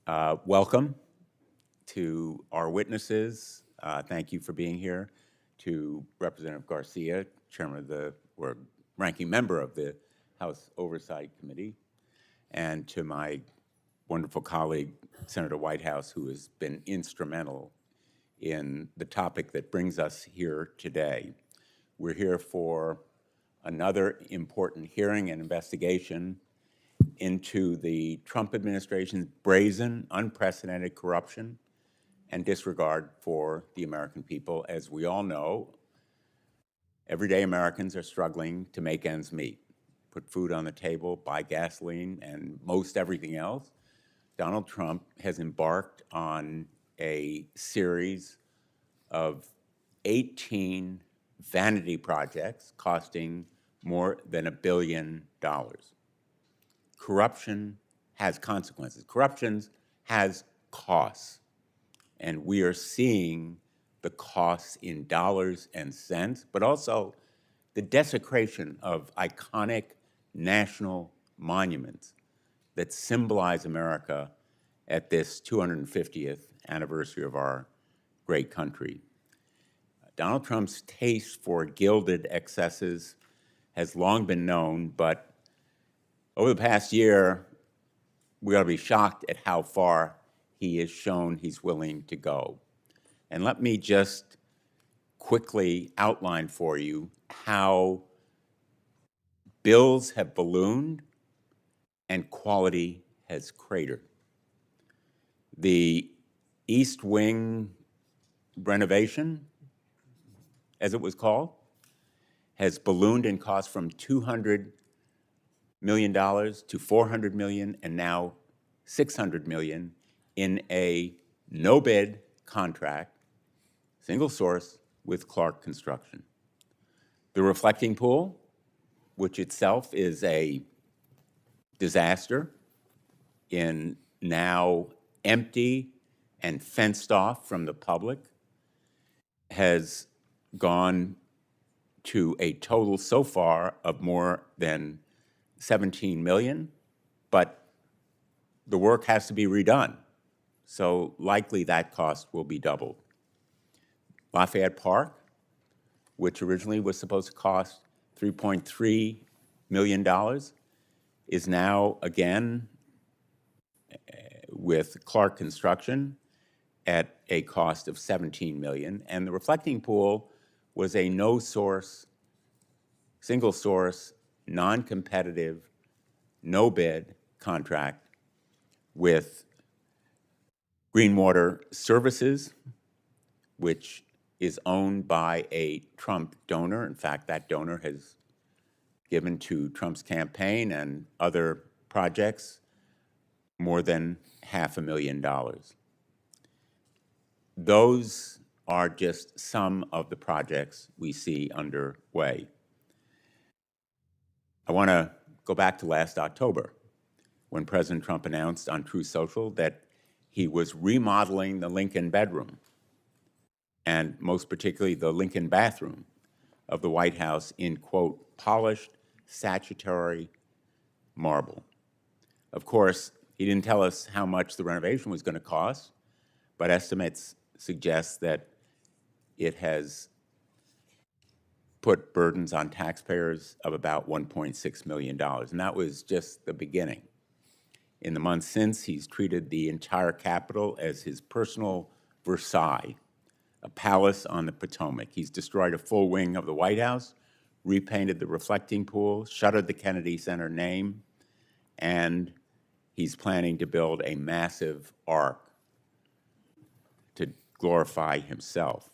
Welcome to our witnesses. Thank you for being here. To Representative Garcia, Chairman of or Ranking Member of the House Oversight Committee, and to my wonderful colleague, Senator Whitehouse, who has been instrumental in the topic that brings us here today. We're here for another important hearing and investigation into the Trump administration's brazen, unprecedented corruption and disregard for the American people. As we all know, everyday Americans are struggling to make ends meet, put food on the table, buy gasoline, and most everything else. Donald Trump has embarked on a series of 18 vanity projects costing more than $1 billion. Corruption has consequences. Corruption has costs. And we are seeing the costs in dollars and cents, but also the desecration of iconic national monuments that symbolize America at this 250th anniversary of our great country. Donald Trump's taste for gilded excesses has long been known, but over the past year, we ought to be shocked at how far he has shown he's willing to go. And let me just quickly outline for you how bills have ballooned and quality has cratered. The East Wing renovation, as it was called, has ballooned in cost from $200 million to $400 million and now $600 million in a no-bid contract, single source with Clark Construction. The reflecting pool, which itself is a disaster, in now empty and fenced off from the public, has gone to a total so far of more than $17 million, but the work has to be redone. So likely that cost will be doubled. Lafayette Park, which originally was supposed to cost $3.3 million, is now again with Clark Construction at a cost of $17 million. And the reflecting pool was a no-source, single-source, non-competitive, no-bid contract with Green Water Services, which is owned by a Trump donor. In fact, that donor has given to Trump's campaign and other projects more than $500,000. Those are just some of the projects we see underway. I want to go back to last October when President Trump announced on Truth Social that he was remodeling the Lincoln bedroom and most particularly the Lincoln bathroom of the White House in, quote, polished statutory marble. Of course, he didn't tell us how much the renovation was going to cost, but estimates suggest that it has put burdens on taxpayers of about $1.6 million, and that was just the beginning. In the months since, he's treated the entire Capitol as his personal Versailles, a palace on the Potomac. He's destroyed a full wing of the White House, repainted the reflecting pool, shuttered the Kennedy Center name, and he's planning to build a massive ark to glorify himself.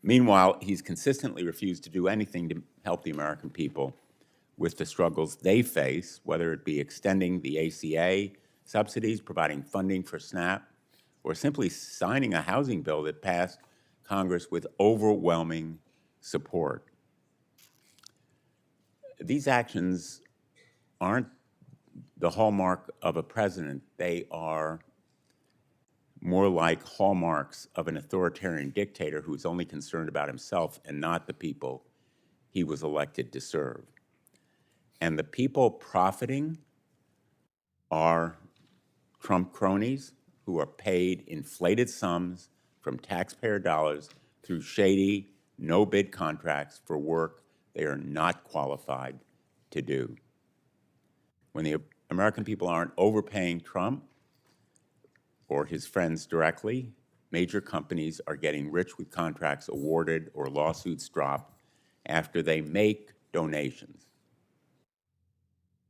Meanwhile, he's consistently refused to do anything to help the American people with the struggles they face, whether it be extending the ACA subsidies, providing funding for SNAP, or simply signing a housing bill that passed Congress with overwhelming support. These actions aren't the hallmark of a president. They are more like hallmarks of an authoritarian dictator who's only concerned about himself and not the people he was elected to serve. And the people profiting are Trump cronies who are paid inflated sums from taxpayer dollars through shady, no-bid contracts for work they are not qualified to do. When the American people aren't overpaying Trump or his friends directly, major companies are getting rich with contracts awarded or lawsuits dropped after they make donations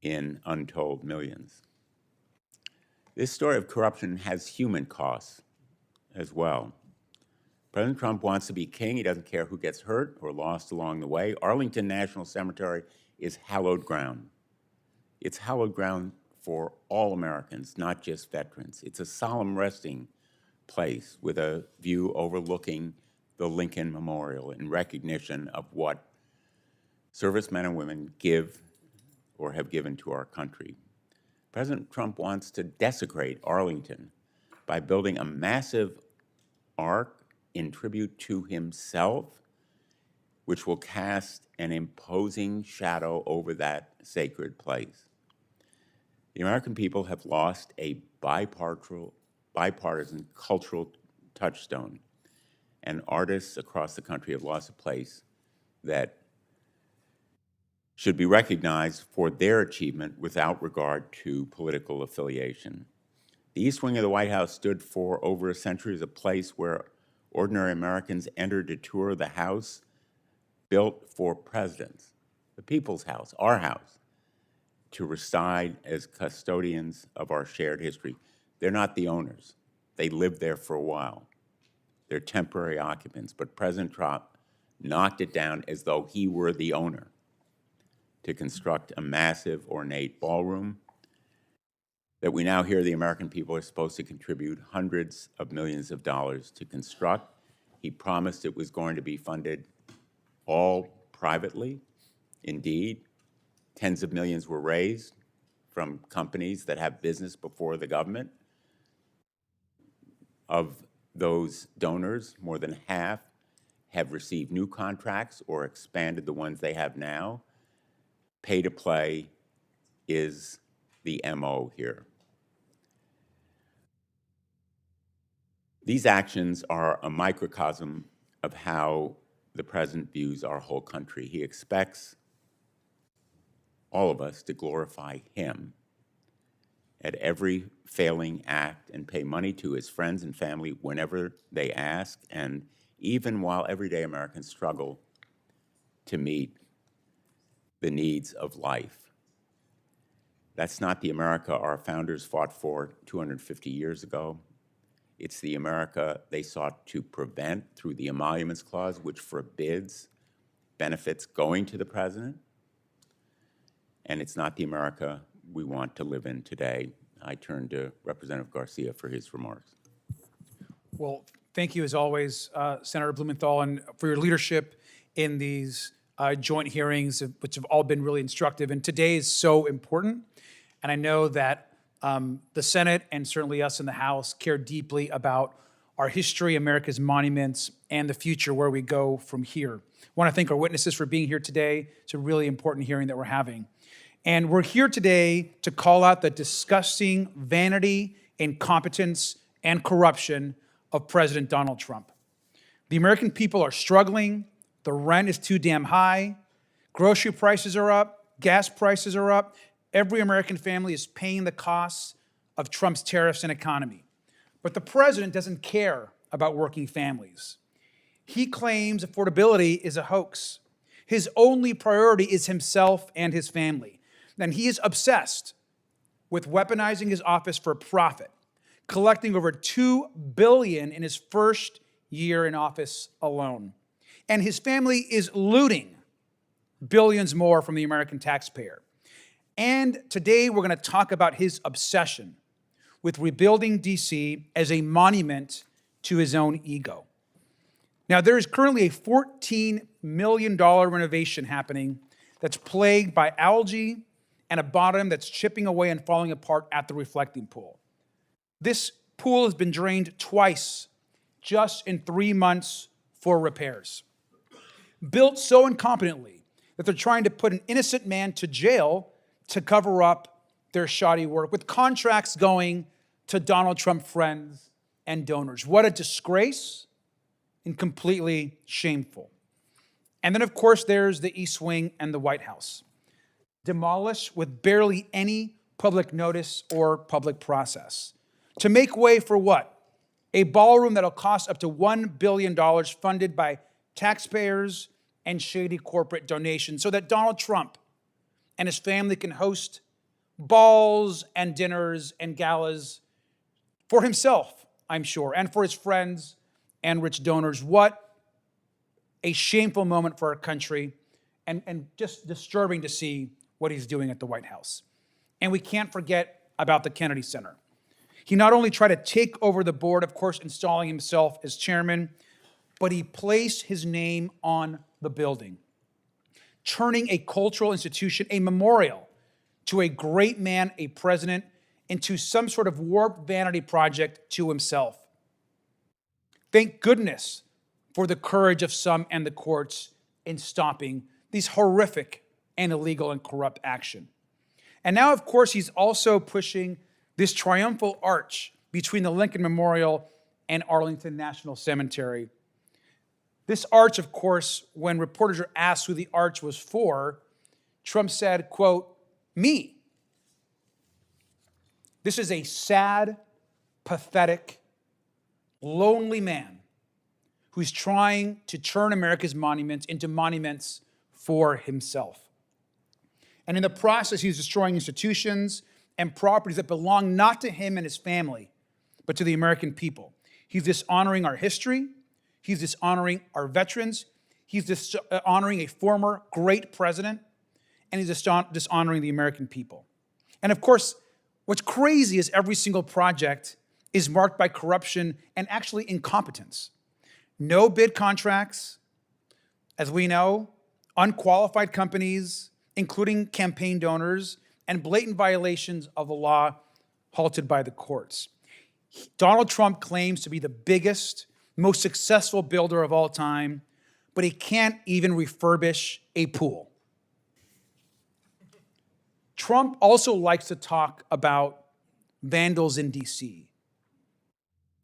in untold millions. This story of corruption has human costs as well. President Trump wants to be king. He doesn't care who gets hurt or lost along the way. Arlington National Cemetery is hallowed ground. It's hallowed ground for all Americans, not just veterans. It's a solemn resting place with a view overlooking the Lincoln Memorial in recognition of what servicemen and women give or have given to our country. President Trump wants to desecrate Arlington by building a massive ark in tribute to himself, which will cast an imposing shadow over that sacred place. The American people have lost a bipartisan cultural touchstone, and artists across the country have lost a place that should be recognized for their achievement without regard to political affiliation. The East Wing of the White House stood for over a century as a place where ordinary Americans entered to tour the house built for presidents, the people's house, our house, to reside as custodians of our shared history. They're not the owners. They lived there for a while. They're temporary occupants, but President Trump knocked it down as though he were the owner to construct a massive, ornate ballroom that we now hear the American people are supposed to contribute hundreds of millions of dollars to construct. He promised it was going to be funded all privately. Indeed, tens of millions were raised from companies that have business before the government. Of those donors, more than half have received new contracts or expanded the ones they have now. Pay to play is the MO here. These actions are a microcosm of how the president views our whole country. He expects all of us to glorify him at every failing act and pay money to his friends and family whenever they ask, and even while everyday Americans struggle to meet the needs of life. That's not the America our founders fought for 250 years ago. It's the America they sought to prevent through the Emoluments Clause, which forbids benefits going to the president. And it's not the America we want to live in today. I turn to Representative Garcia for his remarks. Well, thank you as always, Senator Blumenthal, and for your leadership in these joint hearings, which have all been really instructive. And today is so important. And I know that the Senate and certainly us in the House care deeply about our history, America's monuments, and the future, where we go from here. I want to thank our witnesses for being here today. It's a really important hearing that we're having. And we're here today to call out the disgusting vanity, incompetence, and corruption of President Donald Trump. The American people are struggling. The rent is too damn high. Grocery prices are up. Gas prices are up. Every American family is paying the costs of Trump's tariffs and economy. But the president doesn't care about working families. He claims affordability is a hoax. His only priority is himself and his family. And he is obsessed with weaponizing his office for profit, collecting over $2 billion in his first year in office alone. And his family is looting billions more from the American taxpayer. And today we're going to talk about his obsession with rebuilding D.C. as a monument to his own ego. Now, there is currently a $14 million renovation happening that's plagued by algae and a bottom that's chipping away and falling apart at the reflecting pool. This pool has been drained twice just in 3 months for repairs. Built so incompetently that they're trying to put an innocent man to jail to cover up their shoddy work, with contracts going to Donald Trump friends and donors. What a disgrace and completely shameful. And then, of course, there's the East Wing and the White House, demolished with barely any public notice or public process. To make way for what? A ballroom that'll cost up to $1 billion, funded by taxpayers and shady corporate donations, so that Donald Trump and his family can host balls and dinners and galas for himself, I'm sure, and for his friends and rich donors. What a shameful moment for our country, and just disturbing to see what he's doing at the White House. And we can't forget about the Kennedy Center. He not only tried to take over the board, of course, installing himself as chairman, but he placed his name on the building, turning a cultural institution, a memorial to a great man, a president, into some sort of warped vanity project to himself. Thank goodness for the courage of some and the courts in stopping these horrific and illegal and corrupt action. And now, of course, he's also pushing this Triumphal Arch between the Lincoln Memorial and Arlington National Cemetery. This arch, of course, when reporters are asked who the arch was for, Trump said, quote, "Me." This is a sad, pathetic, lonely man who's trying to turn America's monuments into monuments for himself. And in the process, he's destroying institutions and properties that belong not to him and his family, but to the American people. He's dishonoring our history. He's dishonoring our veterans. He's dishonoring a former great president. And he's dishonoring the American people. And of course, what's crazy is every single project is marked by corruption and actually incompetence. No bid contracts, as we know, unqualified companies, including campaign donors, and blatant violations of the law halted by the courts. Donald Trump claims to be the biggest, most successful builder of all time, but he can't even refurbish a pool. Trump also likes to talk about vandals in DC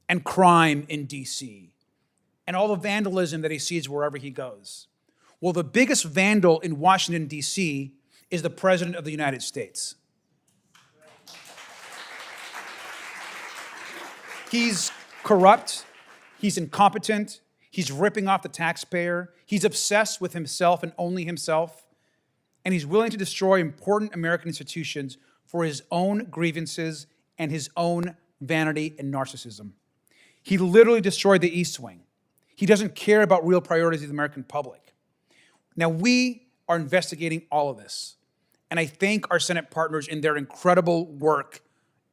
and crime in DC and all the vandalism that he sees wherever he goes. Well, the biggest vandal in Washington, DC is the President of the United States. He's corrupt, he's incompetent, he's ripping off the taxpayer, he's obsessed with himself and only himself, and he's willing to destroy important American institutions for his own grievances and his own vanity and narcissism. He literally destroyed the East Wing. He doesn't care about real priorities of the American public. Now, we are investigating all of this, and I thank our Senate partners in their incredible work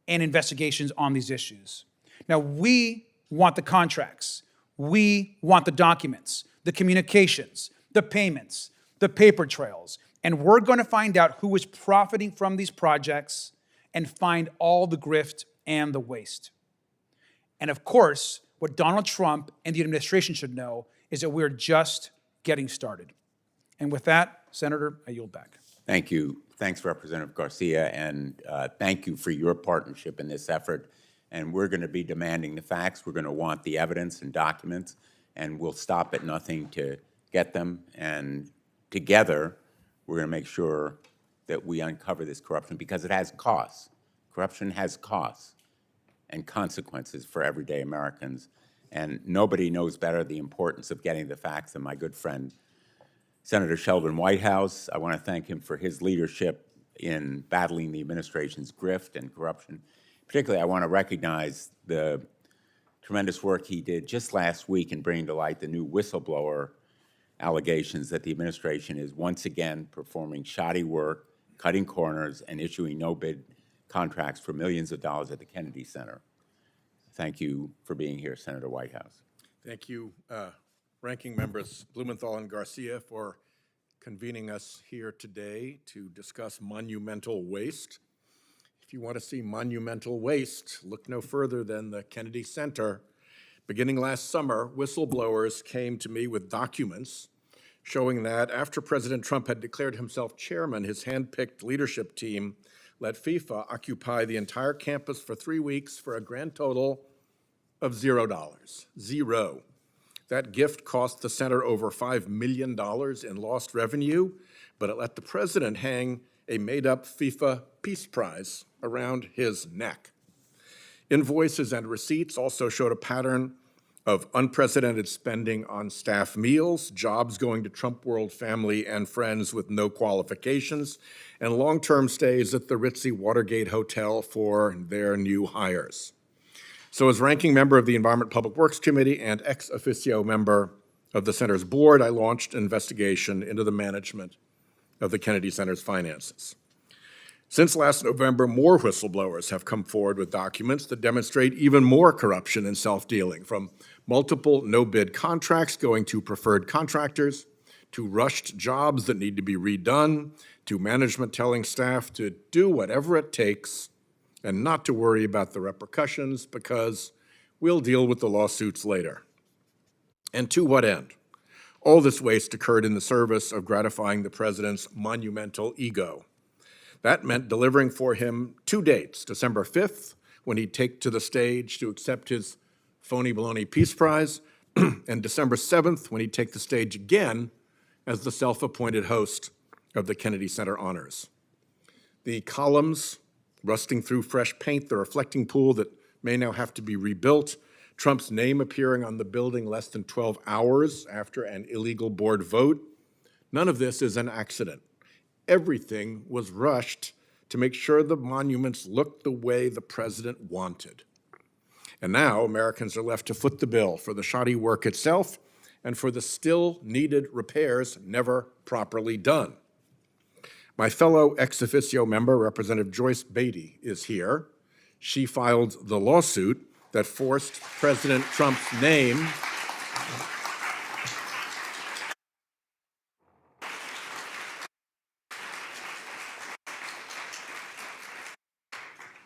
and investigations on these issues. Now, we want the contracts. We want the documents, the communications, the payments, the paper trails, and we're going to find out who is profiting from these projects and find all the grift and the waste. And of course, what Donald Trump and the administration should know is that we're just getting started. And with that, Senator, I yield back. Thank you. Thanks, Representative Garcia, and thank you for your partnership in this effort. And we're going to be demanding the facts. We're going to want the evidence and documents, and we'll stop at nothing to get them. And together, we're going to make sure that we uncover this corruption, because it has costs. Corruption has costs and consequences for everyday Americans. And nobody knows better the importance of getting the facts than my good friend, Senator Sheldon Whitehouse. I want to thank him for his leadership in battling the administration's grift and corruption. Particularly, I want to recognize the tremendous work he did just last week in bringing to light the new whistleblower allegations that the administration is once again performing shoddy work, cutting corners, and issuing no-bid contracts for millions of dollars at the Kennedy Center. Thank you for being here, Senator Whitehouse. Thank you, Ranking Members Blumenthal and Garcia, for convening us here today to discuss monumental waste. If you want to see monumental waste, look no further than the Kennedy Center. Beginning last summer, whistleblowers came to me with documents showing that after President Trump had declared himself chairman, his hand-picked leadership team let FIFA occupy the entire campus for 3 weeks for a grand total of $0. Zero. That gift cost the center over $5 million in lost revenue, but it let the president hang a made-up FIFA Peace Prize around his neck. Invoices and receipts also showed a pattern of unprecedented spending on staff meals, jobs going to Trump World family and friends with no qualifications, and long-term stays at the ritzy Watergate Hotel for their new hires. So as ranking member of the Environment Public Works Committee and ex officio member of the center's board, I launched an investigation into the management of the Kennedy Center's finances. Since last November, more whistleblowers have come forward with documents that demonstrate even more corruption and self-dealing, from multiple no-bid contracts going to preferred contractors, to rushed jobs that need to be redone, to management telling staff to do whatever it takes and not to worry about the repercussions because we'll deal with the lawsuits later. And to what end? All this waste occurred in the service of gratifying the president's monumental ego. That meant delivering for him 2 dates, December 5th, when he'd take to the stage to accept his phony baloney Peace Prize, and December 7th, when he'd take the stage again as the self-appointed host of the Kennedy Center Honors. The columns rusting through fresh paint, the reflecting pool that may now have to be rebuilt, Trump's name appearing on the building less than 12 hours after an illegal board vote. None of this is an accident. Everything was rushed to make sure the monuments looked the way the president wanted. And now Americans are left to foot the bill for the shoddy work itself and for the still needed repairs never properly done. My fellow ex officio member, Representative Joyce Beatty, is here. She filed the lawsuit that forced President Trump's name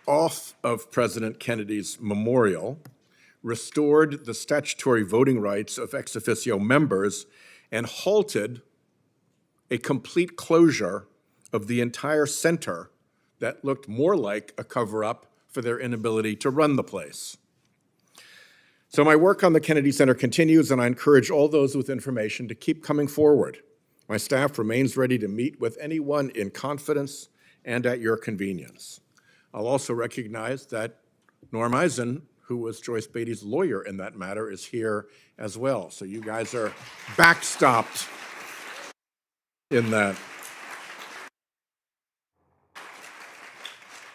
off of President Kennedy's memorial, restored the statutory voting rights of ex officio members, and halted a complete closure of the entire center that looked more like a cover-up for their inability to run the place. So my work on the Kennedy Center continues, and I encourage all those with information to keep coming forward. My staff remains ready to meet with anyone in confidence and at your convenience. I'll also recognize that Norm Eisen, who was Joyce Beatty's lawyer in that matter, is here as well. So you guys are backstopped in that.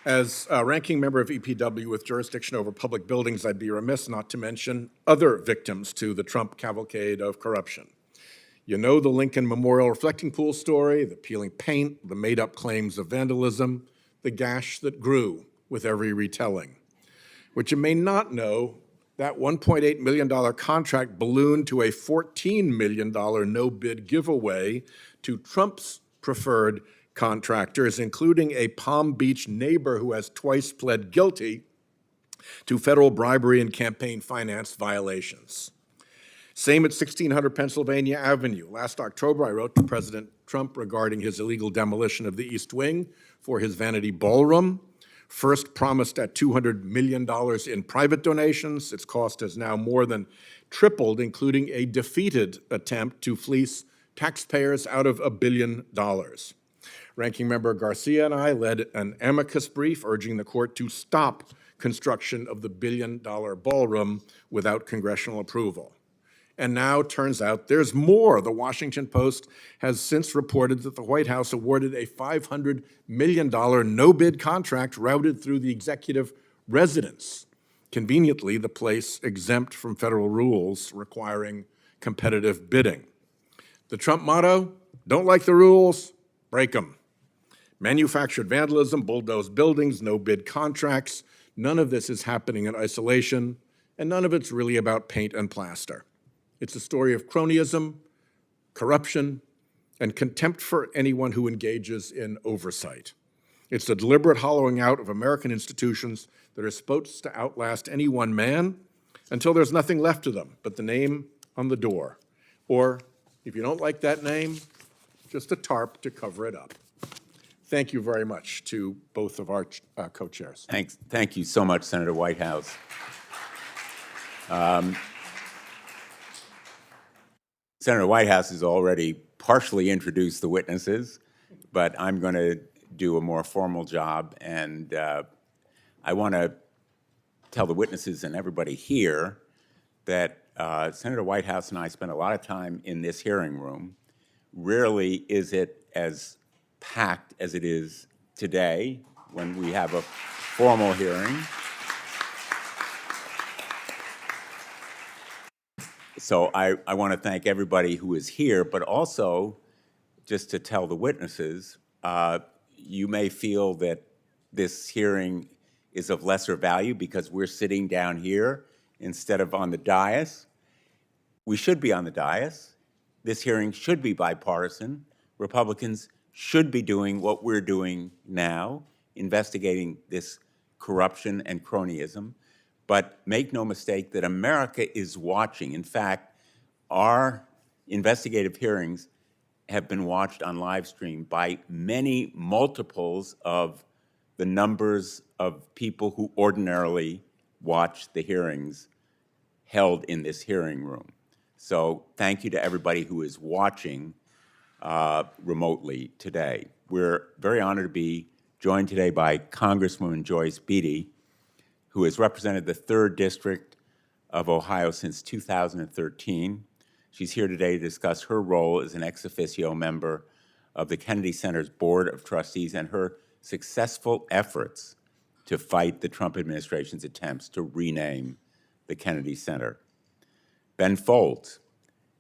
As a ranking member of EPW with jurisdiction over public buildings, I'd be remiss not to mention other victims to the Trump cavalcade of corruption. You know the Lincoln Memorial reflecting pool story, the peeling paint, the made-up claims of vandalism, the gash that grew with every retelling. What you may not know, that $1.8 million contract ballooned to a $14 million no-bid giveaway to Trump's preferred contractors, including a Palm Beach neighbor who has twice pled guilty to federal bribery and campaign finance violations. Same at 1600 Pennsylvania Avenue. Last October, I wrote to President Trump regarding his illegal demolition of the East Wing for his vanity ballroom. First promised at $200 million in private donations. Its cost has now more than tripled, including a defeated attempt to fleece taxpayers out of $1 billion. Ranking Member Garcia and I led an amicus brief urging the court to stop construction of the billion-dollar ballroom without congressional approval. And now, turns out, there's more. The Washington Post has since reported that the White House awarded a $500 million no-bid contract routed through the executive residence. Conveniently, the place exempt from federal rules requiring competitive bidding. The Trump motto, don't like the rules, break them. Manufactured vandalism, bulldozed buildings, no-bid contracts. None of this is happening in isolation, and none of it's really about paint and plaster. It's a story of cronyism, corruption, and contempt for anyone who engages in oversight. It's the deliberate hollowing out of American institutions that are supposed to outlast any one man until there's nothing left of them but the name on the door. Or, if you don't like that name, just a tarp to cover it up. thank you very much to both of our co-chairs. Thanks. Thank you so much, Senator Whitehouse. Senator Whitehouse has already partially introduced the witnesses, but I'm going to do a more formal job, and I want to tell the witnesses and everybody here that Senator Whitehouse and I spent a lot of time in this hearing room. Rarely is it as packed as it is today when we have a formal hearing. So I want to thank everybody who is here, but also just to tell the witnesses, you may feel that this hearing is of lesser value because we're sitting down here instead of on the dais. We should be on the dais. This hearing should be bipartisan. Republicans should be doing what we're doing now, investigating this corruption and cronyism. But make no mistake that America is watching. In fact, our investigative hearings have been watched on live stream by many multiples of the numbers of people who ordinarily watch the hearings held in this hearing room. So thank you to everybody who is watching remotely today. We're very honored to be joined today by Congresswoman Joyce Beatty, who has represented the 3rd District of Ohio since 2013. She's here today to discuss her role as an ex officio member of the Kennedy Center's Board of Trustees and her successful efforts to fight the Trump administration's attempts to rename the Kennedy Center. Ben Folds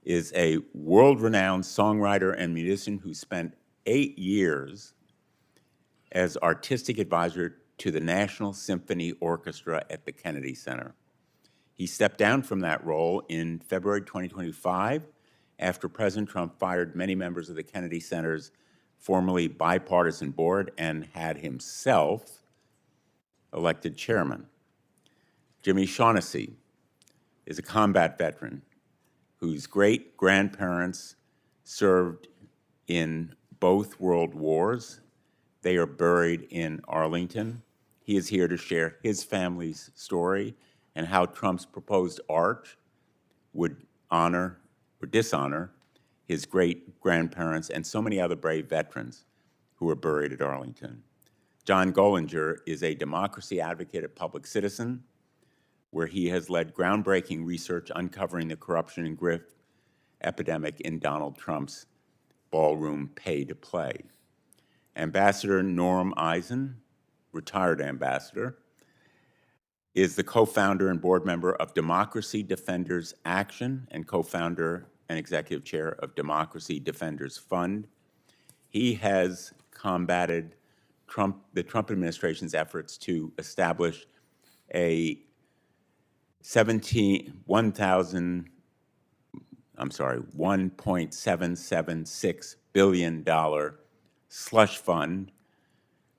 is a world-renowned songwriter and musician who spent 8 years as artistic advisor to the National Symphony Orchestra at the Kennedy Center. He stepped down from that role in February 2025 after President Trump fired many members of the Kennedy Center's formerly bipartisan board and had himself elected chairman. Jimmy Shaughnessy is a combat veteran whose great-grandparents served in both world wars. They are buried in Arlington. He is here to share his family's story and how Trump's proposed arch would honor or dishonor his great-grandparents and so many other brave veterans who are buried at Arlington. John Gollinger is a democracy advocate and public citizen, where he has led groundbreaking research uncovering the corruption and grift epidemic in Donald Trump's ballroom pay-to-play. Ambassador Norm Eisen, retired ambassador, is the co-founder and board member of Democracy Defenders Action and co-founder and executive chair of Democracy Defenders Fund. He has combated the Trump administration's efforts to establish a $1.776 billion slush fund.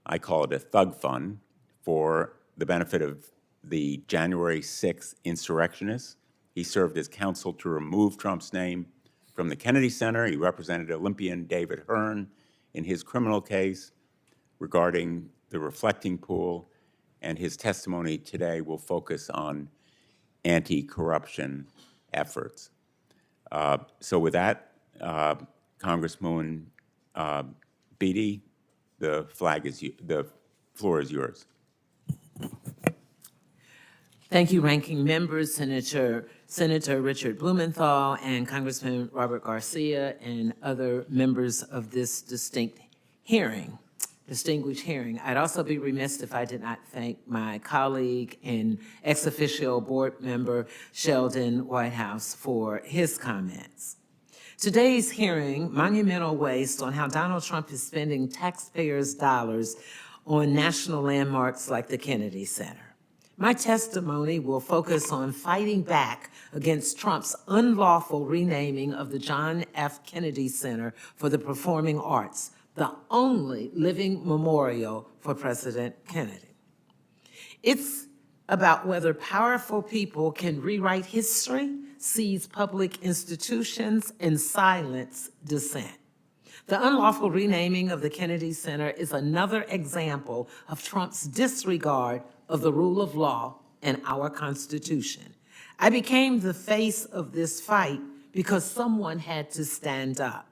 I call it a thug fund for the benefit of the January 6th insurrectionists. He served as counsel to remove Trump's name from the Kennedy Center. He represented Olympian David Hearn in his criminal case regarding the reflecting pool, and his testimony today will focus on anti-corruption efforts. So with that, Congresswoman Beatty, the floor is yours. Thank you, Ranking Members, Senator Richard Blumenthal and Congressman Robert Garcia and other members of this distinguished hearing. I'd also be remiss if I did not thank my colleague and ex officio board member Sheldon Whitehouse for his comments. Today's hearing, monumental waste on how Donald Trump is spending taxpayers' dollars on national landmarks like the Kennedy Center. My testimony will focus on fighting back against Trump's unlawful renaming of the John F. Kennedy Center for the Performing Arts, the only living memorial for President Kennedy. It's about whether powerful people can rewrite history, seize public institutions, and silence dissent. The unlawful renaming of the Kennedy Center is another example of Trump's disregard of the rule of law and our Constitution. I became the face of this fight because someone had to stand up.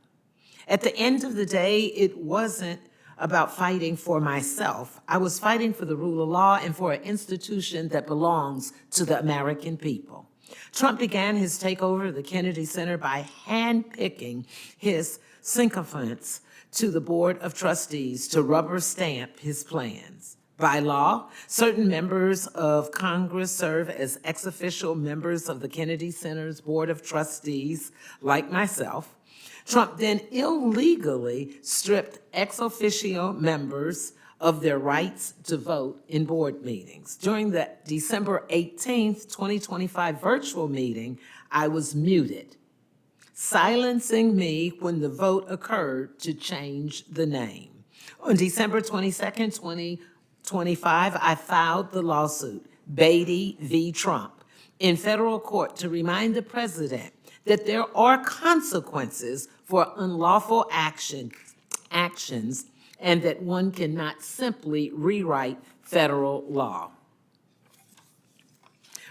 At the end of the day, it wasn't about fighting for myself. I was fighting for the rule of law and for an institution that belongs to the American people. Trump began his takeover of the Kennedy Center by handpicking his sycophants to the Board of Trustees to rubber stamp his plans. By law, certain members of Congress serve as ex officio members of the Kennedy Center's Board of Trustees, like myself. Trump then illegally stripped ex officio members of their rights to vote in board meetings. During the December 18th, 2025 virtual meeting, I was muted, silencing me when the vote occurred to change the name. On December 22nd, 2025, I filed the lawsuit, Beatty v. Trump, in federal court to remind the president that there are consequences for unlawful actions and that one cannot simply rewrite federal law.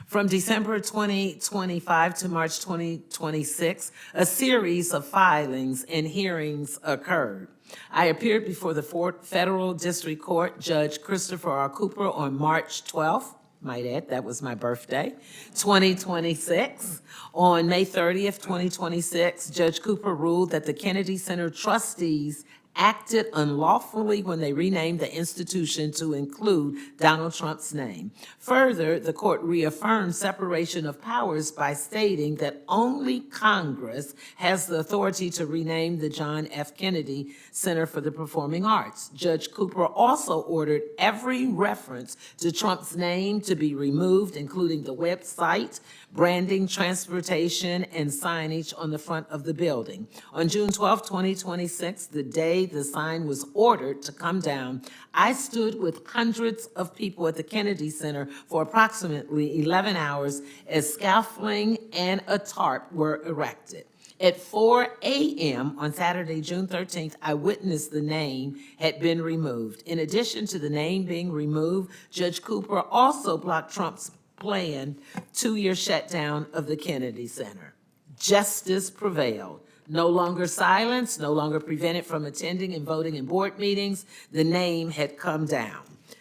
From December 2025 to March 2026, a series of filings and hearings occurred. I appeared before the Federal District Court Judge Christopher R. Cooper on March 12th, might add, that was my birthday, 2026. On May 30th, 2026, Judge Cooper ruled that the Kennedy Center trustees acted unlawfully when they renamed the institution to include Donald Trump's name. Further, the court reaffirmed separation of powers by stating that only Congress has the authority to rename the John F. Kennedy Center for the Performing Arts. Judge Cooper also ordered every reference to Trump's name to be removed, including the website, branding, transportation, and signage on the front of the building. On June 12, 2026, the day the sign was ordered to come down, I stood with hundreds of people at the Kennedy Center for approximately 11 hours as scaffolding and a tarp were erected. At 4 a.m. on Saturday, June 13th, I witnessed the name had been removed. In addition to the name being removed, Judge Cooper also blocked Trump's planned two-year shutdown of the Kennedy Center. Justice prevailed. No longer silenced, no longer prevented from attending and voting in board meetings, the name had come down.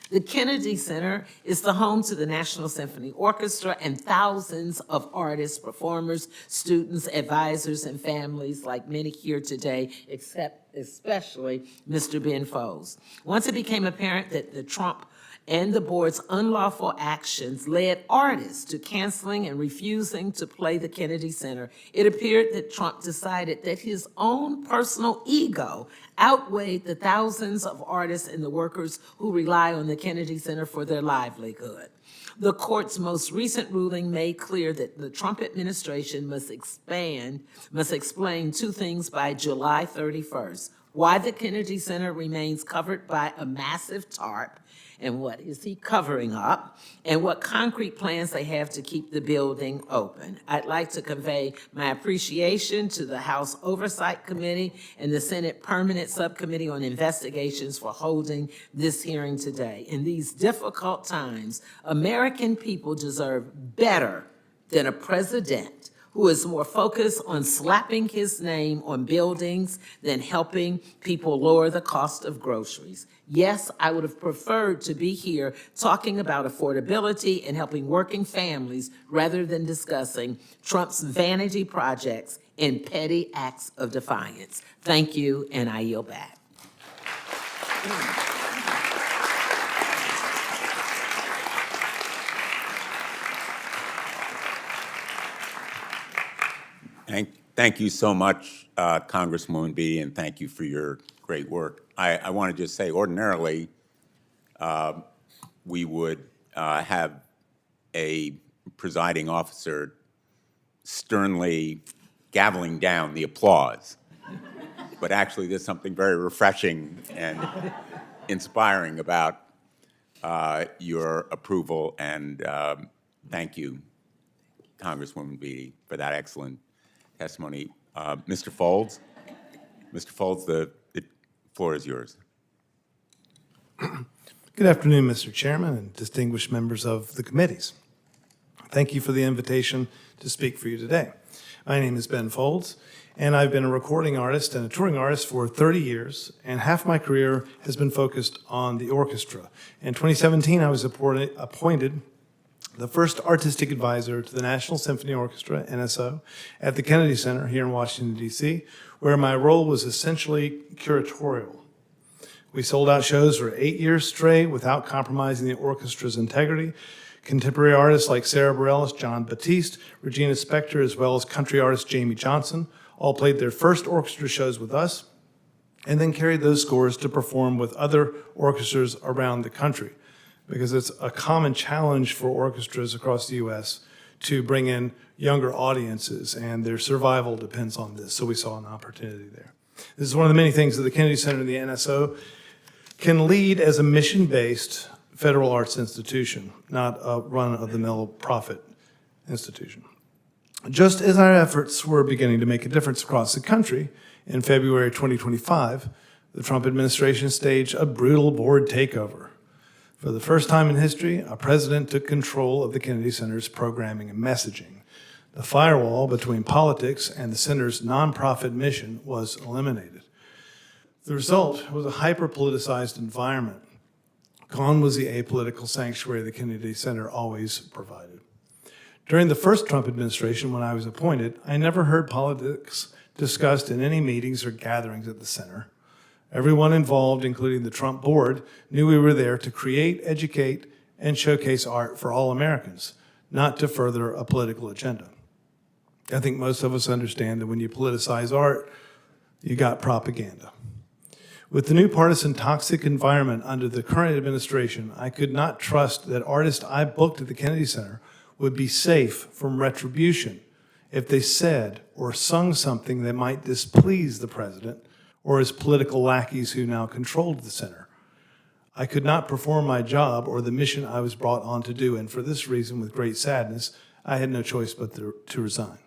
The Kennedy Center is the home to the National Symphony Orchestra and thousands of artists, performers, students, advisors, and families like many here today, especially Mr. Ben Folds. Once it became apparent that the Trump and the board's unlawful actions led artists to canceling and refusing to play the Kennedy Center, it appeared that Trump decided that his own personal ego outweighed the thousands of artists and the workers who rely on the Kennedy Center for their livelihood. The court's most recent ruling made clear that the Trump administration must explain two things by July 31st. Why the Kennedy Center remains covered by a massive tarp, and what is he covering up, and what concrete plans they have to keep the building open. I'd like to convey my appreciation to the House Oversight Committee and the Senate Permanent Subcommittee on Investigations for holding this hearing today. In these difficult times, American people deserve better than a president who is more focused on slapping his name on buildings than helping people lower the cost of groceries. Yes, I would have preferred to be here talking about affordability and helping working families rather than discussing Trump's vanity projects and petty acts of defiance. Thank you, and I yield back. Thank you so much, Congresswoman B, and thank you for your great work. I want to just say, ordinarily, we would have a presiding officer sternly gaveling down the applause. But actually, there's something very refreshing and inspiring about your approval, and thank you, Congresswoman B, for that excellent testimony. Mr. Folds? Mr. Folds, the floor is yours. Good afternoon, Mr. Chairman and distinguished members of the committees. Thank you for the invitation to speak for you today. My name is Ben Folds, and I've been a recording artist and a touring artist for 30 years, and half my career has been focused on the orchestra. In 2017, I was appointed the first artistic advisor to the National Symphony Orchestra, NSO, at the Kennedy Center here in Washington, D.C., where my role was essentially curatorial. We sold out shows for 8 years straight without compromising the orchestra's integrity. Contemporary artists like Sarah Bareilles, John Batiste, Regina Spektor, as well as country artist Jamie Johnson, all played their first orchestra shows with us and then carried those scores to perform with other orchestras around the country, because it's a common challenge for orchestras across the U.S. to bring in younger audiences, and their survival depends on this. So we saw an opportunity there. This is one of the many things that the Kennedy Center and the NSO can lead as a mission-based federal arts institution, not a run-of-the-mill profit institution. Just as our efforts were beginning to make a difference across the country, in February 2025, the Trump administration staged a brutal board takeover. For the first time in history, a president took control of the Kennedy Center's programming and messaging. The firewall between politics and the center's nonprofit mission was eliminated. The result was a hyper-politicized environment. Gone was the apolitical sanctuary the Kennedy Center always provided. During the first Trump administration, when I was appointed, I never heard politics discussed in any meetings or gatherings at the center. Everyone involved, including the Trump board, knew we were there to create, educate, and showcase art for all Americans, not to further a political agenda. I think most of us understand that when you politicize art, you got propaganda. With the new partisan toxic environment under the current administration, I could not trust that artists I booked at the Kennedy Center would be safe from retribution if they said or sung something that might displease the president or his political lackeys who now controlled the center. I could not perform my job or the mission I was brought on to do, and for this reason, with great sadness, I had no choice but to resign.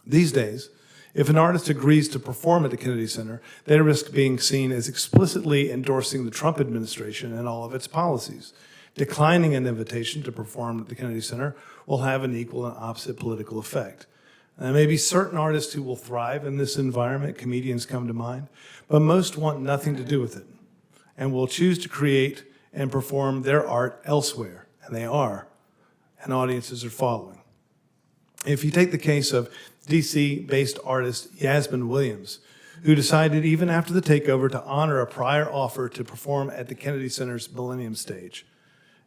These days, if an artist agrees to perform at the Kennedy Center, they risk being seen as explicitly endorsing the Trump administration and all of its policies. Declining an invitation to perform at the Kennedy Center will have an equal and opposite political effect. There may be certain artists who will thrive in this environment, comedians come to mind, but most want nothing to do with it and will choose to create and perform their art elsewhere, and they are, and audiences are following. If you take the case of DC-based artist Yasmin Williams, who decided even after the takeover to honor a prior offer to perform at the Kennedy Center's Millennium Stage.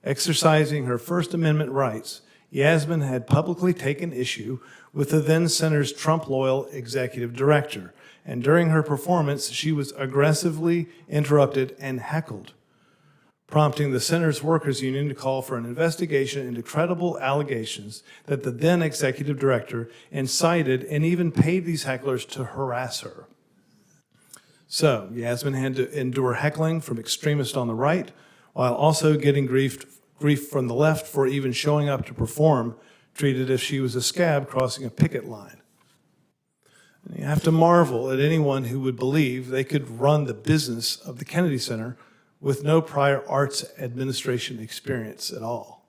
Exercising her First Amendment rights, Yasmin had publicly taken issue with the then center's Trump-loyal executive director, and during her performance, she was aggressively interrupted and heckled, prompting the center's workers union to call for an investigation into credible allegations that the then executive director incited and even paid these hecklers to harass her. So Yasmin had to endure heckling from extremists on the right, while also getting grief from the left for even showing up to perform, treated as if she was a scab crossing a picket line. And you have to marvel at anyone who would believe they could run the business of the Kennedy Center with no prior arts administration experience at all.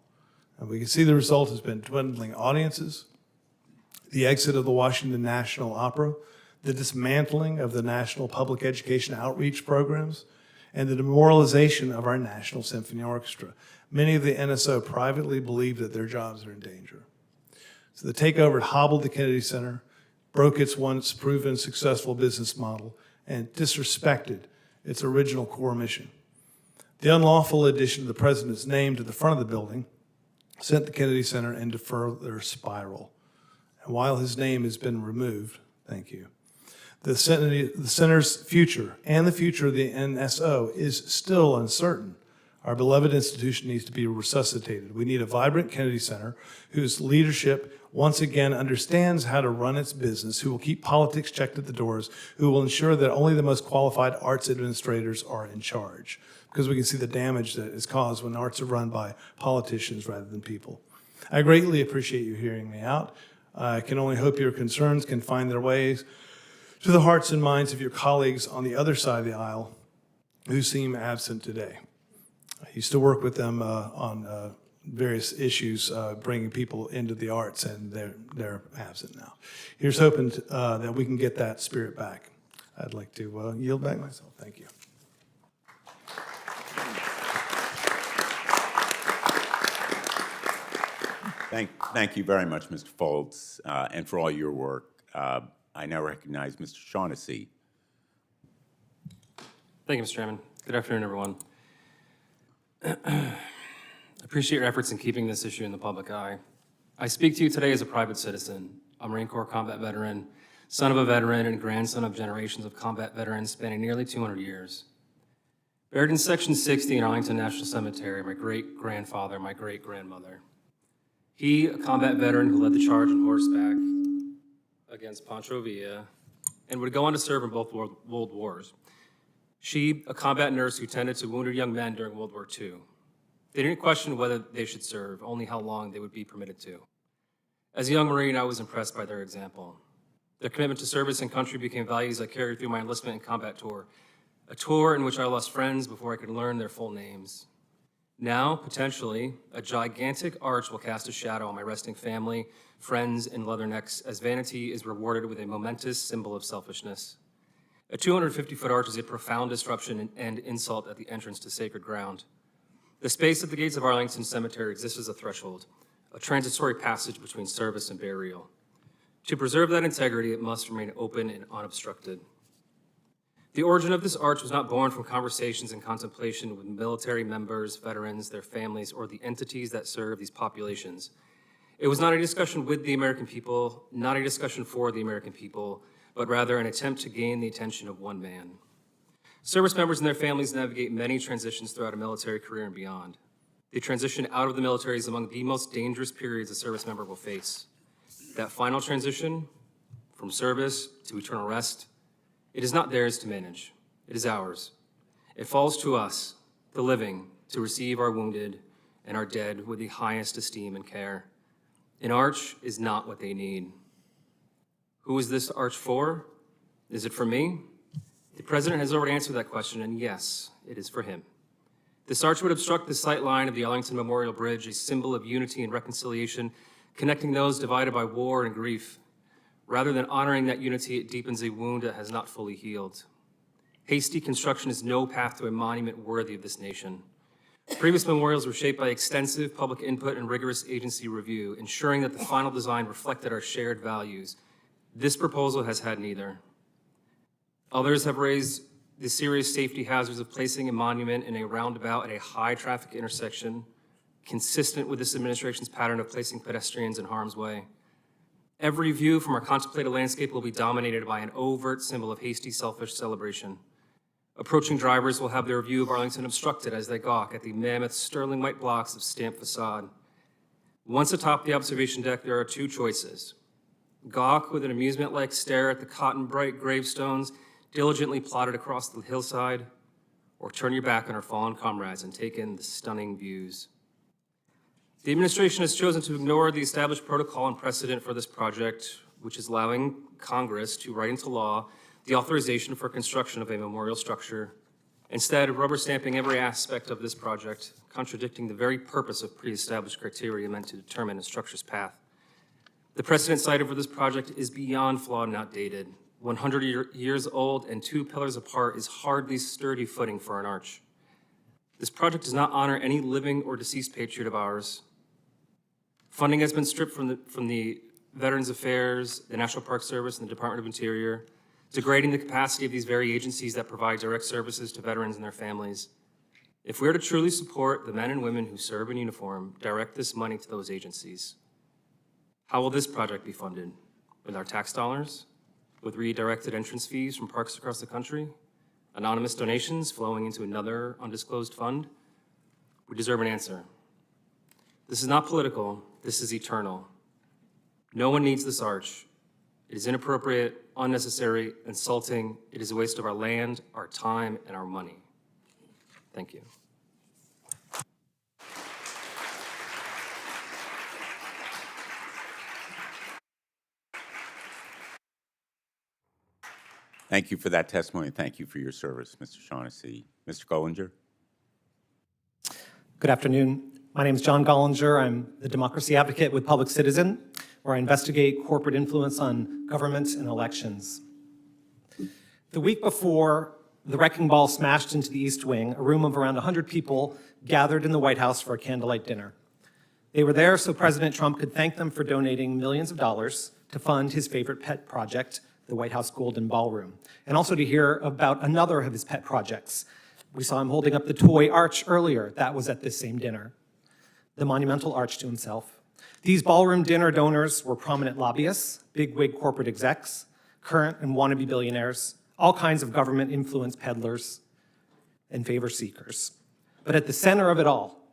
And we can see the result has been dwindling audiences, the exit of the Washington National Opera, the dismantling of the national public education outreach programs, and the demoralization of our National Symphony Orchestra. Many of the NSO privately believe that their jobs are in danger. So the takeover hobbled the Kennedy Center, broke its once proven successful business model, and disrespected its original core mission. The unlawful addition of the president's name to the front of the building sent the Kennedy Center into further spiral. And while his name has been removed, thank you, the center's future and the future of the NSO is still uncertain. Our beloved institution needs to be resuscitated. We need a vibrant Kennedy Center whose leadership once again understands how to run its business, who will keep politics checked at the doors, who will ensure that only the most qualified arts administrators are in charge, because we can see the damage that is caused when arts are run by politicians rather than people. I greatly appreciate you hearing me out. I can only hope your concerns can find their ways to the hearts and minds of your colleagues on the other side of the aisle who seem absent today. I used to work with them on various issues, bringing people into the arts, and they're absent now. Here's hoping that we can get that spirit back. I'd like to yield back myself. Thank you. Thank you very much, Mr. Foltz, and for all your work. I now recognize Mr. Shaughnessy. Thank you, Mr. Chairman. Good afternoon, everyone. I appreciate your efforts in keeping this issue in the public eye. I speak to you today as a private citizen, a Marine Corps combat veteran, son of a veteran, and grandson of generations of combat veterans spanning nearly 200 years. Buried in Section 60 in Arlington National Cemetery, my great-grandfather, my great-grandmother. He, a combat veteran who led the charge on horseback against Pancho Villa and would go on to serve in both World Wars. She, a combat nurse who tended to wounded young men during World War II. They didn't question whether they should serve, only how long they would be permitted to. As a young Marine, I was impressed by their example. Their commitment to service and country became values I carried through my enlistment and combat tour, a tour in which I lost friends before I could learn their full names. Now, potentially, a gigantic arch will cast a shadow on my resting family, friends, and leathernecks as vanity is rewarded with a momentous symbol of selfishness. A 250-foot arch is a profound disruption and insult at the entrance to sacred ground. The space at the gates of Arlington Cemetery exists as a threshold, a transitory passage between service and burial. To preserve that integrity, it must remain open and unobstructed. The origin of this arch was not born from conversations and contemplation with military members, veterans, their families, or the entities that serve these populations. It was not a discussion with the American people, not a discussion for the American people, but rather an attempt to gain the attention of one man. Service members and their families navigate many transitions throughout a military career and beyond. The transition out of the military is among the most dangerous periods a service member will face. That final transition, from service to eternal rest, it is not theirs to manage. It is ours. It falls to us, the living, to receive our wounded and our dead with the highest esteem and care. An arch is not what they need. Who is this arch for? Is it for me? The president has already answered that question, and yes, it is for him. This arch would obstruct the sight line of the Arlington Memorial Bridge, a symbol of unity and reconciliation, connecting those divided by war and grief. Rather than honoring that unity, it deepens a wound that has not fully healed. Hasty construction is no path to a monument worthy of this nation. Previous memorials were shaped by extensive public input and rigorous agency review, ensuring that the final design reflected our shared values. This proposal has had neither. Others have raised the serious safety hazards of placing a monument in a roundabout at a high-traffic intersection, consistent with this administration's pattern of placing pedestrians in harm's way. Every view from our contemplated landscape will be dominated by an overt symbol of hasty, selfish celebration. Approaching drivers will have their view of Arlington obstructed as they gawk at the mammoth sterling white blocks of stamped facade. Once atop the observation deck, there are two choices. Gawk with an amusement-like stare at the cotton-bright gravestones diligently plotted across the hillside, or turn your back on our fallen comrades and take in the stunning views. The administration has chosen to ignore the established protocol and precedent for this project, which is allowing Congress to write into law the authorization for construction of a memorial structure, instead of rubber stamping every aspect of this project, contradicting the very purpose of pre-established criteria meant to determine a structure's path. The precedent cited for this project is beyond flawed and outdated. 100 years old and 2 pillars apart is hardly sturdy footing for an arch. This project does not honor any living or deceased patriot of ours. Funding has been stripped from the Veterans Affairs, the National Park Service, and the Department of Interior, degrading the capacity of these very agencies that provide direct services to veterans and their families. If we are to truly support the men and women who serve in uniform, direct this money to those agencies. How will this project be funded? With our tax dollars? With redirected entrance fees from parks across the country? Anonymous donations flowing into another undisclosed fund? We deserve an answer. This is not political, this is eternal. No one needs this arch. It is inappropriate, unnecessary, insulting. It is a waste of our land, our time, and our money. Thank you. Thank you for that testimony, and thank you for your service, Mr. Shaughnessy. Mr. Gollinger? Good afternoon. My name is John Gollinger. I'm the democracy advocate with Public Citizen, where I investigate corporate influence on government and elections. The week before the wrecking ball smashed into the East Wing, a room of around 100 people gathered in the White House for a candlelight dinner. They were there so President Trump could thank them for donating millions of dollars to fund his favorite pet project, the White House Golden Ballroom, and also to hear about another of his pet projects. We saw him holding up the toy arch earlier. That was at this same dinner. The monumental arch to himself. These ballroom dinner donors were prominent lobbyists, bigwig corporate execs, current and wannabe billionaires, all kinds of government influence peddlers and favor seekers. But at the center of it all,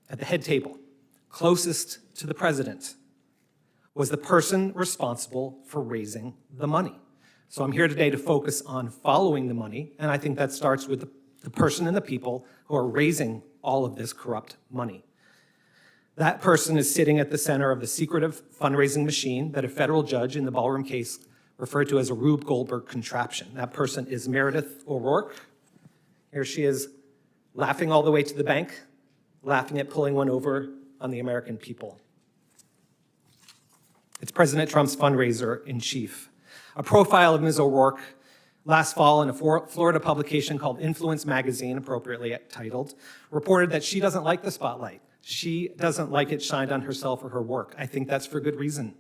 at the head table, closest to the president, was the person responsible for raising the money. So I'm here today to focus on following the money, and I think that starts with the person and the people who are raising all of this corrupt money. That person is sitting at the center of the secretive fundraising machine that a federal judge in the Ballroom case referred to as a Rube Goldberg contraption. That person is Meredith O'Rourke. Here she is laughing all the way to the bank, laughing at pulling one over on the American people. It's President Trump's fundraiser in chief. A profile of Ms. O'Rourke last fall in a Florida publication called Influence Magazine, appropriately titled, reported that she doesn't like the spotlight. She doesn't like it shined on herself or her work. I think that's for good reason.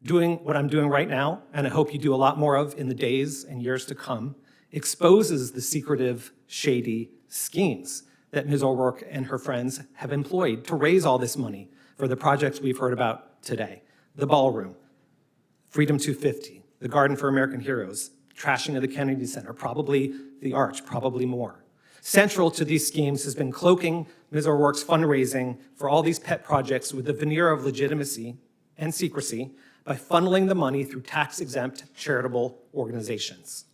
Doing what I'm doing right now, and I hope you do a lot more of in the days and years to come, exposes the secretive, shady schemes that Ms. O'Rourke and her friends have employed to raise all this money for the projects we've heard about today. The Ballroom, Freedom 250, the Garden for American Heroes, trashing of the Kennedy Center, probably the Arch, probably more. Central to these schemes has been cloaking Ms. O'Rourke's fundraising for all these pet projects with the veneer of legitimacy and secrecy by funneling the money through tax-exempt charitable organizations.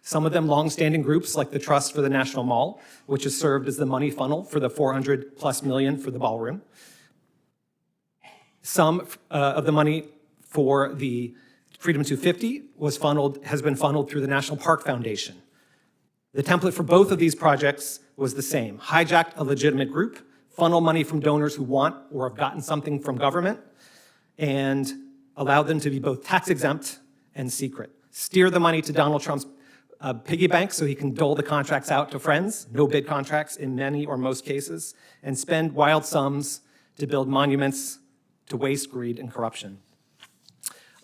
Some of them long-standing groups like the Trust for the National Mall, which has served as the money funnel for the $400+ million for the Ballroom. Some of the money for the Freedom 250 has been funneled through the National Park Foundation. The template for both of these projects was the same. Hijack a legitimate group, funnel money from donors who want or have gotten something from government, and allow them to be both tax-exempt and secret. Steer the money to Donald Trump's piggy bank so he can dole the contracts out to friends, no-bid contracts in many or most cases, and spend wild sums to build monuments to waste, greed, and corruption.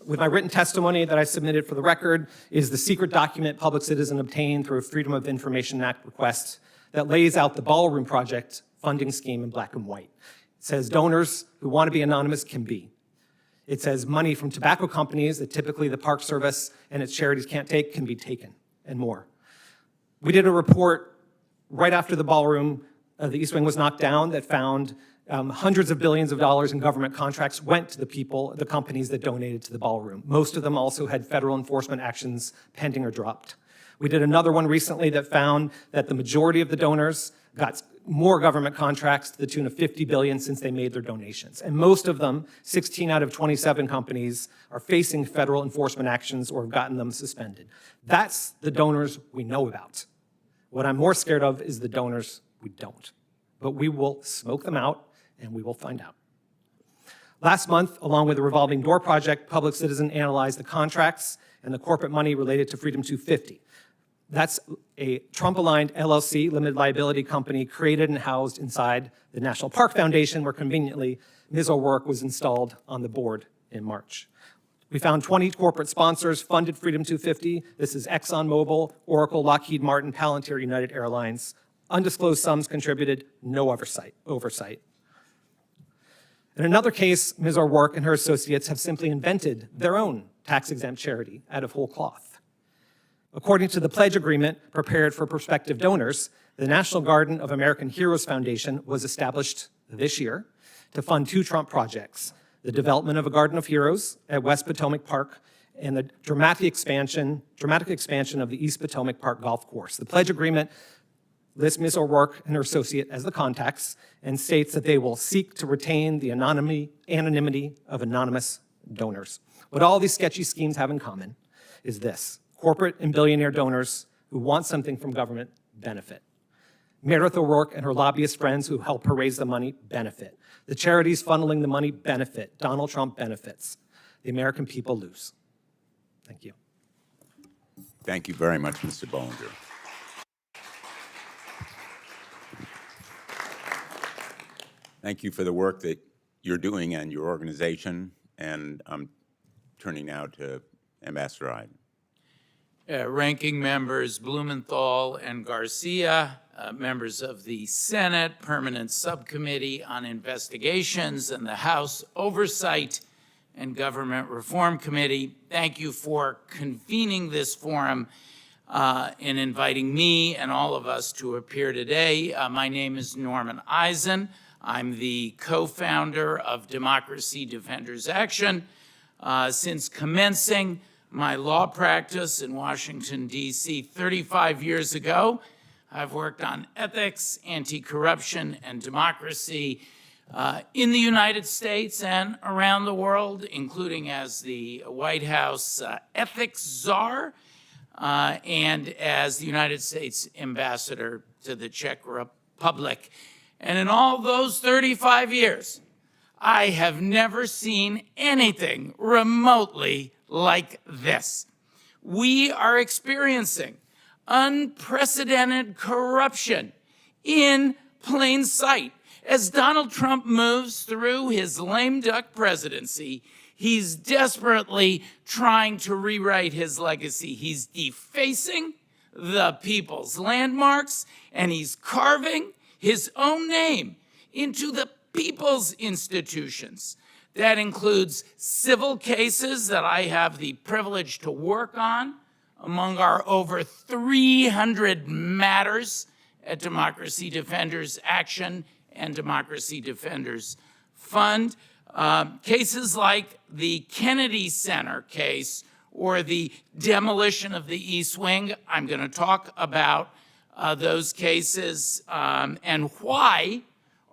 With my written testimony that I submitted for the record is the secret document Public Citizen obtained through a Freedom of Information Act request that lays out the Ballroom project funding scheme in black and white. It says donors who want to be anonymous can be. It says money from tobacco companies that typically the Park Service and its charities can't take can be taken, and more. We did a report right after the Ballroom, the East Wing was knocked down, that found hundreds of billions of dollars in government contracts went to the people, the companies that donated to the Ballroom. Most of them also had federal enforcement actions pending or dropped. We did another one recently that found that the majority of the donors got more government contracts to the tune of $50 billion since they made their donations. And most of them, 16 out of 27 companies, are facing federal enforcement actions or have gotten them suspended. That's the donors we know about. What I'm more scared of is the donors we don't. But we will smoke them out, and we will find out. Last month, along with the Revolving Door Project, Public Citizen analyzed the contracts and the corporate money related to Freedom 250. That's a Trump-aligned LLC, limited liability company, created and housed inside the National Park Foundation, where conveniently Ms. O'Rourke was installed on the board in March. We found 20 corporate sponsors funded Freedom 250. This is ExxonMobil, Oracle, Lockheed Martin, Palantir, United Airlines. Undisclosed sums contributed, no oversight. In another case, Ms. O'Rourke and her associates have simply invented their own tax-exempt charity out of whole cloth. According to the pledge agreement prepared for prospective donors, the National Garden of American Heroes Foundation was established this year to fund 2 Trump projects, the development of a Garden of Heroes at West Potomac Park and the dramatic expansion of the East Potomac Park Golf Course. The pledge agreement lists Ms. O'Rourke and her associate as the contacts and states that they will seek to retain the anonymity of anonymous donors. What all these sketchy schemes have in common is this: Corporate and billionaire donors who want something from government benefit. Meredith O'Rourke and her lobbyist friends who help her raise the money benefit. The charities funneling the money benefit. Donald Trump benefits. The American people lose. Thank you. Thank you very much, Mr. Bollinger. Thank you for the work that you're doing and your organization. And I'm turning now to Ambassador Iden. Ranking members Blumenthal and Garcia, members of the Senate Permanent Subcommittee on Investigations and the House Oversight and Government Reform Committee, thank you for convening this forum and inviting me and all of us to appear today. My name is Norman Eisen. I'm the co-founder of Democracy Defenders Action. Since commencing my law practice in Washington, D.C. 35 years ago, I've worked on ethics, anti-corruption, and democracy in the United States and around the world, including as the White House ethics czar and as the United States ambassador to the Czech Republic. And in all those 35 years, I have never seen anything remotely like this. We are experiencing unprecedented corruption in plain sight. As Donald Trump moves through his lame duck presidency, he's desperately trying to rewrite his legacy. He's defacing the people's landmarks, and he's carving his own name into the people's institutions. That includes civil cases that I have the privilege to work on among our over 300 matters at Democracy Defenders Action and Democracy Defenders Fund. Cases like the Kennedy Center case or the demolition of the East Wing. I'm going to talk about those cases and why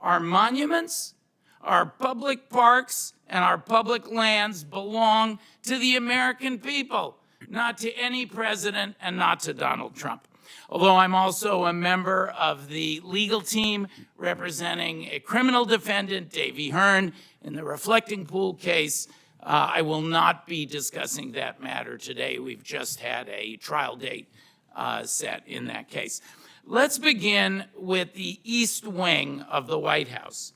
our monuments, our public parks, and our public lands belong to the American people, not to any president and not to Donald Trump. Although I'm also a member of the legal team representing a criminal defendant, Davey Hearn, in the Reflecting Pool case, I will not be discussing that matter today. We've just had a trial date set in that case. Let's begin with the East Wing of the White House.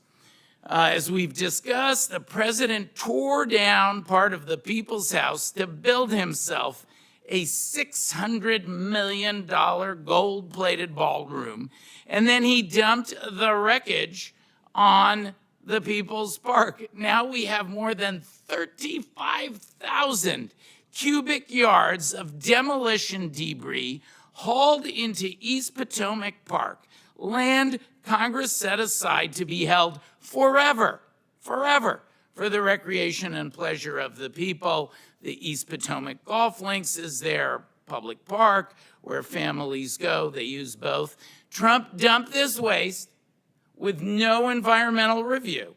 As we've discussed, the president tore down part of the People's House to build himself a $600 million gold-plated ballroom, and then he dumped the wreckage on the People's Park. Now we have more than 35,000 cubic yards of demolition debris hauled into East Potomac Park, land Congress set aside to be held forever, for the recreation and pleasure of the people. The East Potomac Golf Links is their public park where families go. They use both. Trump dumped this waste with no environmental review,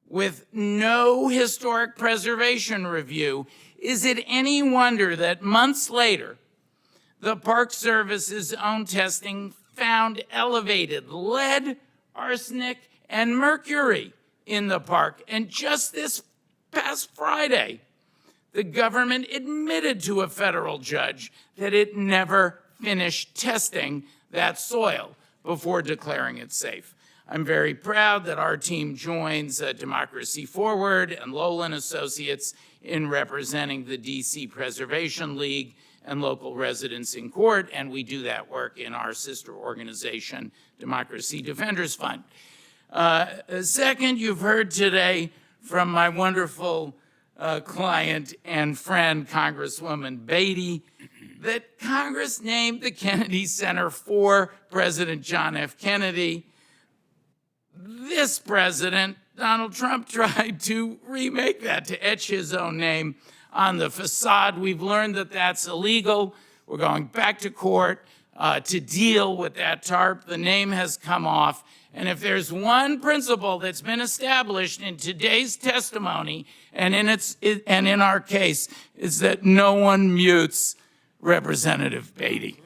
with no historic preservation review. Is it any wonder that months later, the Park Service's own testing found elevated lead, arsenic, and mercury in the park? And just this past Friday, the government admitted to a federal judge that it never finished testing that soil before declaring it safe. I'm very proud that our team joins Democracy Forward and Lowland Associates in representing the DC Preservation League and local residents in court, and we do that work in our sister organization, Democracy Defenders Fund. Second, you've heard today from my wonderful client and friend, Congresswoman Beatty, that Congress named the Kennedy Center for President John F. Kennedy. This president, Donald Trump, tried to remake that, to etch his own name on the facade. We've learned that that's illegal. We're going back to court. to deal with that TARP. The name has come off. And if there's one principle that's been established in today's testimony and in our case, is that no one mutes Representative Beatty.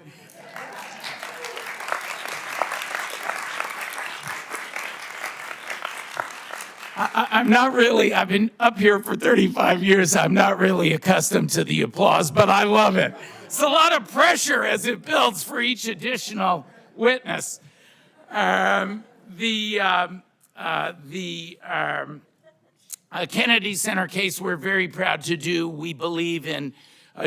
I'm not really, I've been up here for 35 years. I'm not really accustomed to the applause, but I love it. It's a lot of pressure as it builds for each additional witness. The Kennedy Center case we're very proud to do. We believe in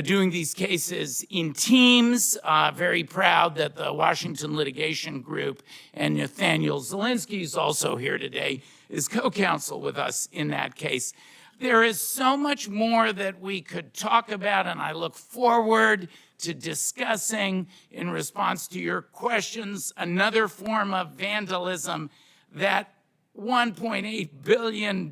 doing these cases in teams. Very proud that the Washington Litigation Group and Nathaniel Zielinski, who's also here today, is co-counsel with us in that case. There is so much more that we could talk about, and I look forward to discussing in response to your questions another form of vandalism, that $1.8 billion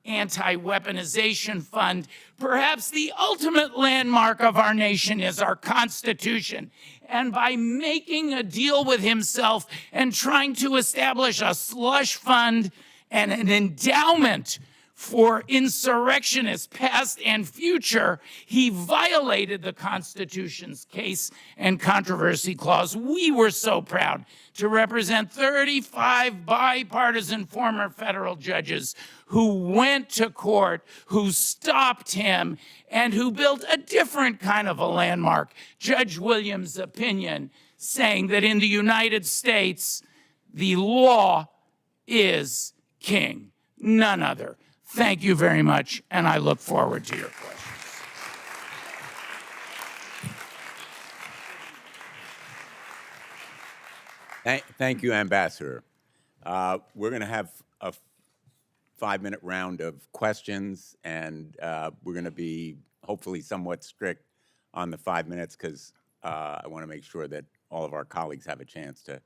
anti-weaponization fund. Perhaps the ultimate landmark of our nation is our Constitution. And by making a deal with himself and trying to establish a slush fund and an endowment for insurrectionists past and future, he violated the Constitution's case and controversy clause. We were so proud to represent 35 bipartisan former federal judges who went to court, who stopped him, and who built a different kind of a landmark. Judge Williams' opinion saying that in the United States, the law is king, none other. Thank you very much, and I look forward to your questions. Thank you, Ambassador. We're going to have a 5-minute round of questions, and we're going to be hopefully somewhat strict on the 5 minutes because I want to make sure that all of our colleagues have a chance to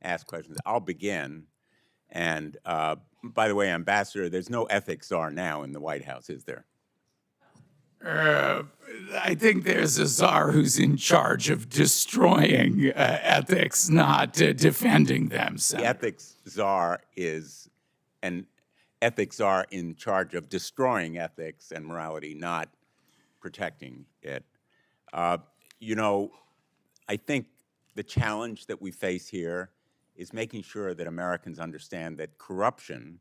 ask questions. I'll begin. And by the way, Ambassador, there's no ethics czar now in the White House, is there? I think there's a czar who's in charge of destroying ethics, not defending them. The ethics czar is an ethics czar in charge of destroying ethics and morality, not protecting it. You know, I think the challenge that we face here is making sure that Americans understand that corruption,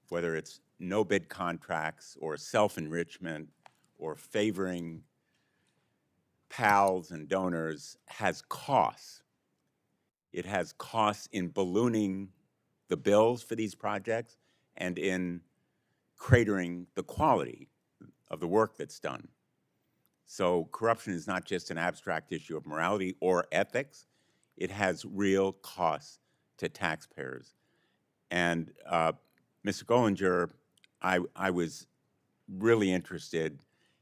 whether it's no-bid contracts or self-enrichment or favoring pals and donors, has costs. It has costs in ballooning the bills for these projects and in cratering the quality of the work that's done. So corruption is not just an abstract issue of morality or ethics. It has real costs to taxpayers. And Mr. Gollinger, I was really interested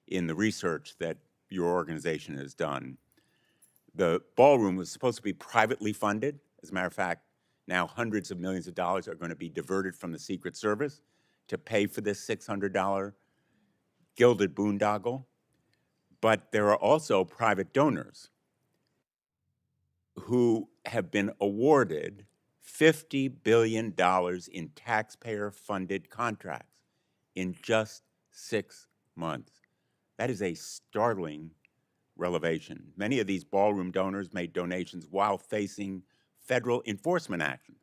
in the research that your organization has done. The ballroom was supposed to be privately funded. As a matter of fact, now hundreds of millions of dollars are going to be diverted from the Secret Service to pay for this $600 gilded boondoggle. But there are also private donors who have been awarded $50 billion in taxpayer-funded contracts in just 6 months. That is a startling revelation. Many of these ballroom donors made donations while facing federal enforcement action.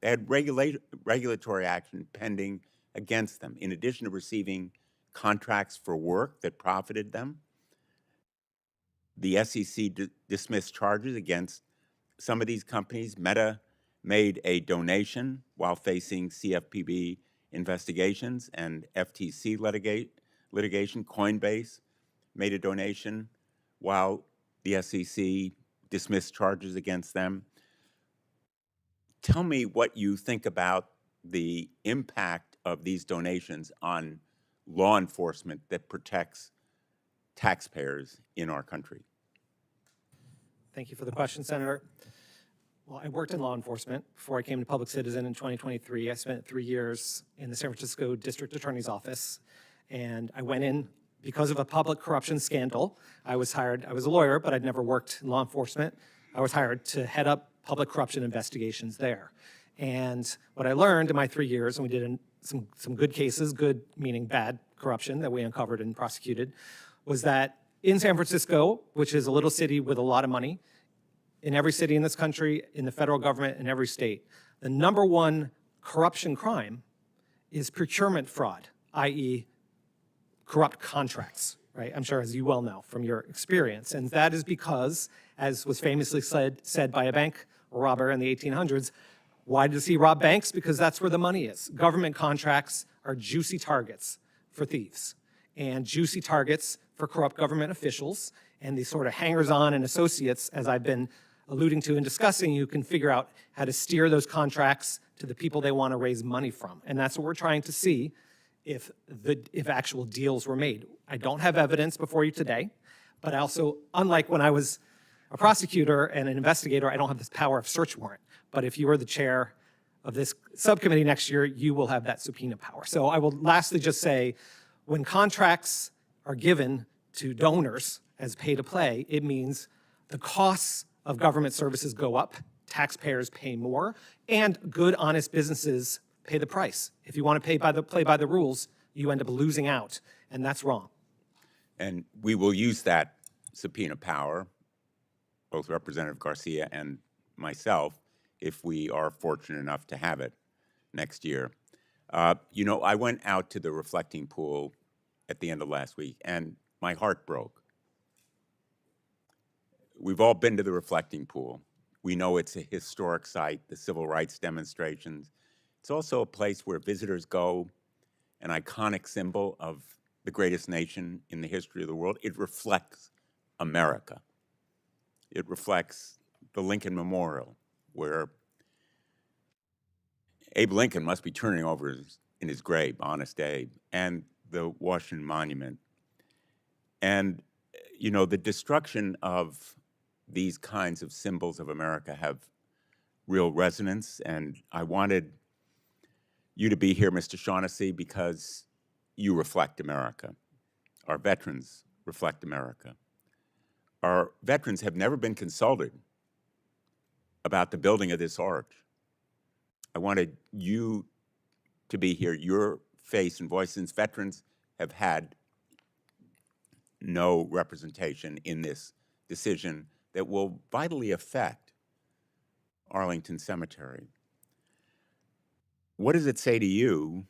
They had regulatory action pending against them, in addition to receiving contracts for work that profited them. The SEC dismissed charges against some of these companies. Meta made a donation while facing CFPB investigations and FTC litigation. Coinbase made a donation while the SEC dismissed charges against them. Tell me what you think about the impact of these donations on law enforcement that protects taxpayers in our country. Thank you for the question, Senator. Well, I worked in law enforcement before I came to public citizen in 2023. I spent 3 years in the San Francisco District Attorney's Office, and I went in because of a public corruption scandal, I was a lawyer, but I'd never worked in law enforcement. I was hired to head up public corruption investigations there. And what I learned in my 3 years, and we did some good cases, good meaning bad corruption that we uncovered and prosecuted, was that in San Francisco, which is a little city with a lot of money, in every city in this country, in the federal government, in every state, the number one corruption crime is procurement fraud, i.e. corrupt contracts, right? I'm sure as you well know from your experience. And that is because, as was famously said by a bank robber in the 1800s, why does he rob banks? Because that's where the money is. Government contracts are juicy targets for thieves and juicy targets for corrupt government officials and these sort of hangers-on and associates, as I've been alluding to and discussing. You can figure out how to steer those contracts to the people they want to raise money from. And that's what we're trying to see if actual deals were made. I don't have evidence before you today, but I also, unlike when I was a prosecutor and an investigator, I don't have this power of search warrant. But if you are the chair of this subcommittee next year, you will have that subpoena power. So I will lastly just say, when contracts are given to donors as pay to play, it means the costs of government services go up, taxpayers pay more, and good, honest businesses pay the price. If you want to play by the rules, you end up losing out, and that's wrong. And we will use that subpoena power, both Representative Garcia and myself, if we are fortunate enough to have it next year. You know, I went out to the reflecting pool at the end of last week, and my heart broke. We've all been to the reflecting pool. We know it's a historic site, the civil rights demonstrations. It's also a place where visitors go, an iconic symbol of the greatest nation in the history of the world. It reflects America. It reflects the Lincoln Memorial, where Abe Lincoln must be turning over in his grave, Honest Abe, and the Washington Monument. And, you know, the destruction of these kinds of symbols of America have real resonance, and I wanted you to be here, Mr. Shaughnessy, because you reflect America. Our veterans reflect America. Our veterans have never been consulted about the building of this arch. I wanted you to be here, your face and voice, since veterans have had no representation in this decision that will vitally affect Arlington Cemetery. What does it say to you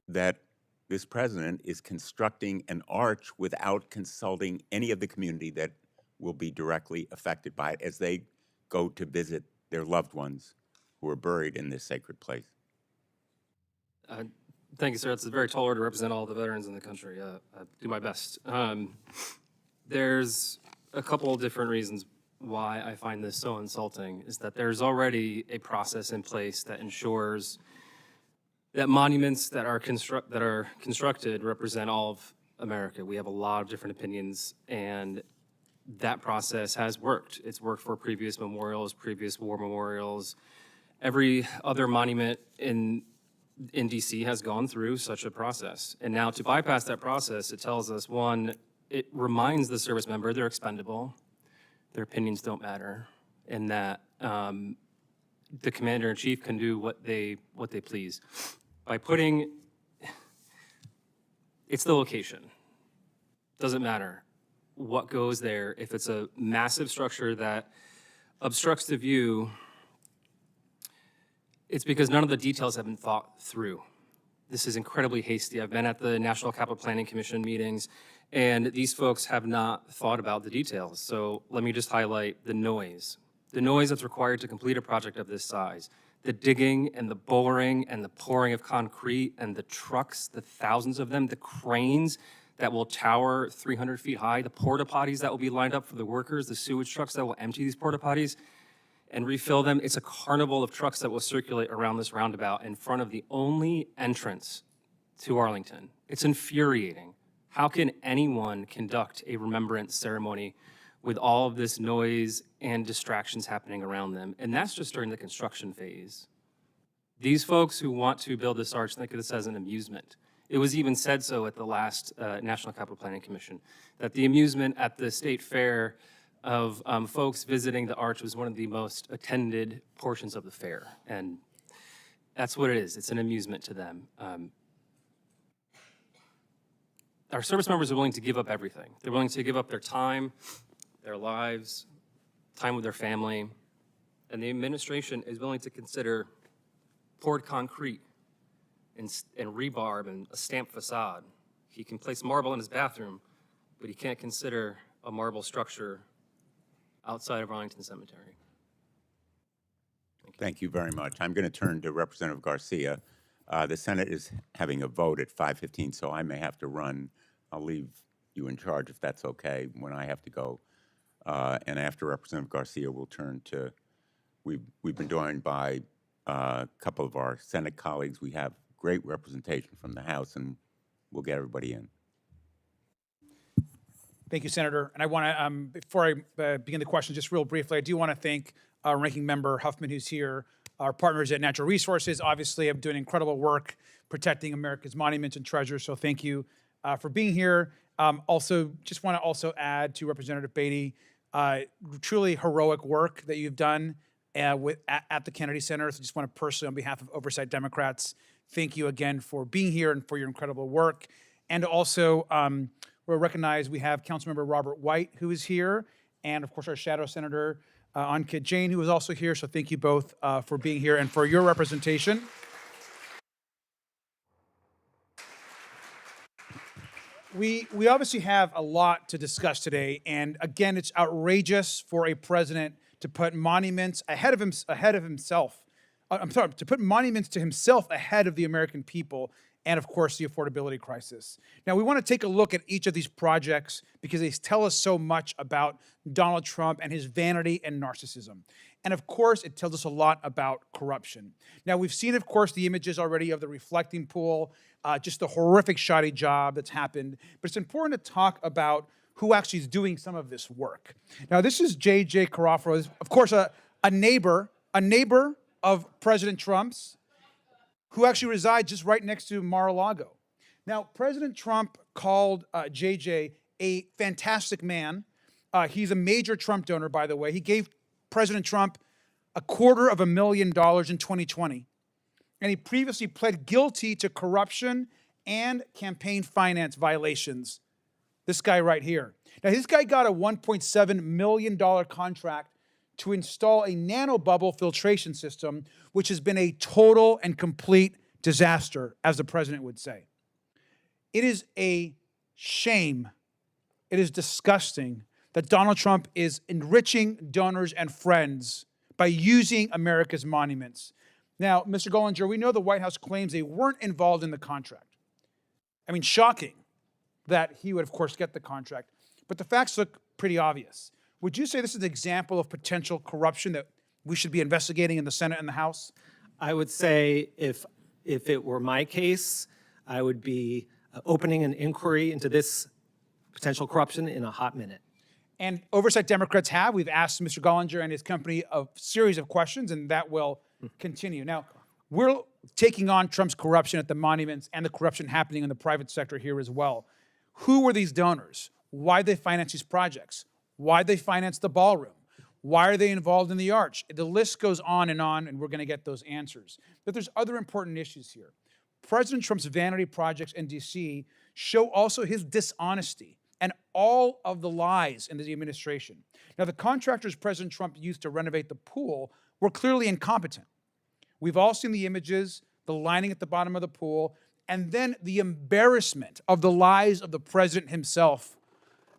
that this president is constructing an arch without consulting any of the community that will be directly affected by it as they go to visit their loved ones who are buried in this sacred place? Thank you, sir. It's a very tall order to represent all the veterans in the country. I do my best. There's a couple of different reasons why I find this so insulting, is that there's already a process in place that ensures that monuments that are constructed represent all of America. We have a lot of different opinions, and that process has worked. It's worked for previous memorials, previous war memorials. Every other monument in DC has gone through such a process. And now to bypass that process, it tells us, one, it reminds the service member they're expendable, their opinions don't matter, and that the commander-in-chief can do what they please. By putting, it's the location. Doesn't matter what goes there. If it's a massive structure that obstructs the view, it's because none of the details have been thought through. This is incredibly hasty. I've been at the National Capital Planning Commission meetings, and these folks have not thought about the details. So let me just highlight the noise that's required to complete a project of this size. The digging and the bouldering and the pouring of concrete and the trucks, the thousands of them, the cranes that will tower 300 feet high, the porta potties that will be lined up for the workers, the sewage trucks that will empty these porta potties and refill them. It's a carnival of trucks that will circulate around this roundabout in front of the only entrance to Arlington. It's infuriating. How can anyone conduct a remembrance ceremony with all of this noise and distractions happening around them? And that's just during the construction phase. These folks who want to build this arch think of this as an amusement. It was even said so at the last National Capital Planning Commission, that the amusement at the state fair of folks visiting the Arch was one of the most attended portions of the fair. And that's what it is. It's an amusement to them. Our service members are willing to give up everything. They're willing to give up their time, their lives, time with their family, and the administration is willing to consider poured concrete and rebarb and a stamped facade. He can place marble in his bathroom, but he can't consider a marble structure outside of Arlington Cemetery. Thank you very much. I'm going to turn to Representative Garcia. The Senate is having a vote at 5:15, so I may have to run. I'll leave you in charge if that's okay when I have to go. And after Representative Garcia, we'll turn to, we've been joined by a couple of our Senate colleagues. We have great representation from the House, and we'll get everybody in. Thank you, Senator. And I want to, before I begin the question, just real briefly, I do want to thank our Ranking Member Huffman, who's here, our partners at Natural Resources, obviously, have doing incredible work protecting America's monuments and treasures. So thank you for being here. Also, just want to also add to Representative Beatty, truly heroic work that you've done at the Kennedy Center. So just want to personally, on behalf of Oversight Democrats, thank you again for being here and for your incredible work. And also, we'll recognize we have Councilmember Robert White, who is here, and of course our Shadow Senator, Ankit Jain, who is also here. So thank you both for being here and for your representation. We obviously have a lot to discuss today, and again, it's outrageous for a president to put monuments ahead of himself. To put monuments to himself ahead of the American people, and of course, the affordability crisis. Now, we want to take a look at each of these projects because they tell us so much about Donald Trump and his vanity and narcissism. And of course, it tells us a lot about corruption. Now, we've seen, of course, the images already of the reflecting pool, just the horrific shoddy job that's happened. But it's important to talk about who actually is doing some of this work. Now, this is J.J. Carafaro, of course, a neighbor of President Trump's, who actually resides just right next to Mar-a-Lago. Now, President Trump called JJ a fantastic man. He's a major Trump donor, by the way. He gave President Trump $250,000 in 2020. And he previously pled guilty to corruption and campaign finance violations. This guy right here. Now, this guy got a $1.7 million contract to install a nanobubble filtration system, which has been a total and complete disaster, as the president would say. It is a shame, it is disgusting that Donald Trump is enriching donors and friends by using America's monuments. Now, Mr. Gollinger, we know the White House claims they weren't involved in the contract. I mean, shocking that he would, of course, get the contract, but the facts look pretty obvious. Would you say this is an example of potential corruption that we should be investigating in the Senate and the House? I would say if it were my case, I would be opening an inquiry into this potential corruption in a hot minute. And Oversight Democrats have. We've asked Mr. Gollinger and his company a series of questions, and that will continue. Now, we're taking on Trump's corruption at the monuments and the corruption happening in the private sector here as well. Who were these donors? Why did they finance these projects? Why did they finance the ballroom? Why are they involved in the Arch? The list goes on, and we're going to get those answers. But there's other important issues here. President Trump's vanity projects in D.C. show also his dishonesty and all of the lies in the administration. Now, the contractors President Trump used to renovate the pool were clearly incompetent. We've all seen the images, the lining at the bottom of the pool, and then the embarrassment of the lies of the president himself,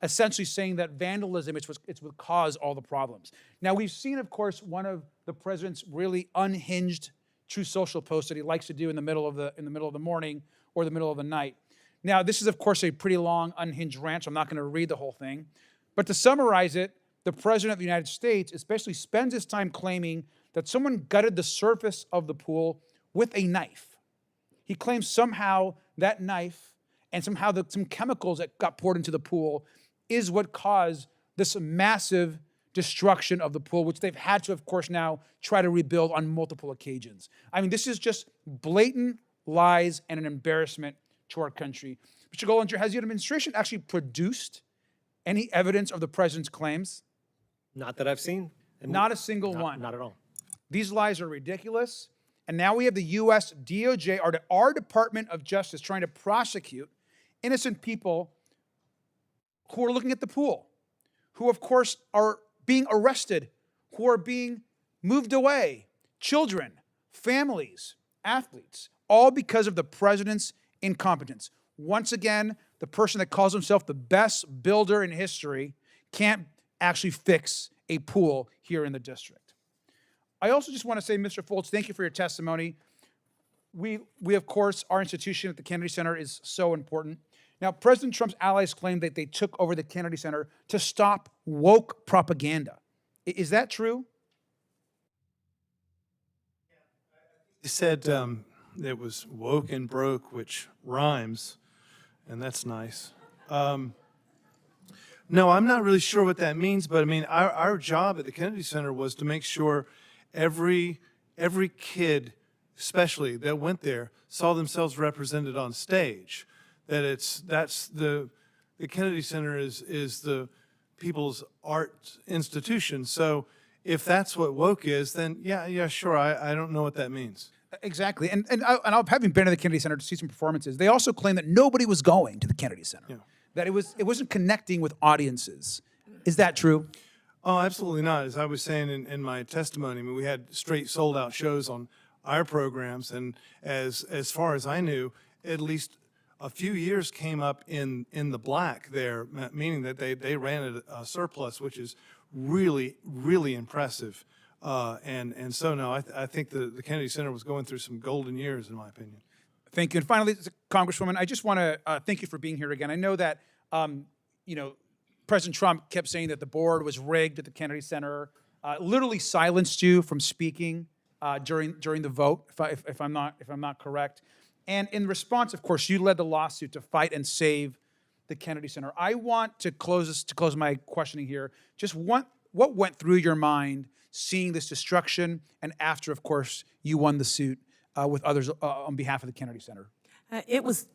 essentially saying that vandalism is what caused all the problems. Now, we've seen, of course, one of the president's really unhinged true social posts that he likes to do in the middle of the morning or the middle of the night. Now, this is, of course, a pretty long, unhinged rant, so I'm not going to read the whole thing. But to summarize it, the President of the United States especially spends his time claiming that someone gutted the surface of the pool with a knife. He claims somehow that knife and somehow some chemicals that got poured into the pool is what caused this massive destruction of the pool, which they've had to, of course, now try to rebuild on multiple occasions. I mean, this is just blatant lies and an embarrassment to our country. Mr. Gollinger, has your administration actually produced any evidence of the president's claims? Not that I've seen. and Not a single one. Not at all. These lies are ridiculous. And now we have the U.S. DOJ, our Department of Justice, trying to prosecute innocent people who are looking at the pool, who, of course, are being arrested, who are being moved away, children, families, athletes, all because of the president's incompetence. Once again, the person that calls himself the best builder in history can't actually fix a pool here in the district. I also just want to say, Mr. Foltz, thank you for your testimony. We of course, our institution at the Kennedy Center is so important. Now, President Trump's allies claim that they took over the Kennedy Center to stop woke propaganda. Is that true? He said it was woke and broke, which rhymes, and that's nice. No, I'm not really sure what that means, but I mean, our job at the Kennedy Center was to make sure every kid, especially that went there, saw themselves represented on stage. The Kennedy Center is the people's art institution. So if that's what woke is, then yeah, sure. I don't know what that means. Exactly. And having been to the Kennedy Center to see some performances, they also claim that nobody was going to the Kennedy Center. Yeah. That it wasn't connecting with audiences. Is that true? Oh, absolutely not. As I was saying in my testimony, I mean, we had straight sold-out shows on our programs, and as far as I knew, at least a few years came up in the black there, meaning that they ran at a surplus, which is really, really impressive. And so, no, I think the Kennedy Center was going through some golden years, in my opinion. Thank you. And finally, Congresswoman, I just want to thank you for being here again. I know that, President Trump kept saying that the board was rigged at the Kennedy Center, literally silenced you from speaking during the vote, if I'm not correct. And in response, of course, you led the lawsuit to fight and save the Kennedy Center. I want to close my questioning here. Just what went through your mind seeing this destruction, and after, of course, you won the suit with others on behalf of the Kennedy Center? It was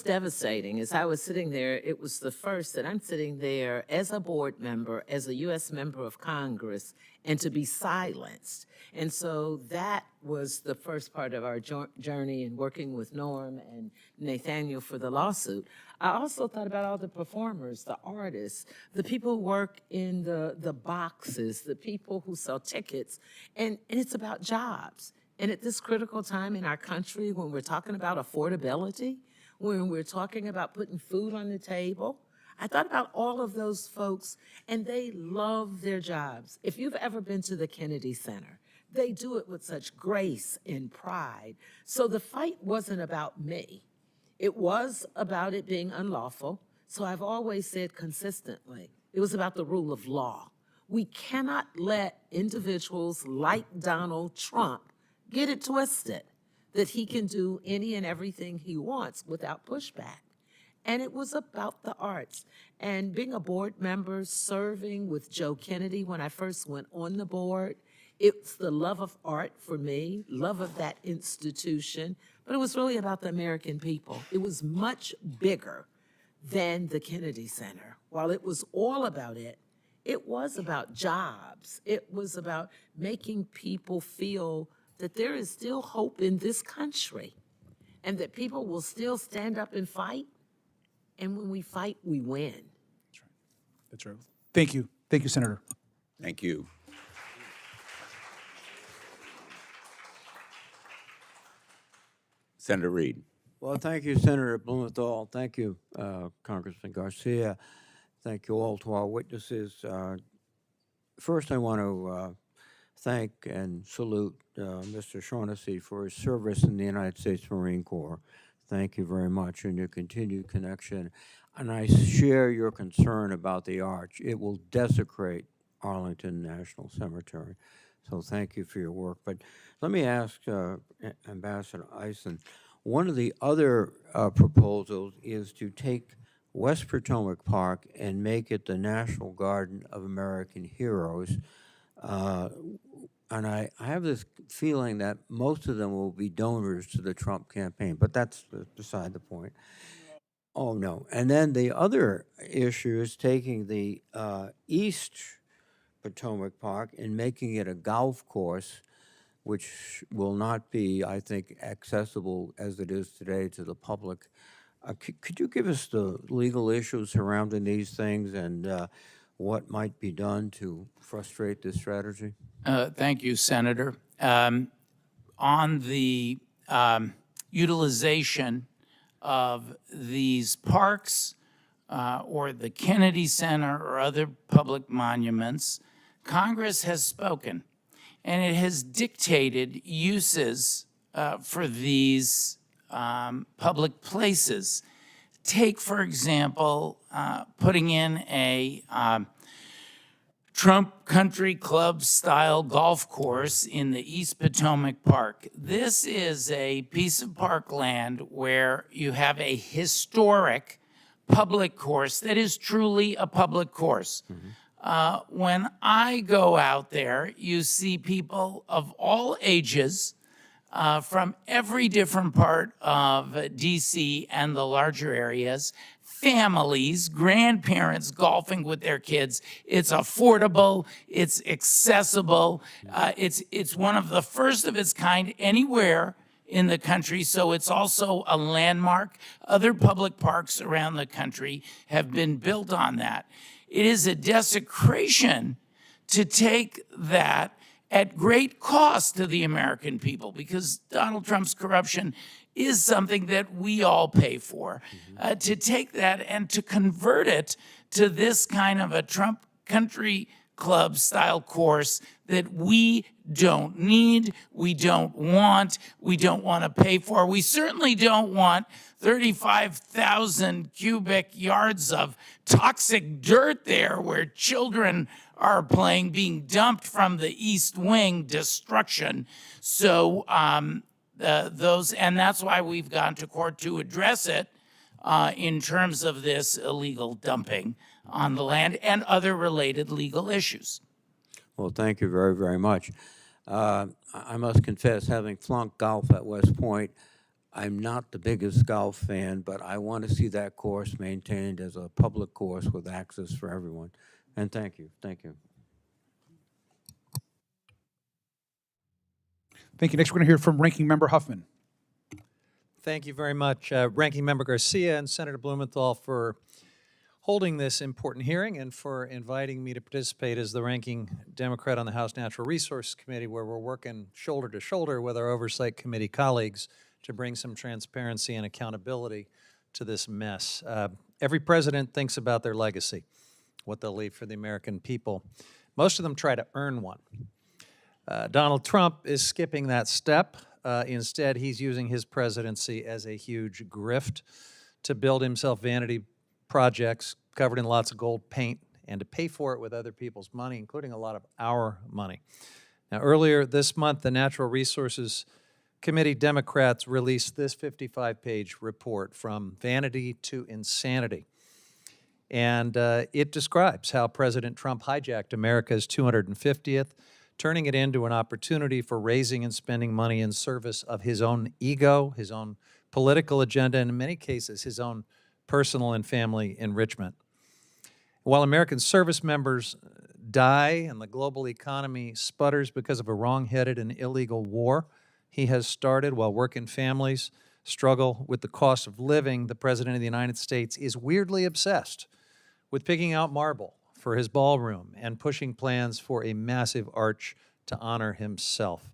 devastating. As I was sitting there, it was the first that I'm sitting there as a board member, as a U.S. member of Congress, and to be silenced. And so that was the first part of our journey in working with Norm and Nathaniel for the lawsuit. I also thought about all the performers, the artists, the people who work in the boxes, the people who sell tickets, and it's about jobs. And at this critical time in our country, when we're talking about affordability, when we're talking about putting food on the table, I thought about all of those folks, and they love their jobs. If you've ever been to the Kennedy Center, they do it with such grace and pride. So the fight wasn't about me. It was about it being unlawful. So I've always said consistently, it was about the rule of law. We cannot let individuals like Donald Trump get it twisted that he can do any and everything he wants without pushback. And it was about the arts. And being a board member, serving with Joe Kennedy when I first went on the board, it's the love of art for me, love of that institution, but it was really about the American people. It was much bigger than the Kennedy Center. While it was all about it, it was about jobs. It was about making people feel that there is still hope in this country and that people will still stand up and fight. And when we fight, we win. That's right. Thank you. Thank you, Senator. Thank you. Senator Reed. Well, thank you, Senator Blumenthal. Thank you, Congressman Garcia. Thank you all to our witnesses. First, I want to thank and salute Mr. Shaughnessy for his service in the United States Marine Corps. Thank you very much, and your continued connection. And I share your concern about the arch. It will desecrate Arlington National Cemetery. So thank you for your work. But let me ask Ambassador Eisen, one of the other proposals is to take West Potomac Park and make it the National Garden of American Heroes. and I have this feeling that most of them will be donors to the Trump campaign, but that's beside the point. Oh, no. And then the other issue is taking the East Potomac Park and making it a golf course, which will not be, I think, accessible as it is today to the public. Could you give us the legal issues surrounding these things and what might be done to frustrate this strategy? Thank you, Senator. On the utilization of these parks or the Kennedy Center or other public monuments, Congress has spoken, and it has dictated uses for these public places. Take, for example, putting in a Trump Country Club style golf course in the East Potomac Park. This is a piece of parkland where you have a historic public course that is truly a public course. When I go out there, you see people of all ages from every different part of DC and the larger areas, families, grandparents golfing with their kids. It's affordable, it's accessible, it's one of the first of its kind anywhere in the country, so it's also a landmark. Other public parks around the country have been built on that. It is a desecration to take that at great cost to the American people, because Donald Trump's corruption is something that we all pay for. To take that and to convert it to this kind of a Trump Country Club style course that we don't need, we don't want to pay for. We certainly don't want 35,000 cubic yards of toxic dirt there where children are playing, being dumped from the East Wing, destruction. So and that's why we've gone to court to address it in terms of this illegal dumping on the land and other related legal issues. Well, thank you very, very much. I must confess, having flunked golf at West Point, I'm not the biggest golf fan, but I want to see that course maintained as a public course with access for everyone. And thank you. Thank you. Thank you. Next, we're going to hear from Ranking Member Huffman. Thank you very much, Ranking Member Garcia and Senator Blumenthal, for holding this important hearing and for inviting me to participate as the ranking Democrat on the House Natural Resource Committee, where we're working shoulder to shoulder with our Oversight Committee colleagues to bring some transparency and accountability to this mess. Every president thinks about their legacy, what they'll leave for the American people. Most of them try to earn one. Donald Trump is skipping that step. Instead, he's using his presidency as a huge grift to build himself vanity projects covered in lots of gold paint and to pay for it with other people's money, including a lot of our money. Now, earlier this month, the Natural Resources Committee Democrats released this 55-page report, From Vanity to Insanity. And it describes how President Trump hijacked America's 250th, turning it into an opportunity for raising and spending money in service of his own ego, his own political agenda, and in many cases, his own personal and family enrichment. While American service members die and the global economy sputters because of a wrong-headed and illegal war he has started, while working families struggle with the cost of living, the President of the United States is weirdly obsessed with picking out marble for his ballroom and pushing plans for a massive arch to honor himself.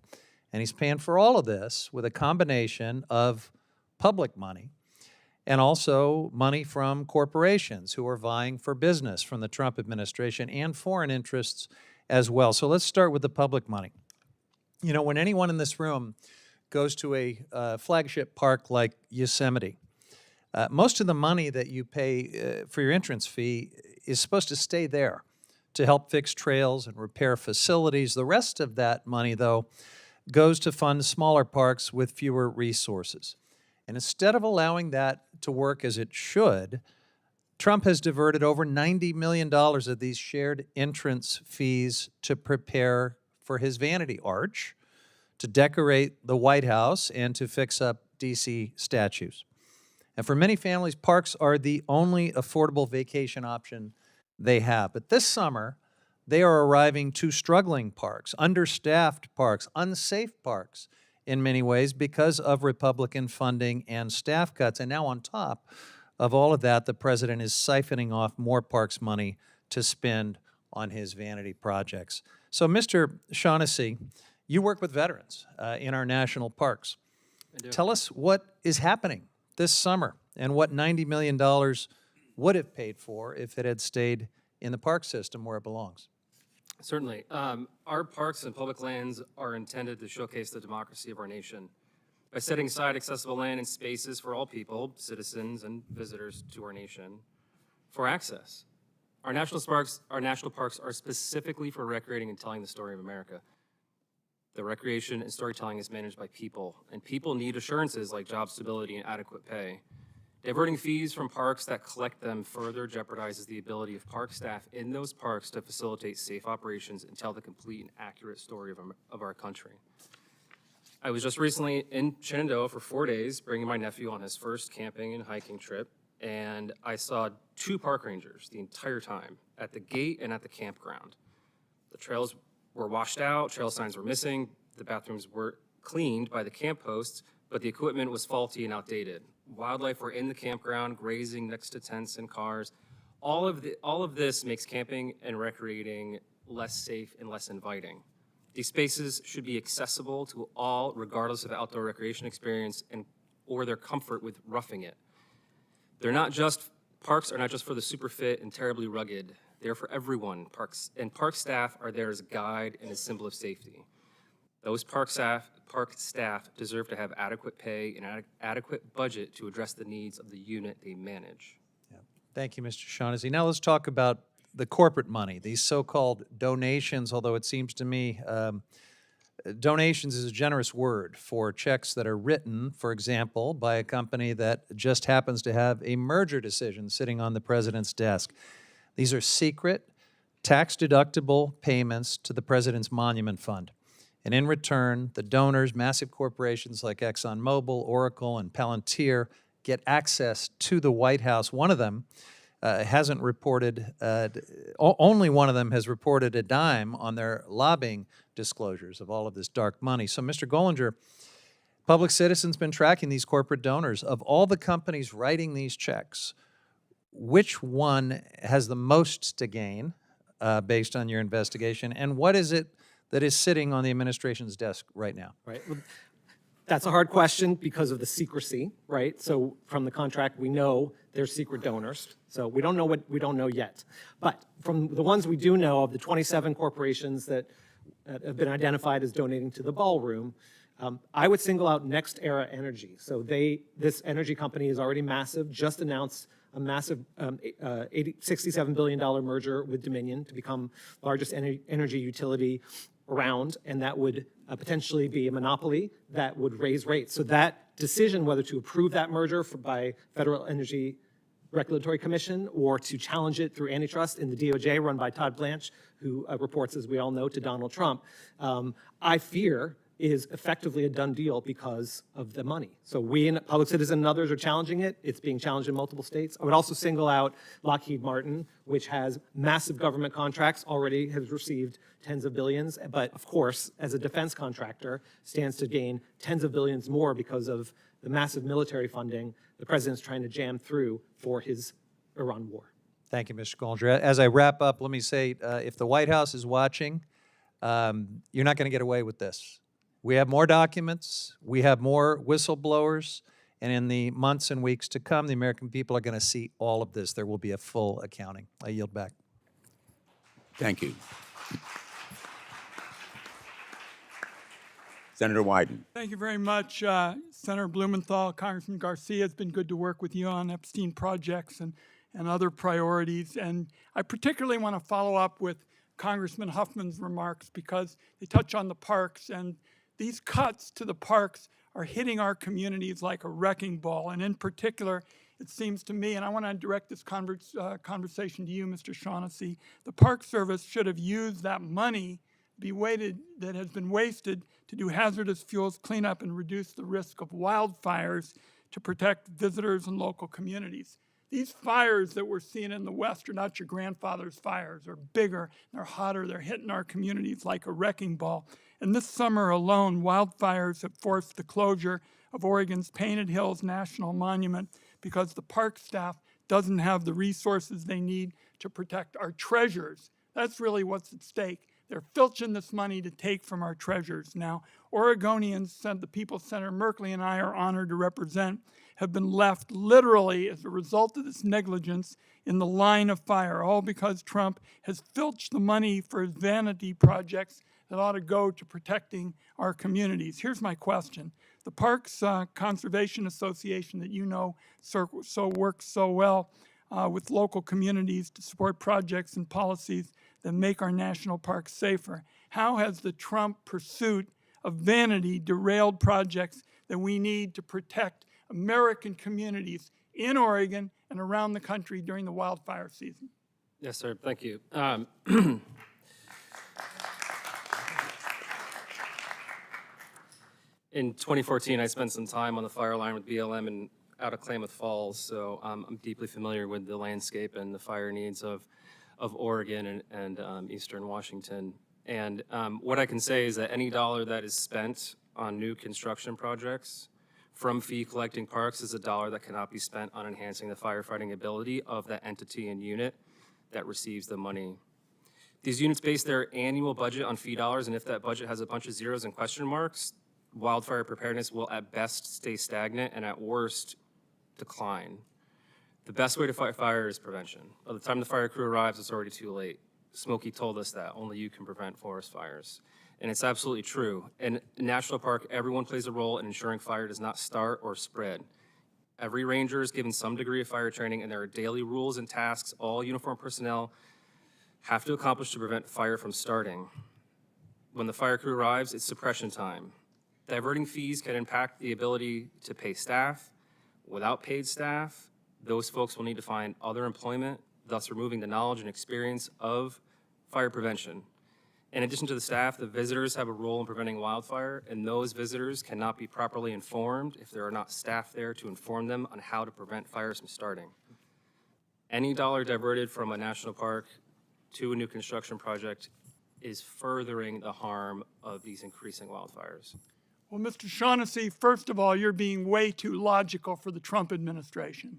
And he's paying for all of this with a combination of public money and also money from corporations who are vying for business from the Trump administration and foreign interests as well. So let's start with the public money. You know, when anyone in this room goes to a flagship park like Yosemite, most of the money that you pay for your entrance fee is supposed to stay there to help fix trails and repair facilities. The rest of that money, though, goes to fund smaller parks with fewer resources. And instead of allowing that to work as it should, Trump has diverted over $90 million of these shared entrance fees to prepare for his vanity arch to decorate the White House and to fix up D.C. statues. And for many families, parks are the only affordable vacation option they have. But this summer, they are arriving to struggling parks, understaffed parks, unsafe parks in many ways because of Republican funding and staff cuts. And now on top of all of that, the president is siphoning off more parks money to spend on his vanity projects. So, Mr. Shaughnessy, you work with veterans in our national parks. Tell us what is happening this summer and what $90 million would have paid for if it had stayed in the park system where it belongs. Certainly. Our parks and public lands are intended to showcase the democracy of our nation by setting aside accessible land and spaces for all people, citizens and visitors to our nation, for access. Our national parks are specifically for recreating and telling the story of America. The recreation and storytelling is managed by people, and people need assurances like job stability and adequate pay. Diverting fees from parks that collect them further jeopardizes the ability of park staff in those parks to facilitate safe operations and tell the complete and accurate story of our country. I was just recently in Shenandoah for 4 days, bringing my nephew on his first camping and hiking trip, and I saw 2 park rangers the entire time, at the gate and at the campground. The trails were washed out, trail signs were missing, the bathrooms were cleaned by the camp hosts, but the equipment was faulty and outdated. Wildlife were in the campground, grazing next to tents and cars. All of this makes camping and recreating less safe and less inviting. These spaces should be accessible to all, regardless of outdoor recreation experience or their comfort with roughing it. Parks are not just for the super fit and terribly rugged. They're for everyone. Park staff are there as a guide and a symbol of safety. Those park staff deserve to have adequate pay and adequate budget to address the needs of the unit they manage. Yeah. Thank you, Mr. Shaughnessy. Now let's talk about the corporate money, these so-called donations, although it seems to me donations is a generous word for checks that are written, for example, by a company that just happens to have a merger decision sitting on the president's desk. These are secret, tax-deductible payments to the president's monument fund. And in return, the donors, massive corporations like ExxonMobil, Oracle, and Palantir, get access to the White House. One of them hasn't reported, only one of them has reported a dime on their lobbying disclosures of all of this dark money. So, Mr. Gollinger, Public Citizen's been tracking these corporate donors. Of all the companies writing these checks, which one has the most to gain based on your investigation, and what is it that is sitting on the administration's desk right now? Right. Well, that's a hard question because of the secrecy, right? So from the contract, we know they're secret donors. So we don't know what we don't know yet. But from the ones we do know, of the 27 corporations that have been identified as donating to the ballroom, I would single out Next Era Energy. So this energy company is already massive, just announced a massive $67 billion merger with Dominion to become largest energy utility around, and that would potentially be a monopoly that would raise rates. So that decision whether to approve that merger by Federal Energy Regulatory Commission or to challenge it through antitrust in the DOJ run by Todd Blanche, who reports, as we all know, to Donald Trump, I fear is effectively a done deal because of the money. So we, and Public Citizen and others, are challenging it. It's being challenged in multiple states. I would also single out Lockheed Martin, which has massive government contracts, already has received tens of billions, but of course, as a defense contractor, stands to gain tens of billions more because of the massive military funding the president's trying to jam through for his Iran war. Thank you, Mr. Gollinger. As I wrap up, let me say, if the White House is watching, you're not going to get away with this. We have more documents, we have more whistleblowers, and in the months and weeks to come, the American people are going to see all of this. There will be a full accounting. I yield back. Thank you. Senator Wyden. Thank you very much, Senator Blumenthal. Congressman Garcia, it's been good to work with you on Epstein projects and other priorities. And I particularly want to follow up with Congressman Huffman's remarks because they touch on the parks, and these cuts to the parks are hitting our communities like a wrecking ball. And in particular, it seems to me, and I want to direct this conversation to you, Mr. Shaughnessy, the Park Service should have used that money that has been wasted to do hazardous fuels cleanup and reduce the risk of wildfires to protect visitors and local communities. These fires that we're seeing in the West are not your grandfather's fires. They're bigger, they're hotter, they're hitting our communities like a wrecking ball. And this summer alone, wildfires have forced the closure of Oregon's Painted Hills National Monument because the park staff doesn't have the resources they need to protect our treasures. That's really what's at stake. They're filching this money to take from our treasures. Now, Oregonians, the people Senator Merkley and I are honored to represent, have been left literally as a result of this negligence in the line of fire, all because Trump has filched the money for his vanity projects that ought to go to protecting our communities. Here's my question. The Parks Conservation Association that you know works so well with local communities to support projects and policies that make our national parks safer. How has the Trump pursuit of vanity derailed projects that we need to protect American communities in Oregon and around the country during the wildfire season? Yes, sir. Thank you. In 2014, I spent some time on the fire line with BLM and out of Klamath Falls, so I'm deeply familiar with the landscape and the fire needs of Oregon and Eastern Washington. And what I can say is that any dollar that is spent on new construction projects from fee collecting parks is a dollar that cannot be spent on enhancing the firefighting ability of that entity and unit that receives the money. These units base their annual budget on fee dollars, and if that budget has a bunch of zeros and question marks, wildfire preparedness will at best stay stagnant and at worst decline. The best way to fight fire is prevention. By the time the fire crew arrives, it's already too late. Smokey told us that only you can prevent forest fires. And it's absolutely true. In a national park, everyone plays a role in ensuring fire does not start or spread. Every ranger is given some degree of fire training, and there are daily rules and tasks all uniformed personnel have to accomplish to prevent fire from starting. When the fire crew arrives, it's suppression time. Diverting fees can impact the ability to pay staff. Without paid staff, those folks will need to find other employment, thus removing the knowledge and experience of fire prevention. In addition to the staff, the visitors have a role in preventing wildfire, and those visitors cannot be properly informed if there are not staff there to inform them on how to prevent fires from starting. Any dollar diverted from a national park to a new construction project is furthering the harm of these increasing wildfires. Well, Mr. Shaughnessy, first of all, you're being way too logical for the Trump administration.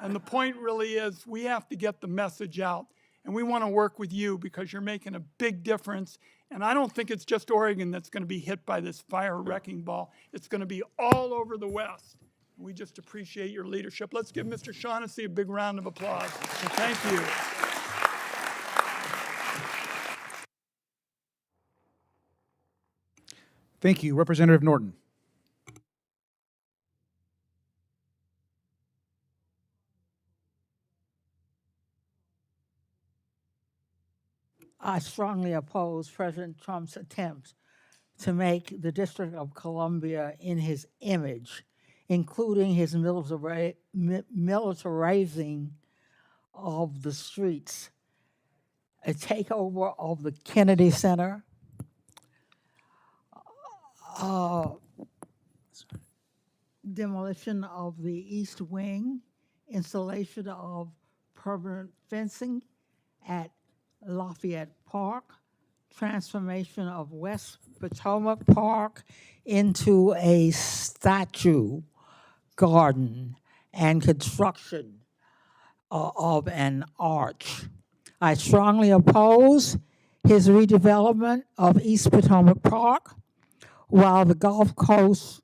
And the point really is we have to get the message out. And we want to work with you because you're making a big difference. And I don't think it's just Oregon that's going to be hit by this fire wrecking ball. It's going to be all over the West. We just appreciate your leadership. Let's give Mr. Shaughnessy a big round of applause. So thank you. Thank you. Representative Norton. I strongly oppose President Trump's attempt to make the District of Columbia in his image, including his militarizing of the streets, a takeover of the Kennedy Center, demolition of the East Wing, installation of permanent fencing at Lafayette Park, transformation of West Potomac Park into a statue garden, and construction of an arch. I strongly oppose his redevelopment of East Potomac Park. While the Gulf Coast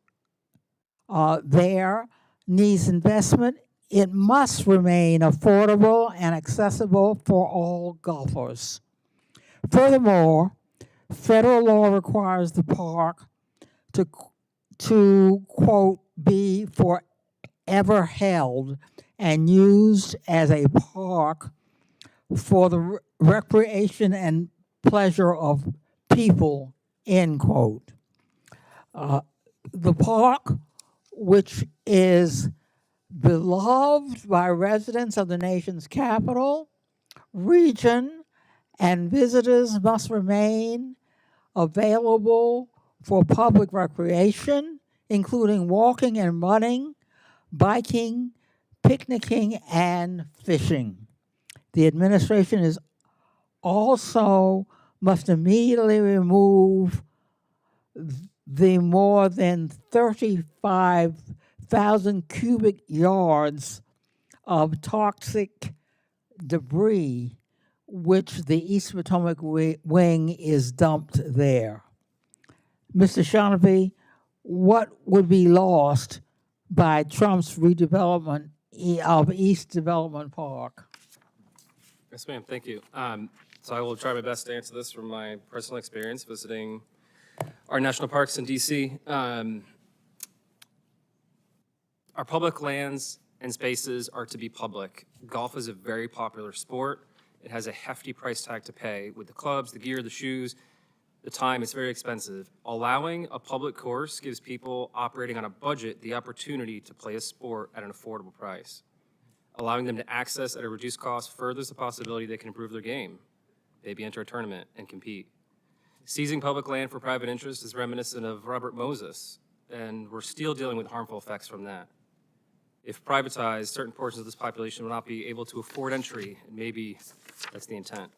there needs investment, it must remain affordable and accessible for all golfers. Furthermore, federal law requires the park to quote, be forever held and used as a park for the recreation and pleasure of people, end quote. The park, which is beloved by residents of the nation's capital, region, and visitors, must remain available for public recreation, including walking and running, biking, picnicking, and fishing. The administration is also must immediately remove the more than 35,000 cubic yards of toxic debris which the East Potomac Wing is dumped there. Mr. Shaughnessy, what would be lost by Trump's redevelopment of East Development Park? Yes, ma'am, thank you. So I will try my best to answer this from my personal experience visiting our national parks in DC. Our public lands and spaces are to be public. Golf is a very popular sport. It has a hefty price tag to pay with the clubs, the gear, the shoes, the time. It's very expensive. Allowing a public course gives people operating on a budget the opportunity to play a sport at an affordable price. Allowing them to access at a reduced cost furthers the possibility they can improve their game, maybe enter a tournament and compete. Seizing public land for private interest is reminiscent of Robert Moses, and we're still dealing with harmful effects from that. If privatized, certain portions of this population will not be able to afford entry, and maybe that's the intent.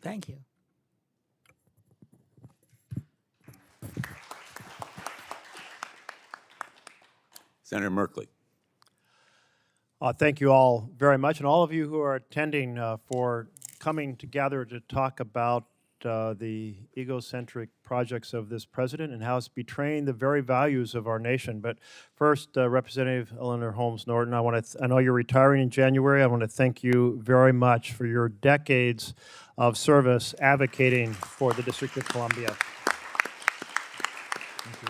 Thank you. Senator Merkley. Thank you all very much, and all of you who are attending for coming together to talk about the egocentric projects of this president and how it's betraying the very values of our nation. But first, Representative Eleanor Holmes Norton, I know you're retiring in January. I want to thank you very much for your decades of service advocating for the District of Columbia. Thank you.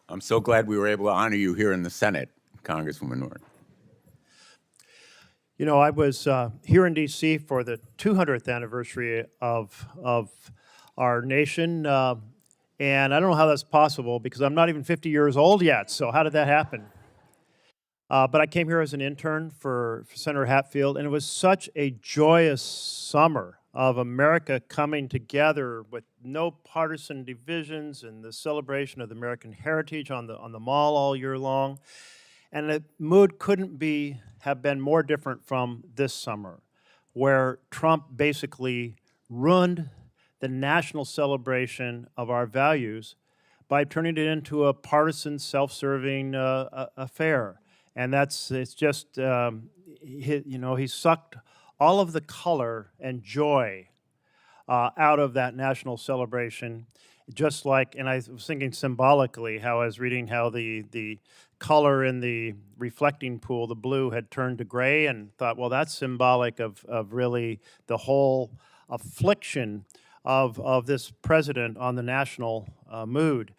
I'm so glad we were able to honor you here in the Senate, Congresswoman Norton. You know, I was here in D.C. for the 200th anniversary of our nation, and I don't know how that's possible because I'm not even 50 years old yet, so how did that happen? But I came here as an intern for Senator Hatfield, and it was such a joyous summer of America coming together with no partisan divisions and the celebration of the American heritage on the Mall all year long. And the mood couldn't have been more different from this summer, where Trump basically ruined the national celebration of our values by turning it into a partisan, self-serving affair. And it's just, he sucked all of the color and joy out of that national celebration, just like, and I was thinking symbolically how I was reading how the color in the reflecting pool, the blue, had turned to gray, and thought, well, that's symbolic of really the whole affliction of this president on the national mood.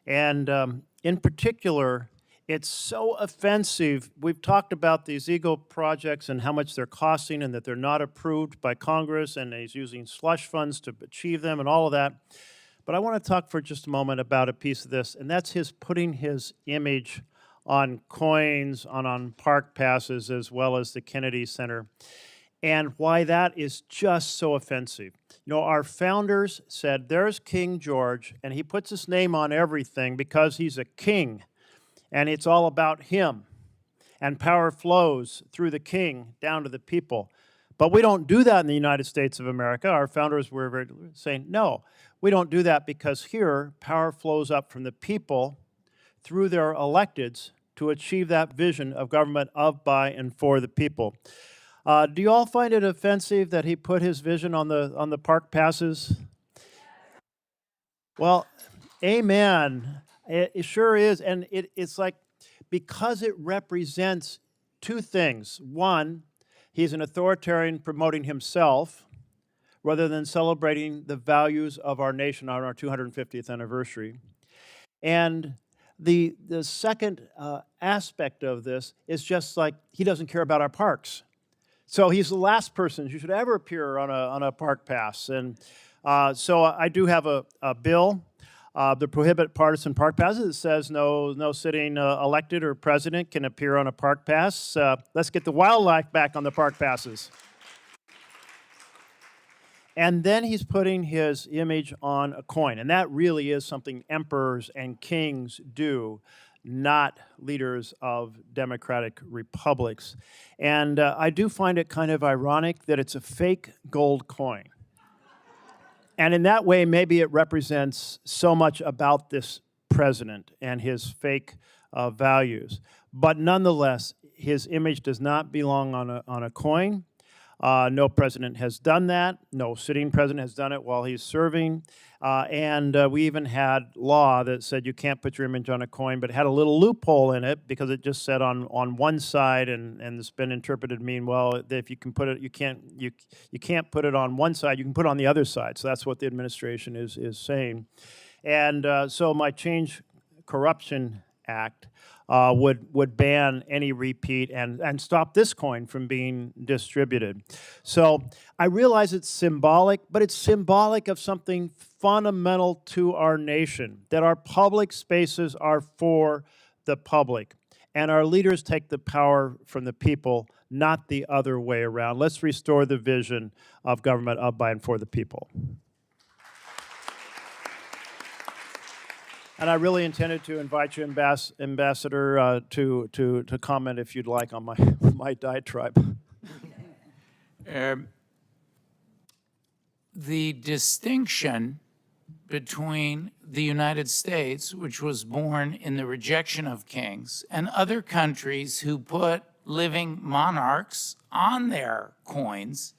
And in particular, it's so offensive. We've talked about these ego projects and how much they're costing and that they're not approved by Congress, and he's using slush funds to achieve them and all of that. But I want to talk for just a moment about a piece of this, and that's his putting his image on coins, on park passes, as well as the Kennedy Center, and why that is just so offensive. You know, our founders said, there's King George, and he puts his name on everything because he's a king. And it's all about him. And power flows through the king down to the people. But we don't do that in the United States of America. Our founders were very saying, no, we don't do that because here power flows up from the people through their electeds to achieve that vision of government of, by, and for the people. Do you all find it offensive that he put his vision on the park passes? Well, amen. It sure is, and it's like, because it represents two things. One, he's an authoritarian promoting himself rather than celebrating the values of our nation on our 250th anniversary. And the second aspect of this is just like he doesn't care about our parks. So he's the last person who should ever appear on a park pass. And so I do have a bill that prohibit partisan park passes. It says no sitting elected or president can appear on a park pass. Let's get the wildlife back on the park passes. And then he's putting his image on a coin. And that really is something emperors and kings do, not leaders of democratic republics. And I do find it kind of ironic that it's a fake gold coin. And in that way, maybe it represents so much about this president and his fake values. But nonetheless, his image does not belong on a coin. No president has done that. No sitting president has done it while he's serving. And we even had law that said you can't put your image on a coin, but it had a little loophole in it because it just said on one side, and it's been interpreted to mean, well, if you can put it, you can't put it on one side, you can put it on the other side. So that's what the administration is saying. And so my Change Corruption Act would ban any repeat and stop this coin from being distributed. So I realize it's symbolic, but it's symbolic of something fundamental to our nation, that our public spaces are for the public, and our leaders take the power from the people, not the other way around. Let's restore the vision of government of, by, and for the people. And I really intended to invite you, Ambassador, to comment if you'd like on my diatribe. The distinction between the United States, which was born in the rejection of kings, and other countries who put living monarchs on their coins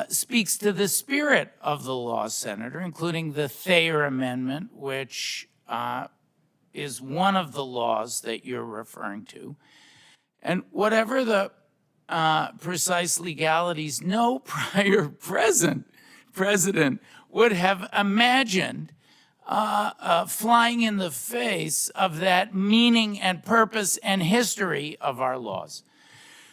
speaks to the spirit of the law, Senator, including the Thayer Amendment, which is one of the laws that you're referring to. And whatever the precise legalities, no prior president would have imagined flying in the face of that meaning and purpose and history of our laws.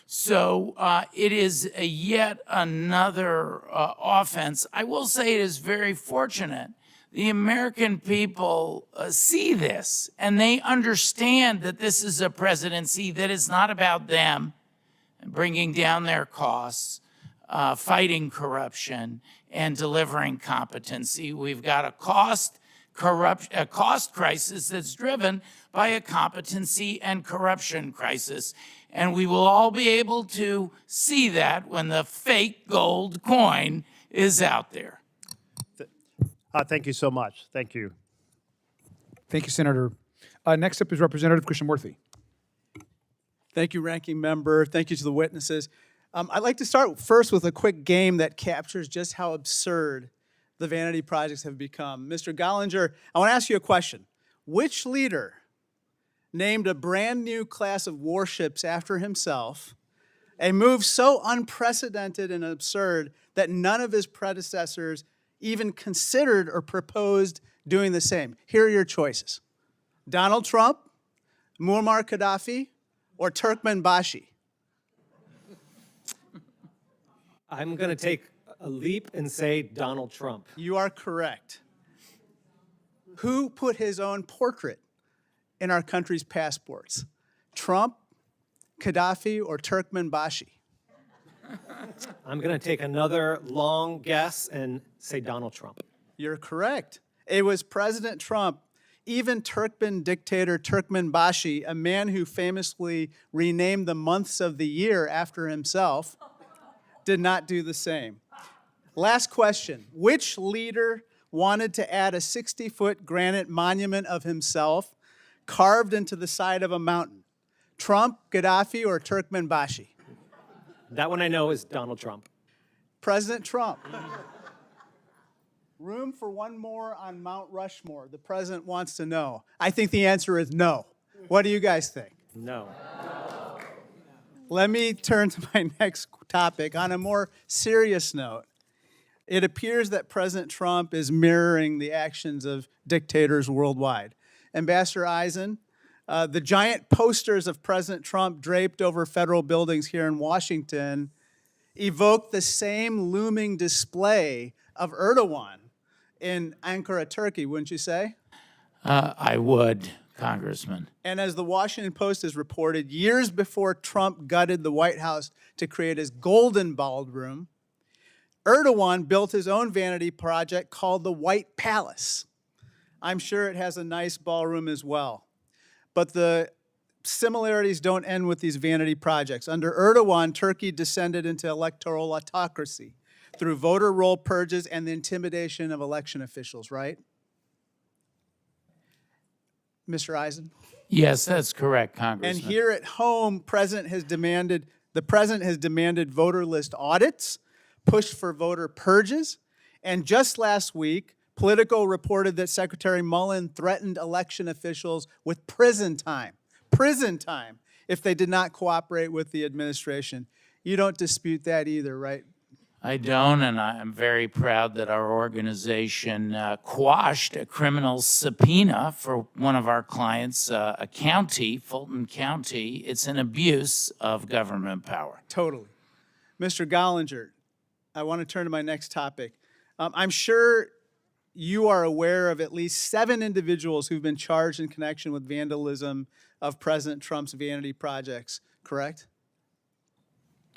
So it is yet another offense. I will say it is very fortunate. The American people see this, and they understand that this is a presidency that is not about them bringing down their costs, fighting corruption, and delivering competency. We've got a cost crisis that's driven by a competency and corruption crisis. And we will all be able to see that when the fake gold coin is out there. Thank you so much. Thank you. Thank you, Senator. Next up is Representative Krishnamurthy. Thank you, Ranking Member. Thank you to the witnesses. I'd like to start first with a quick game that captures just how absurd the vanity projects have become. Mr. Gollinger, I want to ask you a question. Which leader named a brand new class of warships after himself, a move so unprecedented and absurd that none of his predecessors even considered or proposed doing the same? Here are your choices: Donald Trump, Muammar Gaddafi, or Turkmenbashi? I'm going to take a leap and say Donald Trump. You are correct. Who put his own portrait in our country's passports? Trump, Gaddafi, or Turkmenbashi? I'm going to take another long guess and say Donald Trump. You're correct. It was President Trump. Even Turkmen dictator Turkmenbashi, a man who famously renamed the months of the year after himself, did not do the same. Last question. Which leader wanted to add a 60-foot granite monument of himself carved into the side of a mountain? Trump, Gaddafi, or Turkmenbashi? That one I know is Donald Trump. President Trump. Room for one more on Mount Rushmore. The president wants to know. I think the answer is no. What do you guys think? No. Let me turn to my next topic. On a more serious note, it appears that President Trump is mirroring the actions of dictators worldwide. Ambassador Eisen, the giant posters of President Trump draped over federal buildings here in Washington evoke the same looming display of Erdogan in Ankara, Turkey, wouldn't you say? I would, Congressman. And as the Washington Post has reported, years before Trump gutted the White House to create his golden ballroom, Erdogan built his own vanity project called the White Palace. I'm sure it has a nice ballroom as well. But the similarities don't end with these vanity projects. Under Erdogan, Turkey descended into electoral autocracy through voter roll purges and the intimidation of election officials, right? Mr. Eisen? Yes, that's correct, Congressman. And here at home, the president has demanded voter list audits, pushed for voter purges, and just last week, Politico reported that Secretary Mullen threatened election officials with prison time, if they did not cooperate with the administration. You don't dispute that either, right? I don't, and I'm very proud that our organization quashed a criminal subpoena for one of our clients, a county, Fulton County. It's an abuse of government power. Totally. Mr. Gollinger, I want to turn to my next topic. I'm sure you are aware of at least 7 individuals who've been charged in connection with vandalism of President Trump's vanity projects, correct?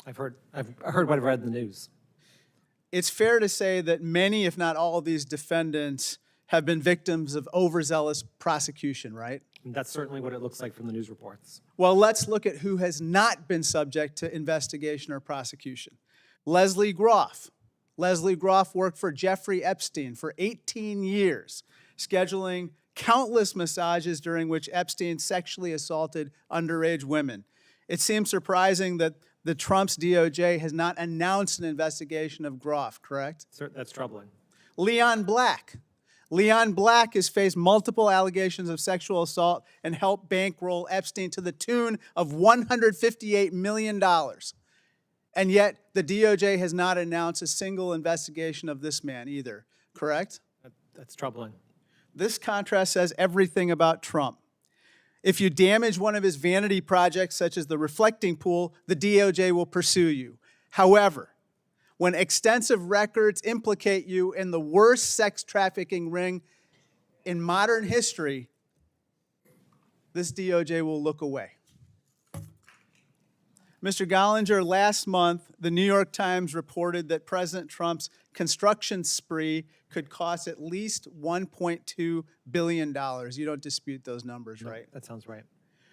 I've heard what I've read in the news. It's fair to say that many, if not all, of these defendants have been victims of overzealous prosecution, right? And that's certainly what it looks like from the news reports. Well, let's look at who has not been subject to investigation or prosecution. Leslie Groff. Leslie Groff worked for Jeffrey Epstein for 18 years, scheduling countless massages during which Epstein sexually assaulted underage women. It seems surprising that the Trump's DOJ has not announced an investigation of Groff, correct? That's troubling. Leon Black. Leon Black has faced multiple allegations of sexual assault and helped bankroll Epstein to the tune of $158 million. And yet, the DOJ has not announced a single investigation of this man either, correct? That's troubling. This contrast says everything about Trump. If you damage one of his vanity projects, such as the reflecting pool, the DOJ will pursue you. However, when extensive records implicate you in the worst sex trafficking ring in modern history, this DOJ will look away. Mr. Gollinger, last month, the New York Times reported that President Trump's construction spree could cost at least $1.2 billion. You don't dispute those numbers, right? That sounds right.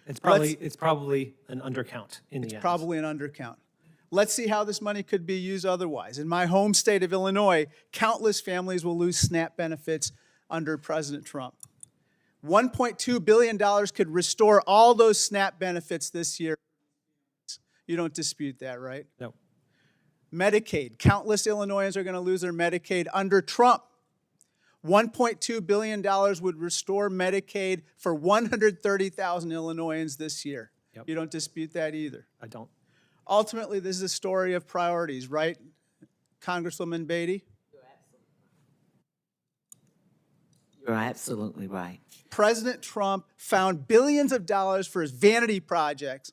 It's probably an undercount in the end. It's probably an undercount. Let's see how this money could be used otherwise. In my home state of Illinois, countless families will lose SNAP benefits under President Trump. $1.2 billion could restore all those SNAP benefits this year. You don't dispute that, right? No. Medicaid. Countless Illinoisans are going to lose their Medicaid under Trump. $1.2 billion would restore Medicaid for 130,000 Illinoisans this year. Yep. You don't dispute that either. I don't. Ultimately, this is a story of priorities, right, Congresswoman Beatty? You're absolutely right. President Trump found billions of dollars for his vanity projects,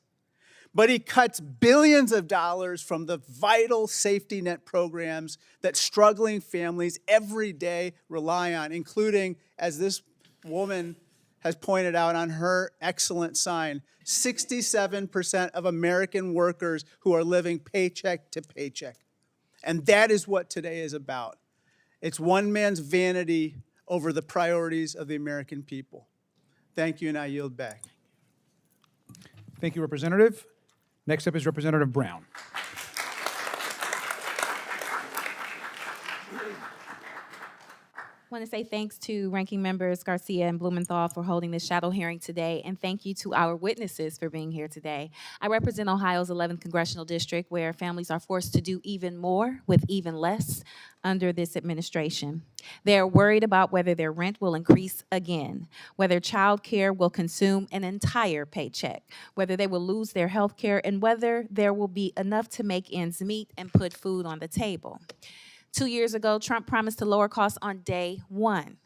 but he cuts billions of dollars from the vital safety net programs that struggling families every day rely on, including, as this woman has pointed out on her excellent sign, 67% of American workers who are living paycheck to paycheck. And that is what today is about. It's one man's vanity over the priorities of the American people. Thank you, and I yield back. Thank you, Representative. Next up is Representative Brown. I want to say thanks to Ranking Members Garcia and Blumenthal for holding this shadow hearing today, and thank you to our witnesses for being here today. I represent Ohio's 11th Congressional District, where families are forced to do even more with even less under this administration. They are worried about whether their rent will increase again, whether child care will consume an entire paycheck, whether they will lose their health care, and whether there will be enough to make ends meet and put food on the table. 2 years ago, Trump promised to lower costs on day one.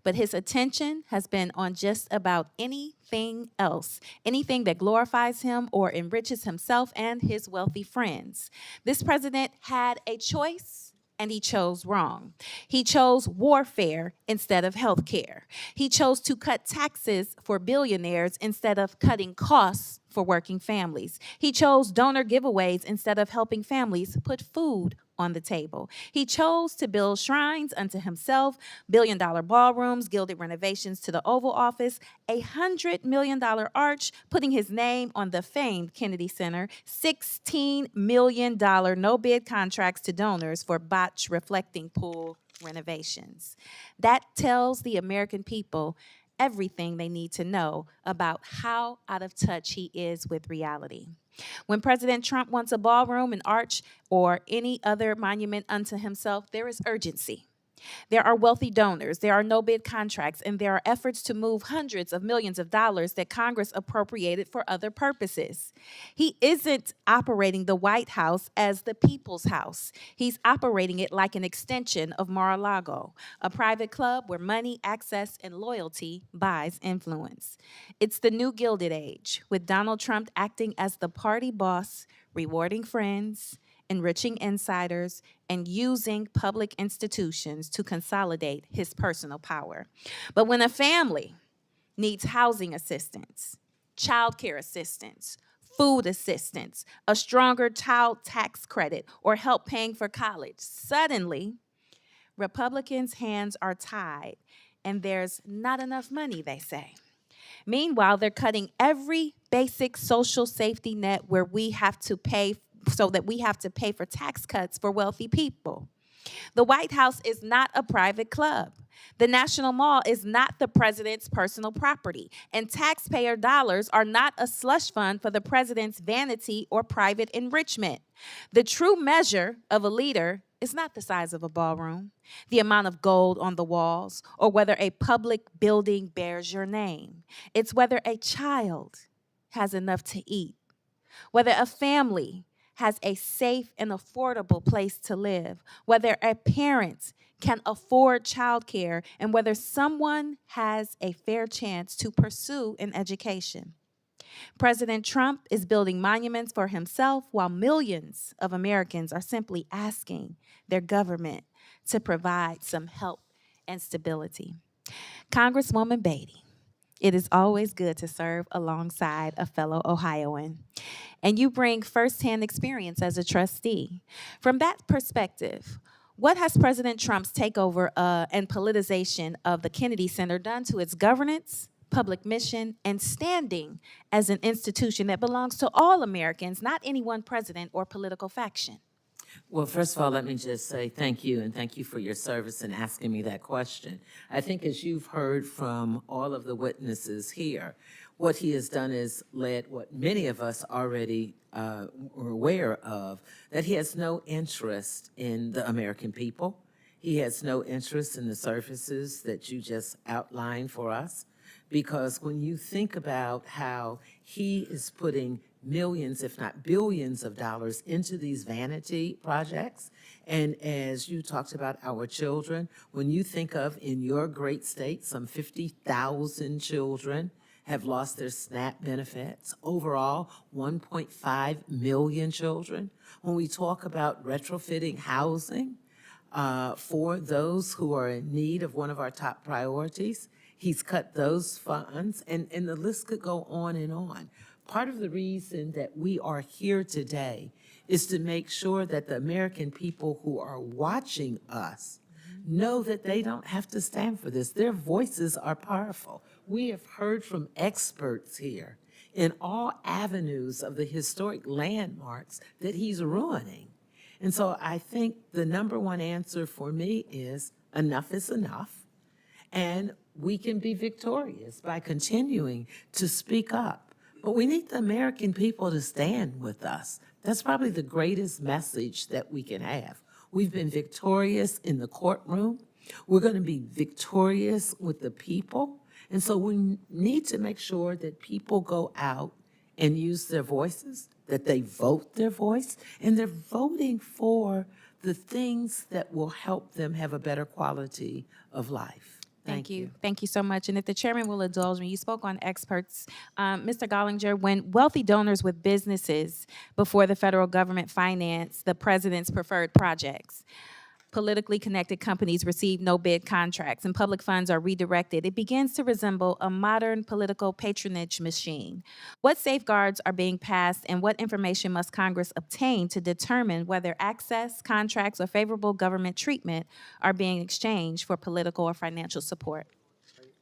but his attention has been on just about anything else, anything that glorifies him or enriches himself and his wealthy friends. This president had a choice, and he chose wrong. He chose warfare instead of health care. He chose to cut taxes for billionaires instead of cutting costs for working families. He chose donor giveaways instead of helping families put food on the table. He chose to build shrines unto himself, billion-dollar ballrooms, gilded renovations to the Oval Office, $100 million arch, putting his name on the famed Kennedy Center, $16 million no-bid contracts to donors for botch reflecting pool renovations. That tells the American people everything they need to know about how out of touch he is with reality. When President Trump wants a ballroom, an arch, or any other monument unto himself, there is urgency. There are wealthy donors, there are no-bid contracts, and there are efforts to move hundreds of millions of dollars that Congress appropriated for other purposes. He isn't operating the White House as the people's house. He's operating it like an extension of Mar-a-Lago, a private club where money, access, and loyalty buys influence. It's the new Gilded Age, with Donald Trump acting as the party boss, rewarding friends, enriching insiders, and using public institutions to consolidate his personal power. But when a family needs housing assistance, child care assistance, food assistance, a stronger child tax credit, or help paying for college, suddenly Republicans' hands are tied, and there's not enough money, they say. Meanwhile, they're cutting every basic social safety net where we have to pay so that we have to pay for tax cuts for wealthy people. The White House is not a private club. The National Mall is not the president's personal property, and taxpayer dollars are not a slush fund for the president's vanity or private enrichment. The true measure of a leader is not the size of a ballroom, the amount of gold on the walls, or whether a public building bears your name. It's whether a child has enough to eat, whether a family has a safe and affordable place to live, whether a parent can afford childcare, and whether someone has a fair chance to pursue an education. President Trump is building monuments for himself while millions of Americans are simply asking their government to provide some help and stability. Congresswoman Beatty, it is always good to serve alongside a fellow Ohioan, and you bring firsthand experience as a trustee. From that perspective, what has President Trump's takeover and politicization of the Kennedy Center done to its governance, public mission, and standing as an institution that belongs to all Americans, not any one president or political faction? Well, first of all, let me just say thank you, and thank you for your service in asking me that question. I think as you've heard from all of the witnesses here, what he has done is led what many of us already were aware of, that he has no interest in the American people. He has no interest in the services that you just outlined for us, because when you think about how he is putting millions, if not billions of dollars into these vanity projects. And as you talked about our children, when you think of in your great state, some 50,000 children have lost their SNAP benefits. Overall, 1.5 million children. When we talk about retrofitting housing for those who are in need of one of our top priorities, he's cut those funds, and the list could go on and on. Part of the reason that we are here today is to make sure that the American people who are watching us know that they don't have to stand for this. Their voices are powerful. We have heard from experts here in all avenues of the historic landmarks that he's ruining. And so I think the number one answer for me is enough is enough. And we can be victorious by continuing to speak up. But we need the American people to stand with us. That's probably the greatest message that we can have. We've been victorious in the courtroom. We're going to be victorious with the people. And so we need to make sure that people go out and use their voices, that they vote their voice, and they're voting for the things that will help them have a better quality of life. Thank you. Thank you so much. And if the chairman will indulge me, you spoke on experts. Mr. Gollinger, when wealthy donors with businesses before the federal government finance the president's preferred projects, politically connected companies receive no bid contracts and public funds are redirected, it begins to resemble a modern political patronage machine. What safeguards are being passed and what information must Congress obtain to determine whether access, contracts, or favorable government treatment are being exchanged for political or financial support?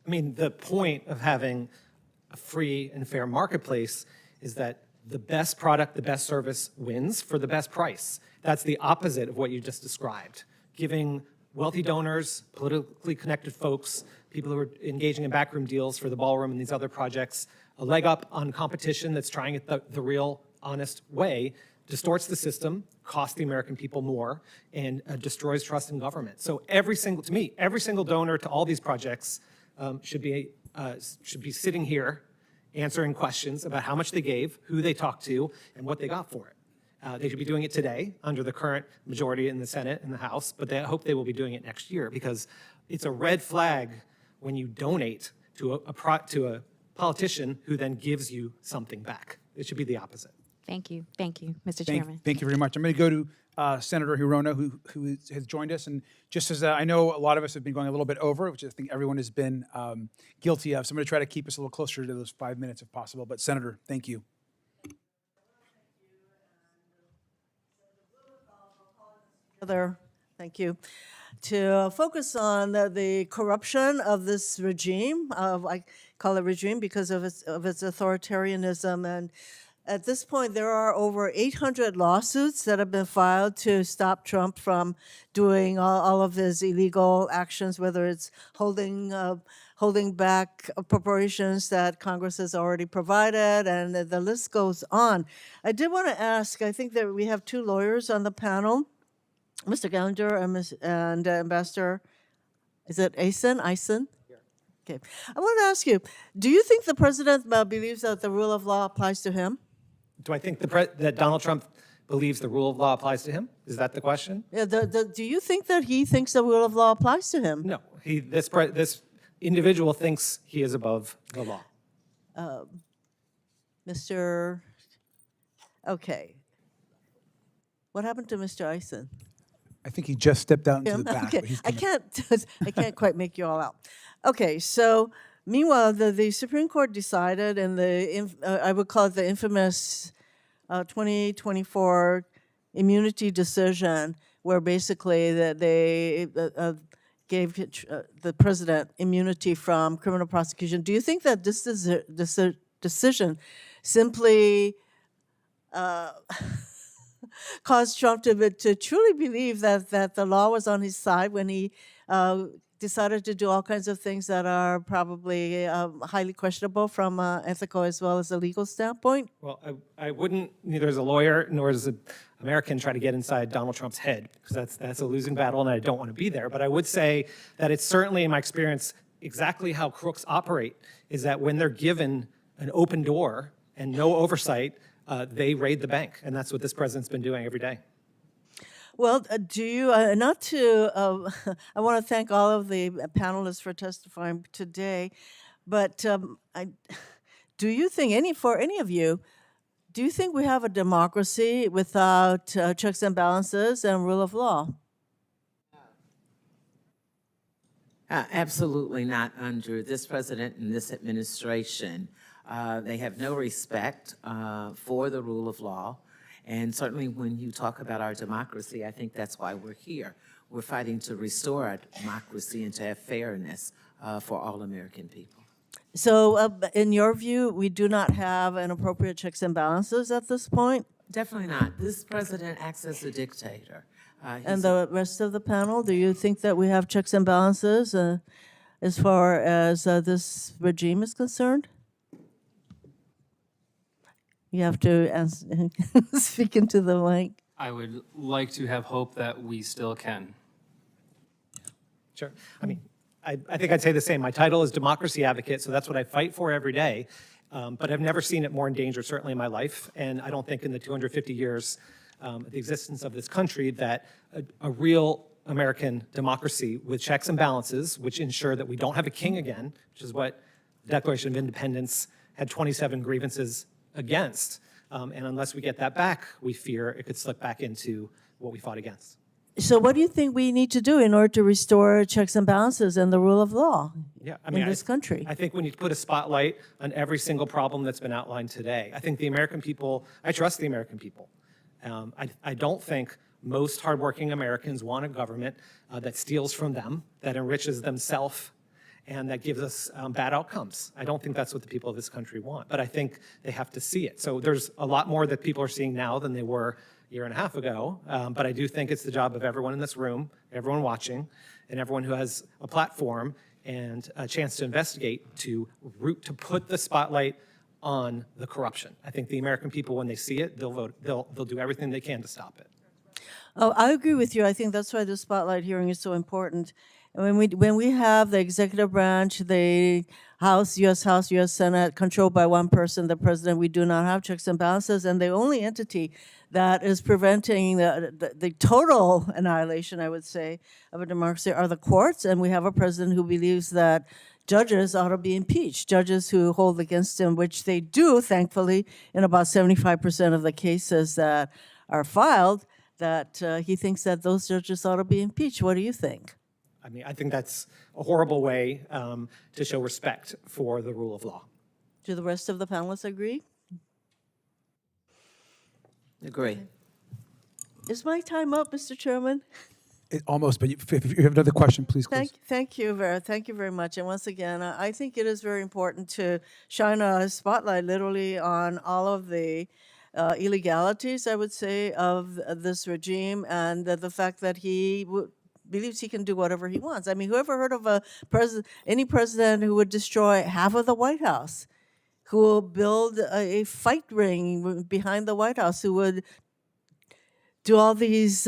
I mean, the point of having a free and fair marketplace is that the best product, the best service wins for the best price. That's the opposite of what you just described. Giving wealthy donors, politically connected folks, people who are engaging in backroom deals for the ballroom and these other projects, a leg up on competition that's trying it the real, honest way, distorts the system, costs the American people more, and destroys trust in government. So every single donor to all these projects should be sitting here answering questions about how much they gave, who they talked to, and what they got for it. They should be doing it today under the current majority in the Senate and the House, but I hope they will be doing it next year because it's a red flag when you donate to a politician who then gives you something back. It should be the opposite. Thank you. Thank you, Mr. Chairman. Thank you very much. I'm going to go to Senator Hirono, who has joined us. And just as I know a lot of us have been going a little bit over, which I think everyone has been guilty of, so I'm going to try to keep us a little closer to those 5 minutes if possible. But Senator, thank you. Thank you. To focus on the corruption of this regime, I call it regime because of its authoritarianism. And at this point, there are over 800 lawsuits that have been filed to stop Trump from doing all of his illegal actions, whether it's holding back appropriations that Congress has already provided, and the list goes on. I did want to ask, I think that we have two lawyers on the panel, Mr. Gollinger and Ambassador, is it Eisen? Okay. I want to ask you, do you think the president believes that the rule of law applies to him? Do I think that Donald Trump believes the rule of law applies to him? Is that the question? Yeah. Do you think that he thinks the rule of law applies to him? No. This individual thinks he is above the law. Okay. What happened to Mr. Eisen? I think he just stepped out into the back. Okay. But he's I can't quite make you all out. Okay, so meanwhile, the Supreme Court decided in I would call it the infamous 2024 immunity decision, where basically they gave the president immunity from criminal prosecution. Do you think that this decision simply caused Trump to truly believe that the law was on his side when he decided to do all kinds of things that are probably highly questionable from an ethical as well as a legal standpoint? Well, I wouldn't, neither as a lawyer nor as an American, try to get inside Donald Trump's head, because that's a losing battle and I don't want to be there. But I would say that it's certainly, in my experience, exactly how crooks operate, is that when they're given an open door and no oversight, they raid the bank. And that's what this president's been doing every day. Well, do you, I want to thank all of the panelists for testifying today, but do you think, for any of you, do you think we have a democracy without checks and balances and rule of law? Absolutely not under this president and this administration. They have no respect for the rule of law. And certainly when you talk about our democracy, I think that's why we're here. We're fighting to restore our democracy and to have fairness for all American people. So in your view, we do not have an appropriate checks and balances at this point? Definitely not. This president acts as a dictator. And the rest of the panel, do you think that we have checks and balances as far as this regime is concerned? You have to speak into the mic. I would like to have hope that we still can. Sure. I mean, I think I'd say the same. My title is democracy advocate, so that's what I fight for every day. But I've never seen it more in danger, certainly in my life. And I don't think in the 250 years, the existence of this country, that a real American democracy with checks and balances, which ensure that we don't have a king again, which is what the Declaration of Independence had 27 grievances against. And unless we get that back, we fear it could slip back into what we fought against. So what do you think we need to do in order to restore checks and balances and the rule of law in this country? I think we need to put a spotlight on every single problem that's been outlined today. I think the American people, I trust the American people. I don't think most hardworking Americans want a government that steals from them, that enriches themselves, and that gives us bad outcomes. I don't think that's what the people of this country want, but I think they have to see it. So there's a lot more that people are seeing now than they were a year and a half ago, but I do think it's the job of everyone in this room, everyone watching, and everyone who has a platform and a chance to investigate to put the spotlight on the corruption. I think the American people, when they see it, they'll vote. They'll do everything they can to stop it. Oh, I agree with you. I think that's why the spotlight hearing is so important. And when we have the executive branch, the House, U.S. Senate, controlled by one person, the president, we do not have checks and balances, and the only entity that is preventing the total annihilation, I would say, of a democracy are the courts, and we have a president who believes that judges ought to be impeached, judges who hold against him, which they do, thankfully, in about 75% of the cases that are filed, that he thinks that those judges ought to be impeached. What do you think? I mean, I think that's a horrible way to show respect for the rule of law. Do the rest of the panelists agree? Agree. Is my time up, Mr. Chairman? Almost, but if you have another question, please close. Thank you very much. And once again, I think it is very important to shine a spotlight literally on all of the illegalities, I would say, of this regime, and the fact that he believes he can do whatever he wants. I mean, whoever heard of any president who would destroy half of the White House, who will build a fight ring behind the White House, who would do all these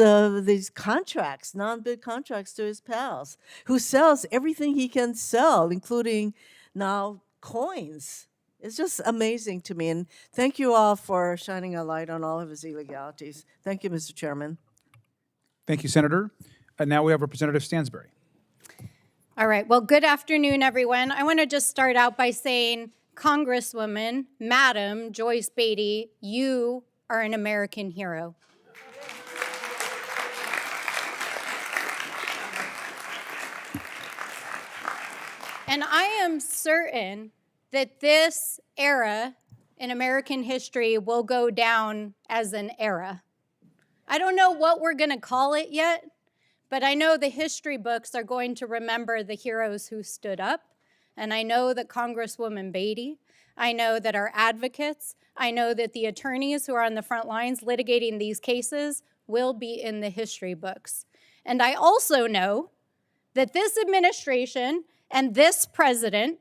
contracts, non-bid contracts to his pals, who sells everything he can sell, including now coins. It's just amazing to me. And thank you all for shining a light on all of his illegalities. Thank you, Mr. Chairman. Thank you, Senator. Now we have Representative Stansbury. All right. Well, good afternoon, everyone. I want to just start out by saying, Congresswoman, Madam Joyce Beatty, you are an American hero. And I am certain that this era in American history will go down as an era. I don't know what we're going to call it yet, but I know the history books are going to remember the heroes who stood up. And I know that Congresswoman Beatty, I know that our advocates, I know that the attorneys who are on the front lines litigating these cases will be in the history books. And I also know that this administration and this president,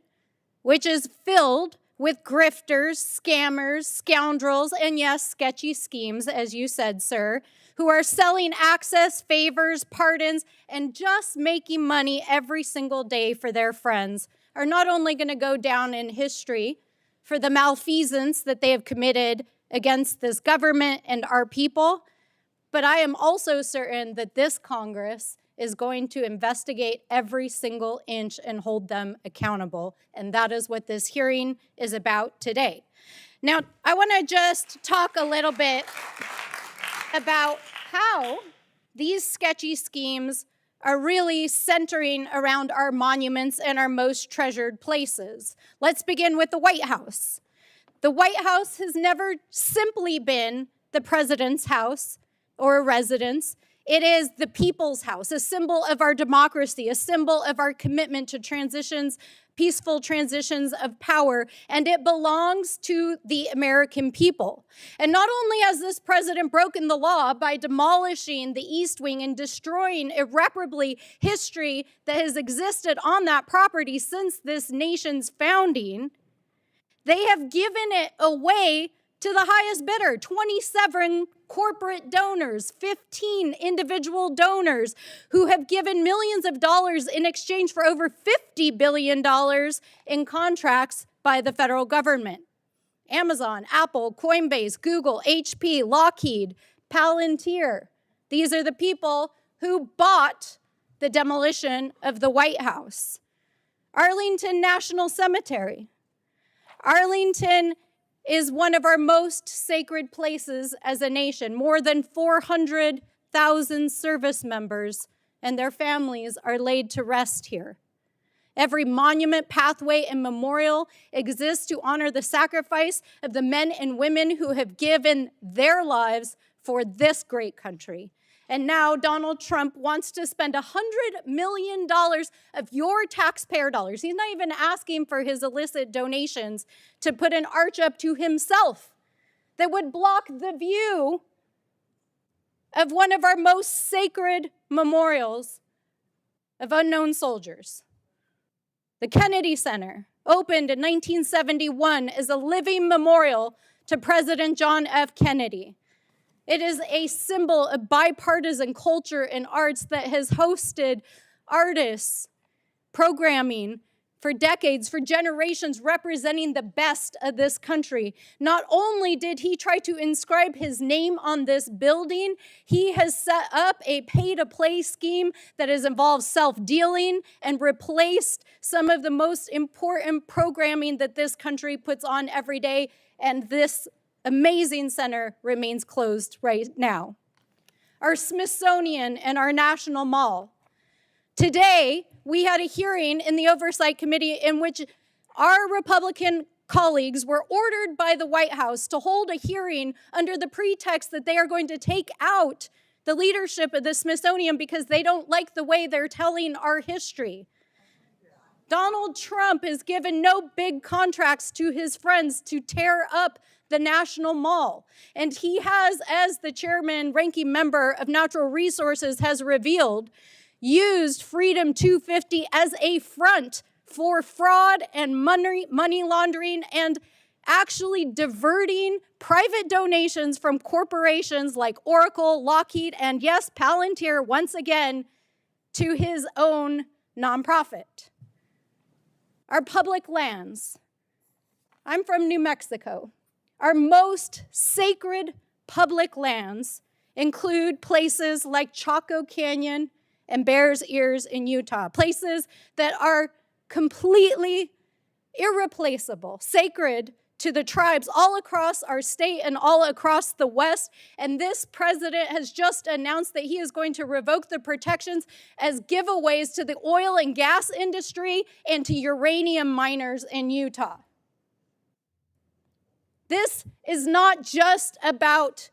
which is filled with grifters, scammers, scoundrels, and yes, sketchy schemes, as you said, sir, who are selling access, favors, pardons, and just making money every single day for their friends, are not only going to go down in history for the malfeasance that they have committed against this government and our people, but I am also certain that this Congress is going to investigate every single inch and hold them accountable. And that is what this hearing is about today. Now, I want to just talk a little bit about how these sketchy schemes are really centering around our monuments and our most treasured places. Let's begin with the White House. The White House has never simply been the president's house or a residence. It is the people's house, a symbol of our democracy, a symbol of our commitment to transitions, peaceful transitions of power, and it belongs to the American people. And not only has this president broken the law by demolishing the East Wing and destroying irreparably history that has existed on that property since this nation's founding, they have given it away to the highest bidder, 27 corporate donors, 15 individual donors who have given millions of dollars in exchange for over $50 billion in contracts by the federal government. Amazon, Apple, Coinbase, Google, HP, Lockheed, Palantir. These are the people who bought the demolition of the White House. Arlington National Cemetery. Arlington is one of our most sacred places as a nation. More than 400,000 service members and their families are laid to rest here. Every monument, pathway, and memorial exists to honor the sacrifice of the men and women who have given their lives for this great country. And now Donald Trump wants to spend $100 million of your taxpayer dollars. He's not even asking for his illicit donations to put an arch up to himself that would block the view of one of our most sacred memorials of unknown soldiers. The Kennedy Center opened in 1971 as a living memorial to President John F. Kennedy. It is a symbol of bipartisan culture and arts that has hosted artists, programming for decades, for generations, representing the best of this country. Not only did he try to inscribe his name on this building, he has set up a pay-to-play scheme that has involved self-dealing and replaced some of the most important programming that this country puts on every day, and this amazing center remains closed right now. Our Smithsonian and our National Mall. Today, we had a hearing in the Oversight Committee in which our Republican colleagues were ordered by the White House to hold a hearing under the pretext that they are going to take out the leadership of the Smithsonian because they don't like the way they're telling our history. Donald Trump has given no big contracts to his friends to tear up the National Mall. And he has, as the chairman, ranking member of Natural Resources has revealed, used Freedom 250 as a front for fraud and money laundering and actually diverting private donations from corporations like Oracle, Lockheed, and yes, Palantir once again to his own nonprofit. Our public lands. I'm from New Mexico. Our most sacred public lands include places like Chaco Canyon and Bears Ears in Utah, places that are completely irreplaceable, sacred to the tribes all across our state and all across the West. And this president has just announced that he is going to revoke the protections as giveaways to the oil and gas industry and to uranium miners in Utah. This is not just about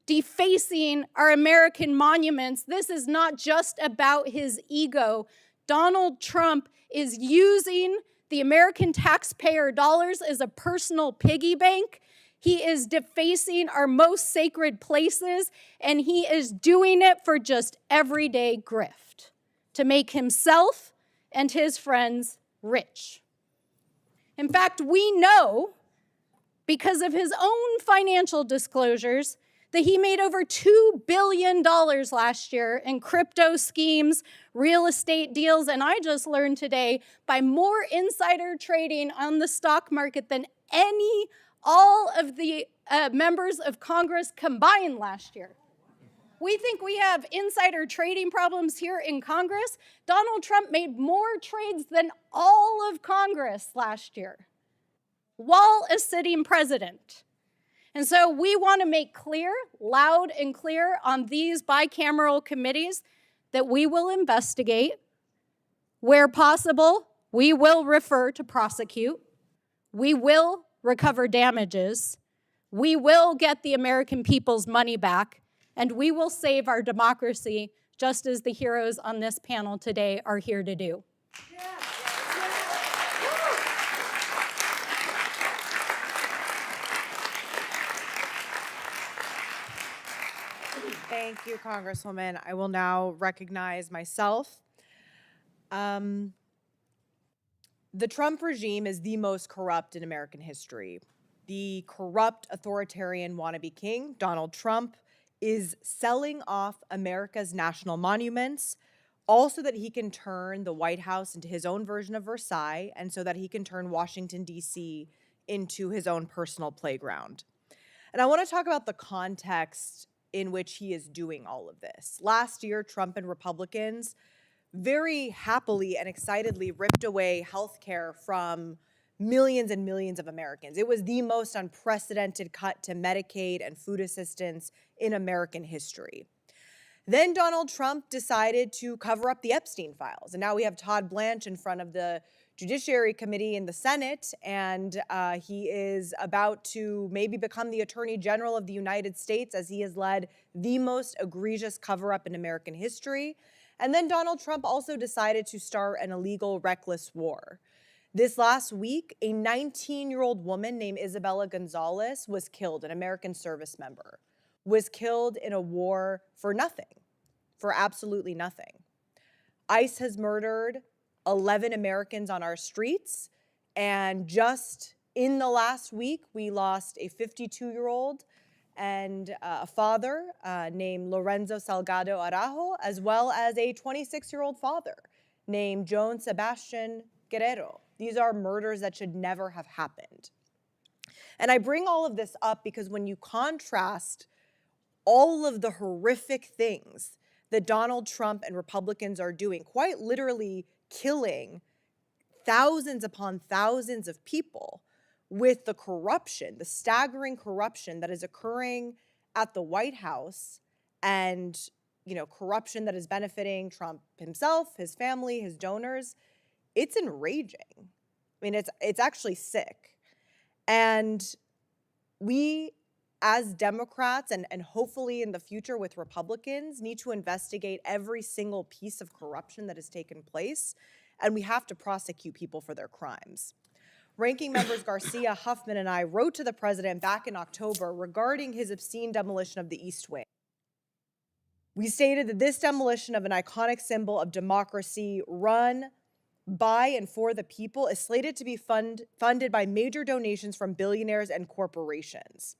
defacing our American monuments. This is not just about his ego. Donald Trump is using the American taxpayer dollars as a personal piggy bank. He is defacing our most sacred places, and he is doing it for just everyday grift to make himself and his friends rich. In fact, we know, because of his own financial disclosures, that he made over $2 billion last year in crypto schemes, real estate deals, and I just learned today by more insider trading on the stock market than all of the members of Congress combined last year. We think we have insider trading problems here in Congress. Donald Trump made more trades than all of Congress last year while a sitting president. And so we want to make clear, loud and clear on these bicameral committees that we will investigate. Where possible, we will refer to prosecute. We will recover damages. We will get the American people's money back, and we will save our democracy just as the heroes on this panel today are here to do. Thank you, Congresswoman. I will now recognize myself. The Trump regime is the most corrupt in American history. The corrupt authoritarian wannabe king, Donald Trump, is selling off America's national monuments, also that he can turn the White House into his own version of Versailles, and so that he can turn Washington, D.C. into his own personal playground. And I want to talk about the context in which he is doing all of this. Last year, Trump and Republicans very happily and excitedly ripped away health care from millions and millions of Americans. It was the most unprecedented cut to Medicaid and food assistance in American history. Then Donald Trump decided to cover up the Epstein files. And now we have Todd Blanche in front of the Judiciary Committee in the Senate, and he is about to maybe become the Attorney General of the United States, as he has led the most egregious cover-up in American history. And then Donald Trump also decided to start an illegal, reckless war. This last week, a 19-year-old woman named Isabella Gonzalez was killed, an American service member, was killed in a war for nothing, for absolutely nothing. ICE has murdered 11 Americans on our streets, and just in the last week, we lost a 52-year-old and a father named Lorenzo Salgado Araujo, as well as a 26-year-old father named Joan Sebastian Guerrero. These are murders that should never have happened. And I bring all of this up because when you contrast all of the horrific things that Donald Trump and Republicans are doing, quite literally killing thousands upon thousands of people, with the corruption, the staggering corruption that is occurring at the White House, and corruption that is benefiting Trump himself, his family, his donors, it's enraging. I mean, it's actually sick. And we, as Democrats, and hopefully in the future with Republicans, need to investigate every single piece of corruption that has taken place, and we have to prosecute people for their crimes. Ranking Members Garcia, Huffman, and I wrote to the president back in October regarding his obscene demolition of the East Wing. We stated that this demolition of an iconic symbol of democracy run by and for the people is slated to be funded by major donations from billionaires and corporations.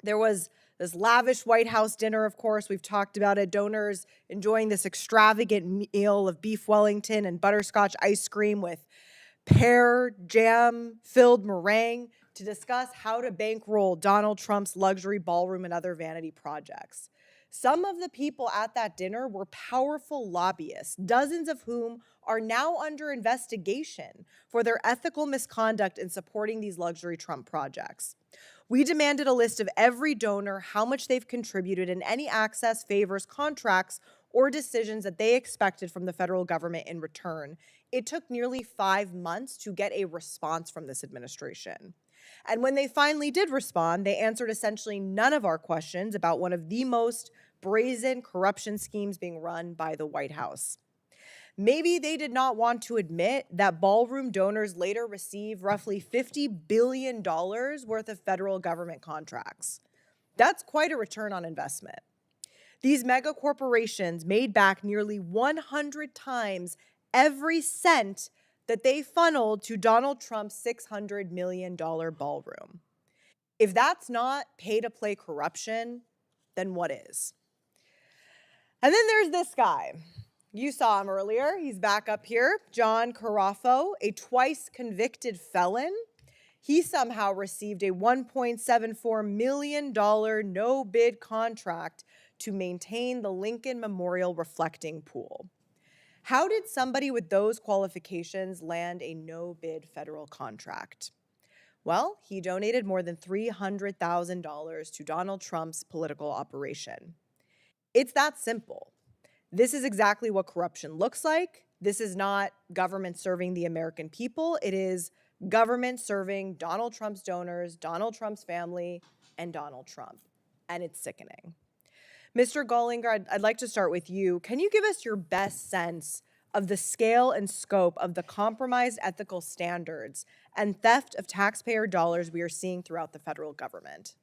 There was this lavish White House dinner, of course. We've talked about it. Donors enjoying this extravagant meal of beef Wellington and butterscotch ice cream with pear jam-filled meringue to discuss how to bankroll Donald Trump's luxury ballroom and other vanity projects. Some of the people at that dinner were powerful lobbyists, dozens of whom are now under investigation for their ethical misconduct in supporting these luxury Trump projects. We demanded a list of every donor, how much they've contributed, and any access, favors, contracts, or decisions that they expected from the federal government in return. It took nearly 5 months to get a response from this administration. And when they finally did respond, they answered essentially none of our questions about one of the most brazen corruption schemes being run by the White House. Maybe they did not want to admit that ballroom donors later received roughly $50 billion worth of federal government contracts. That's quite a return on investment. These mega corporations made back nearly 100 times every cent that they funneled to Donald Trump's $600 million ballroom. If that's not pay-to-play corruption, then what is? And then there's this guy. You saw him earlier. He's back up here. John Carafo, a twice convicted felon. He somehow received a $1.74 million no-bid contract to maintain the Lincoln Memorial reflecting pool. How did somebody with those qualifications land a no-bid federal contract? Well, he donated more than $300,000 to Donald Trump's political operation. It's that simple. This is exactly what corruption looks like. This is not government serving the American people. It is government serving Donald Trump's donors, Donald Trump's family, and Donald Trump. And it's sickening. Mr. Gallinger, I'd like to start with you. Can you give us your best sense of the scale and scope of the compromised ethical standards and theft of taxpayer dollars we are seeing throughout the federal government?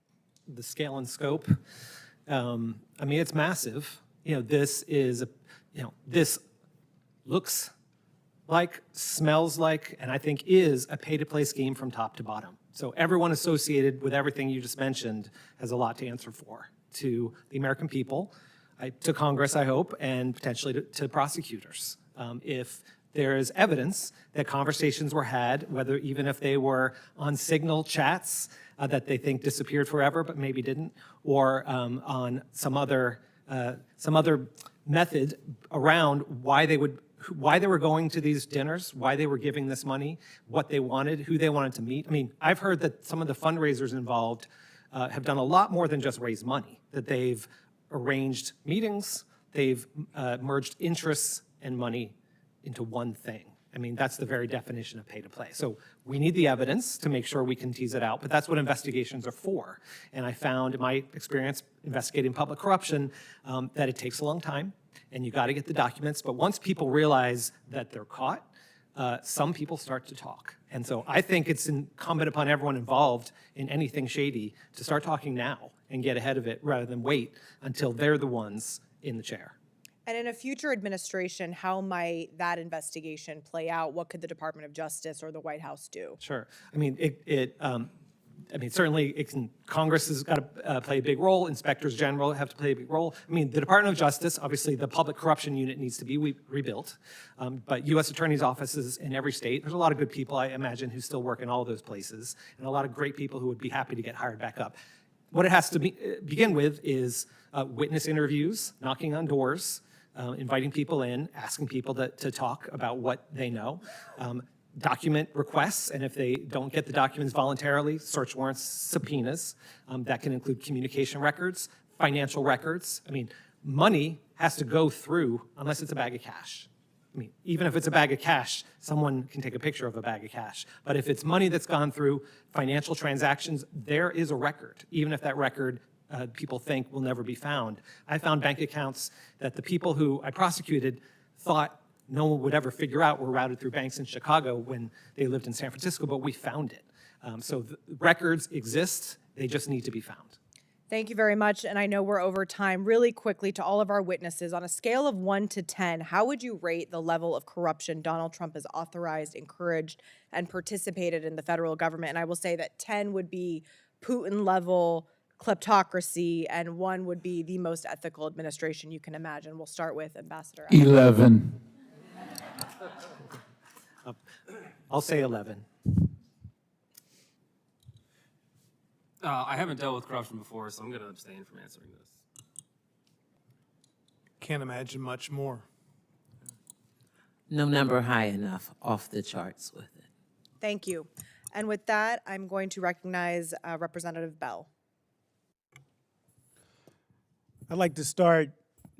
The scale and scope, I mean, it's massive. This is, this looks like, smells like, and I think is a pay-to-play scheme from top to bottom. So everyone associated with everything you just mentioned has a lot to answer for, to the American people, to Congress, I hope, and potentially to prosecutors. If There is evidence that conversations were had, whether even if they were on Signal chats that they think disappeared forever, but maybe didn't, or on some other method around why they were going to these dinners, why they were giving this money, what they wanted, who they wanted to meet. I mean, I've heard that some of the fundraisers involved have done a lot more than just raise money, that they've arranged meetings, they've merged interests and money into one thing. I mean, that's the very definition of pay to play. So we need the evidence to make sure we can tease it out, but that's what investigations are for. And I found in my experience investigating public corruption that it takes a long time, and you got to get the documents. But once people realize that they're caught, some people start to talk. And so I think it's incumbent upon everyone involved in anything shady to start talking now and get ahead of it rather than wait until they're the ones in the chair. And in a future administration, how might that investigation play out? What could the Department of Justice or the White House do? Sure. I mean, certainly Congress has got to play a big role. Inspectors General have to play a big role. I mean, the Department of Justice, obviously the public corruption unit needs to be rebuilt. But U.S. attorneys' offices in every state, there's a lot of good people, I imagine, who still work in all of those places, and a lot of great people who would be happy to get hired back up. What it has to begin with is witness interviews, knocking on doors, inviting people in, asking people to talk about what they know, document requests, and if they don't get the documents voluntarily, search warrants, subpoenas. That can include communication records, financial records. I mean, money has to go through unless it's a bag of cash. I mean, even if it's a bag of cash, someone can take a picture of a bag of cash. But if it's money that's gone through financial transactions, there is a record, even if that record people think will never be found. I found bank accounts that the people who I prosecuted thought no one would ever figure out were routed through banks in Chicago when they lived in San Francisco, but we found it. So the records exist, they just need to be found. Thank you very much, and I know we're over time. Really quickly, to all of our witnesses, on a scale of 1 to 10, how would you rate the level of corruption Donald Trump has authorized, encouraged, and participated in the federal government? And I will say that 10 would be Putin-level kleptocracy, and 1 would be the most ethical administration you can imagine. We'll start with Ambassador. 11. I'll say 11. I haven't dealt with corruption before, so I'm going to abstain from answering this. Can't imagine much more. No number high enough, off the charts with it. Thank you. And with that, I'm going to recognize Representative Bell. I'd like to start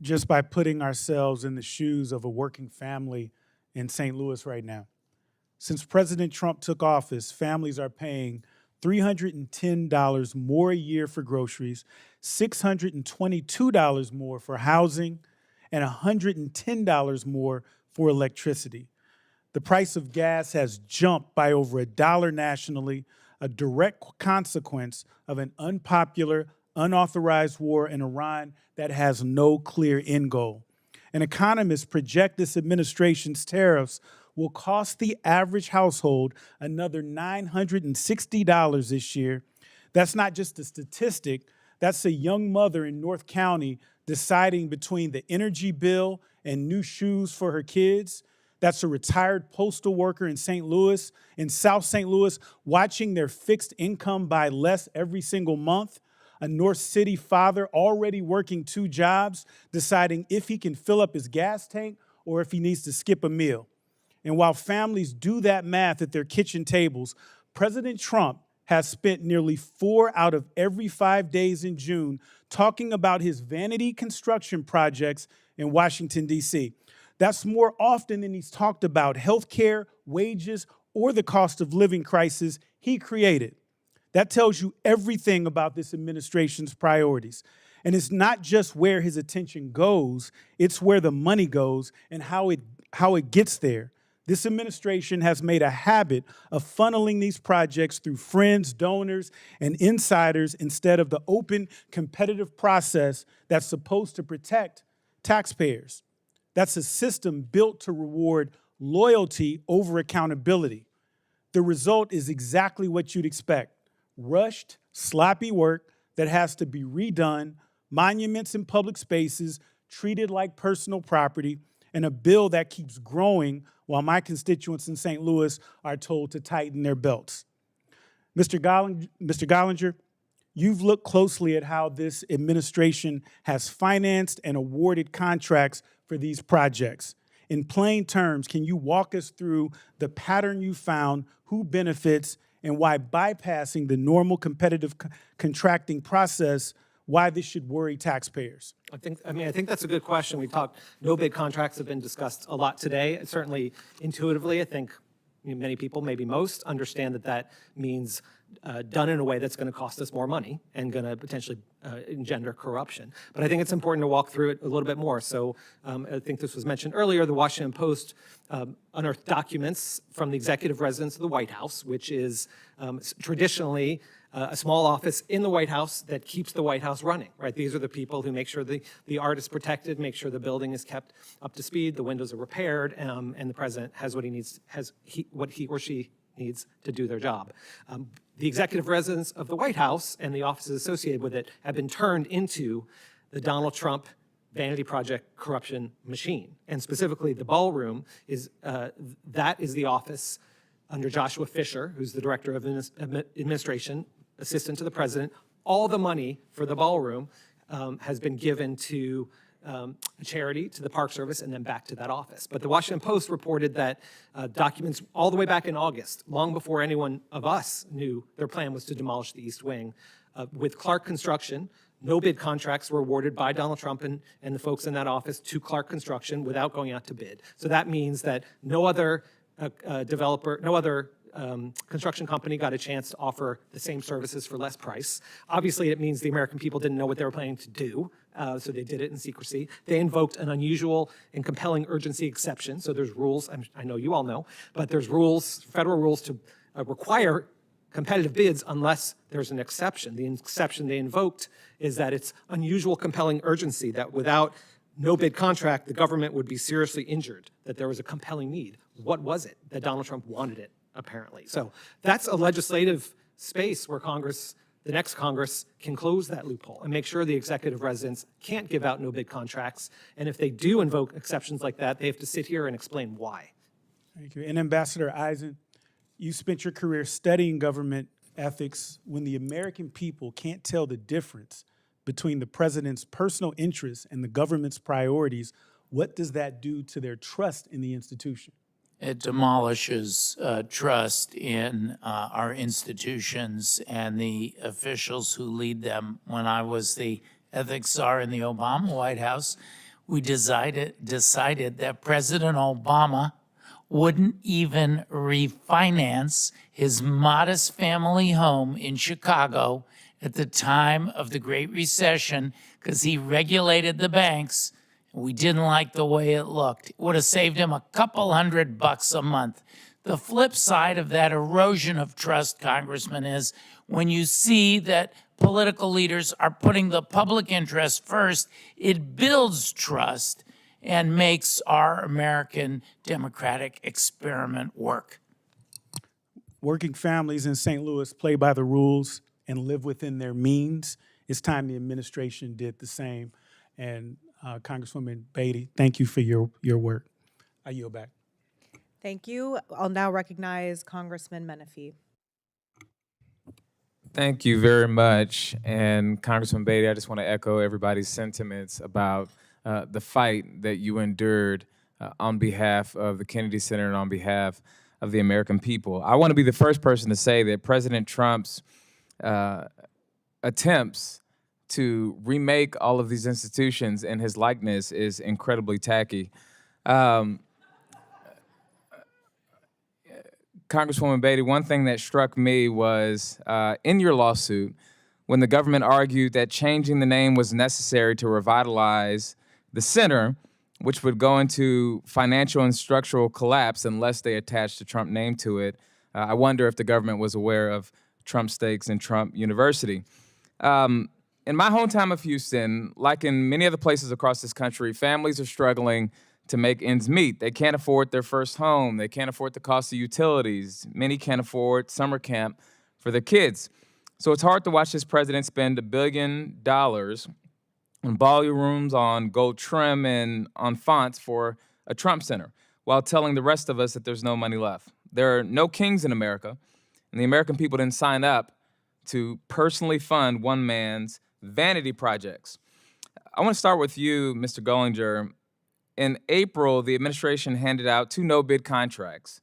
just by putting ourselves in the shoes of a working family in St. Louis right now. Since President Trump took office, families are paying $310 more a year for groceries, $622 more for housing, and $110 more for electricity. The price of gas has jumped by over $1 nationally, a direct consequence of an unpopular, unauthorized war in Iran that has no clear end goal. And economists project this administration's tariffs will cost the average household another $960 this year. That's not just a statistic. That's a young mother in North County deciding between the energy bill and new shoes for her kids. That's a retired postal worker in St. Louis, in South St. Louis, watching their fixed income buy less every single month. A North City father already working 2 jobs, deciding if he can fill up his gas tank or if he needs to skip a meal. And while families do that math at their kitchen tables, President Trump has spent nearly 4 out of every 5 days in June talking about his vanity construction projects in Washington, D.C. That's more often than he's talked about health care, wages, or the cost of living crisis he created. That tells you everything about this administration's priorities. And it's not just where his attention goes, it's where the money goes and how it gets there. This administration has made a habit of funneling these projects through friends, donors, and insiders instead of the open, competitive process that's supposed to protect taxpayers. That's a system built to reward loyalty over accountability. The result is exactly what you'd expect. Rushed, sloppy work that has to be redone, monuments in public spaces treated like personal property, and a bill that keeps growing while my constituents in St. Louis are told to tighten their belts. Mr. Gollinger, you've looked closely at how this administration has financed and awarded contracts for these projects. In plain terms, can you walk us through the pattern you found, who benefits, and why bypassing the normal competitive contracting process, why this should worry taxpayers? I think that's a good question. We talked, no bid contracts have been discussed a lot today. Certainly intuitively, I think many people, maybe most, understand that that means done in a way that's going to cost us more money and going to potentially engender corruption. But I think it's important to walk through it a little bit more. So I think this was mentioned earlier, the Washington Post unearthed documents from the executive residence of the White House, which is traditionally a small office in the White House that keeps the White House running, right? These are the people who make sure the art is protected, make sure the building is kept up to speed, the windows are repaired, and the president has what he needs, what he or she needs to do their job. The executive residence of the White House and the offices associated with it have been turned into the Donald Trump vanity project corruption machine. And specifically, the ballroom is that is the office under Joshua Fisher, who's the director of administration, assistant to the president. All the money for the ballroom has been given to a charity, to the Park Service, and then back to that office. But the Washington Post reported that documents all the way back in August, long before anyone of us knew their plan was to demolish the East Wing, with Clark Construction, no bid contracts were awarded by Donald Trump and the folks in that office to Clark Construction without going out to bid. So that means that no other developer, no other construction company got a chance to offer the same services for less price. Obviously, it means the American people didn't know what they were planning to do, so they did it in secrecy. They invoked an unusual and compelling urgency exception. So there's rules, I know you all know, but there's rules, federal rules to require competitive bids unless there's an exception. The exception they invoked is that it's unusual compelling urgency, that without no bid contract, the government would be seriously injured, that there was a compelling need. What was it? That Donald Trump wanted it, apparently. So that's a legislative space where Congress, the next Congress, can close that loophole and make sure the executive residence can't give out no bid contracts. And if they do invoke exceptions like that, they have to sit here and explain why. Thank you. And Ambassador Eisen, you spent your career studying government ethics. When the American people can't tell the difference between the president's personal interests and the government's priorities, what does that do to their trust in the institution? It demolishes trust in our institutions and the officials who lead them. When I was the ethics czar in the Obama White House, we decided that President Obama wouldn't even refinance his modest family home in Chicago at the time of the Great Recession because he regulated the banks. We didn't like the way it looked. It would have saved him a couple $100 a month. The flip side of that erosion of trust, Congressman, is when you see that political leaders are putting the public interest first, it builds trust and makes our American democratic experiment work. Working families in St. Louis play by the rules and live within their means. It's time the administration did the same. And Congresswoman Beatty, thank you for your work. I yield back. Thank you. I'll now recognize Congressman Menifee. Thank you very much. And Congressman Beatty, I just want to echo everybody's sentiments about the fight that you endured on behalf of the Kennedy Center and on behalf of the American people. I want to be the first person to say that President Trump's attempts to remake all of these institutions in his likeness is incredibly tacky. Congresswoman Beatty, one thing that struck me was in your lawsuit, when the government argued that changing the name was necessary to revitalize the center, which would go into financial and structural collapse unless they attached a Trump name to it. I wonder if the government was aware of Trump stakes in Trump University. In my hometown of Houston, like in many other places across this country, families are struggling to make ends meet. They can't afford their first home. They can't afford the cost of utilities. Many can't afford summer camp for their kids. So it's hard to watch this president spend $1 billion on ballrooms, on gold trim, and on fonts for a Trump center, while telling the rest of us that there's no money left. There are no kings in America, and the American people didn't sign up to personally fund one man's vanity projects. I want to start with you, Mr. Gollinger. In April, the administration handed out 2 no-bid contracts.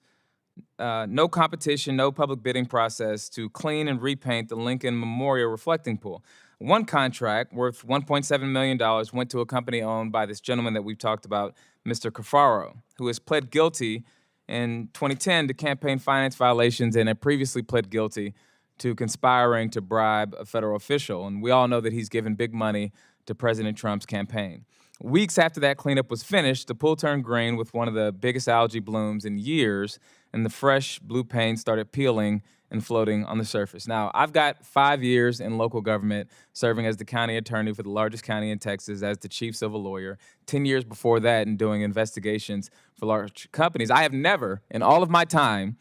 No competition, no public bidding process to clean and repaint the Lincoln Memorial reflecting pool. One contract worth $1.7 million went to a company owned by this gentleman that we've talked about, Mr. Cafaro, who has pled guilty in 2010 to campaign finance violations and had previously pled guilty to conspiring to bribe a federal official. And we all know that he's given big money to President Trump's campaign. Weeks after that cleanup was finished, the pool turned green with one of the biggest algae blooms in years, and the fresh blue paint started peeling and floating on the surface. Now, I've got 5 years in local government, serving as the county attorney for the largest county in Texas as the chief civil lawyer, 10 years before that in doing investigations for large companies. I have never, in all of my time,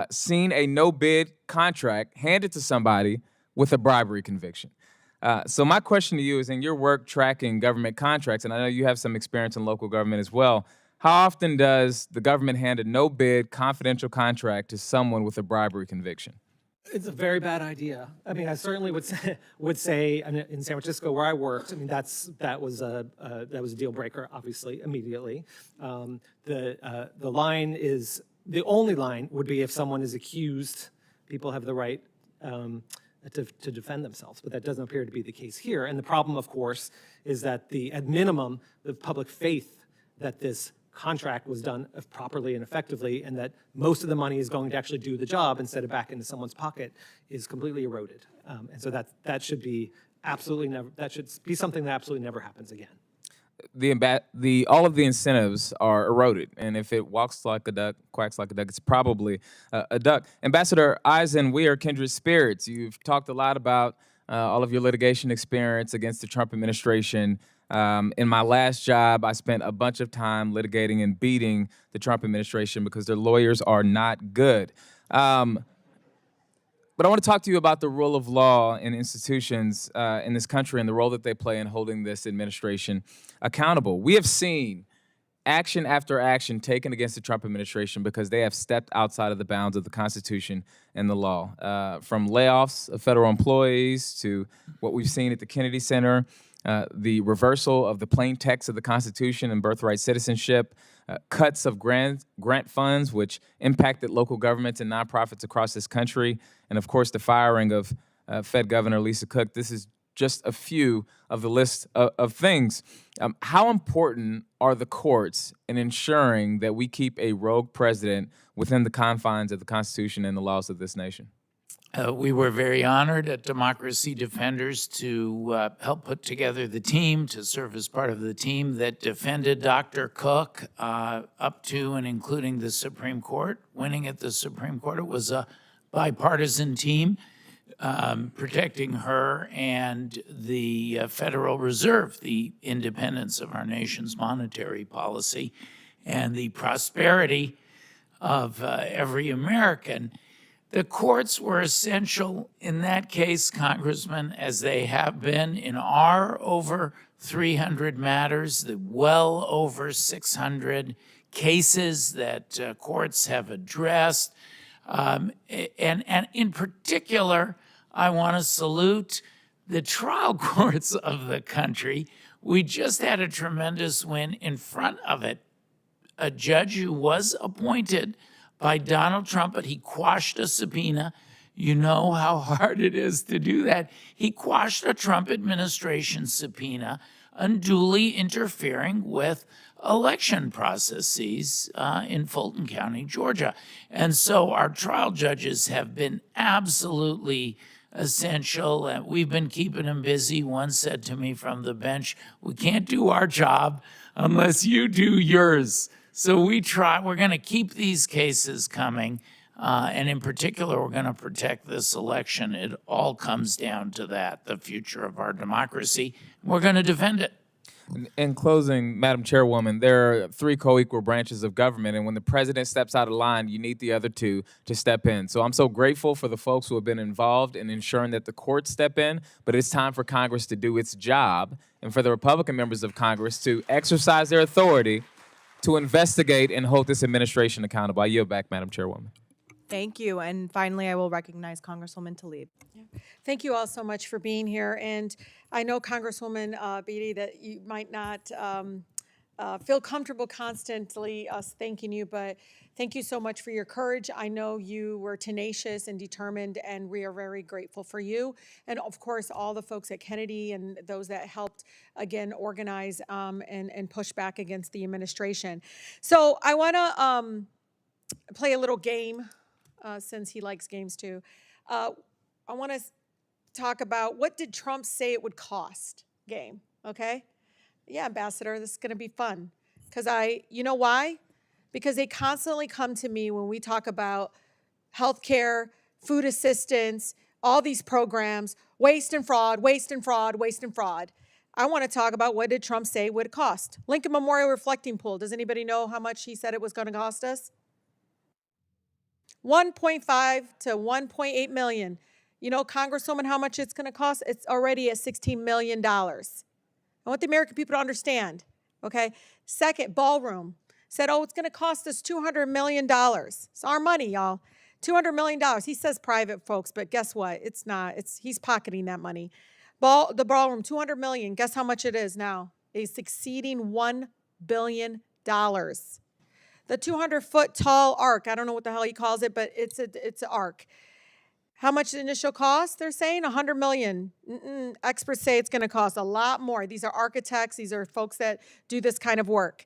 seen a no-bid contract handed to somebody with a bribery conviction. So my question to you is, in your work tracking government contracts, and I know you have some experience in local government as well, how often does the government hand a no-bid confidential contract to someone with a bribery conviction? It's a very bad idea. I mean, I certainly would say in San Francisco where I worked, I mean, that was a deal breaker, obviously, immediately. The line is, the only line would be if someone is accused, people have the right to defend themselves, but that doesn't appear to be the case here. And the problem, of course, is that at minimum, the public faith that this contract was done properly and effectively, and that most of the money is going to actually do the job instead of back into someone's pocket, is completely eroded. And so that should be absolutely never. That should be something that absolutely never happens again. All of the incentives are eroded, and if it walks like a duck, quacks like a duck, it's probably a duck. Ambassador Eisen, we are kindred spirits. You've talked a lot about all of your litigation experience against the Trump administration. In my last job, I spent a bunch of time litigating and beating the Trump administration because their lawyers are not good. But I want to talk to you about the rule of law in institutions in this country and the role that they play in holding this administration accountable. We have seen action after action taken against the Trump administration because they have stepped outside of the bounds of the Constitution and the law. From layoffs of federal employees to what we've seen at the Kennedy Center, the reversal of the plain text of the Constitution and birthright citizenship, cuts of grant funds, which impacted local governments and nonprofits across this country, and of course the firing of Fed Governor Lisa Cook. This is just a few of the list of things. How important are the courts in ensuring that we keep a rogue president within the confines of the Constitution and the laws of this nation? We were very honored at Democracy Defenders to help put together the team, to serve as part of the team that defended Dr. Cook up to and including the Supreme Court. Winning at the Supreme Court, it was a bipartisan team protecting her and the Federal Reserve, the independence of our nation's monetary policy, and the prosperity of every American. The courts were essential in that case, Congressman, as they have been in our over 300 matters, the well over 600 cases that courts have addressed. And in particular, I want to salute the trial courts of the country. We just had a tremendous win in front of it. A judge who was appointed by Donald Trump, but he quashed a subpoena. You know how hard it is to do that. He quashed a Trump administration subpoena, unduly interfering with election processes in Fulton County, Georgia. And so our trial judges have been absolutely essential, and we've been keeping them busy. One said to me from the bench, "We can't do our job unless you do yours." So we're going to keep these cases coming, and in particular, we're going to protect this election. It all comes down to that, the future of our democracy. We're going to defend it. In closing, Madam Chairwoman, there are 3 co-equal branches of government, and when the president steps out of line, you need the other 2 to step in. So I'm so grateful for the folks who have been involved in ensuring that the courts step in, but it's time for Congress to do its job, and for the Republican members of Congress to exercise their authority to investigate and hold this administration accountable. I yield back, Madam Chairwoman. Thank you. And finally, I will recognize Congresswoman Tlaib. Thank you all so much for being here. And I know, Congresswoman Beatty, that you might not feel comfortable constantly us thanking you, but thank you so much for your courage. I know you were tenacious and determined, and we are very grateful for you. And of course, all the folks at Kennedy and those that helped, again, organize and push back against the administration. So I want to play a little game, since he likes games too. I want to talk about what did Trump say it would cost game, okay? Yeah, Ambassador, this is going to be fun. Because you know why? Because they constantly come to me when we talk about healthcare, food assistance, all these programs, waste and fraud, waste and fraud, waste and fraud. I want to talk about what did Trump say it would cost. Lincoln Memorial Reflecting Pool, does anybody know how much he said it was going to cost us? 1.5 to 1.8 million. You know, Congresswoman, how much it's going to cost? It's already at $16 million. I want the American people to understand, okay? Second, ballroom said, oh, it's going to cost us $200 million. It's our money, y'all. $200 million. He says private, folks, but guess what? It's not. He's pocketing that money. The ballroom, $200 million. Guess how much it is now? It's exceeding $1 billion. The 200-foot tall arc, I don't know what the hell he calls it, but it's an arc. How much the initial cost? They're saying $100 million. Experts say it's going to cost a lot more. These are architects. These are folks that do this kind of work.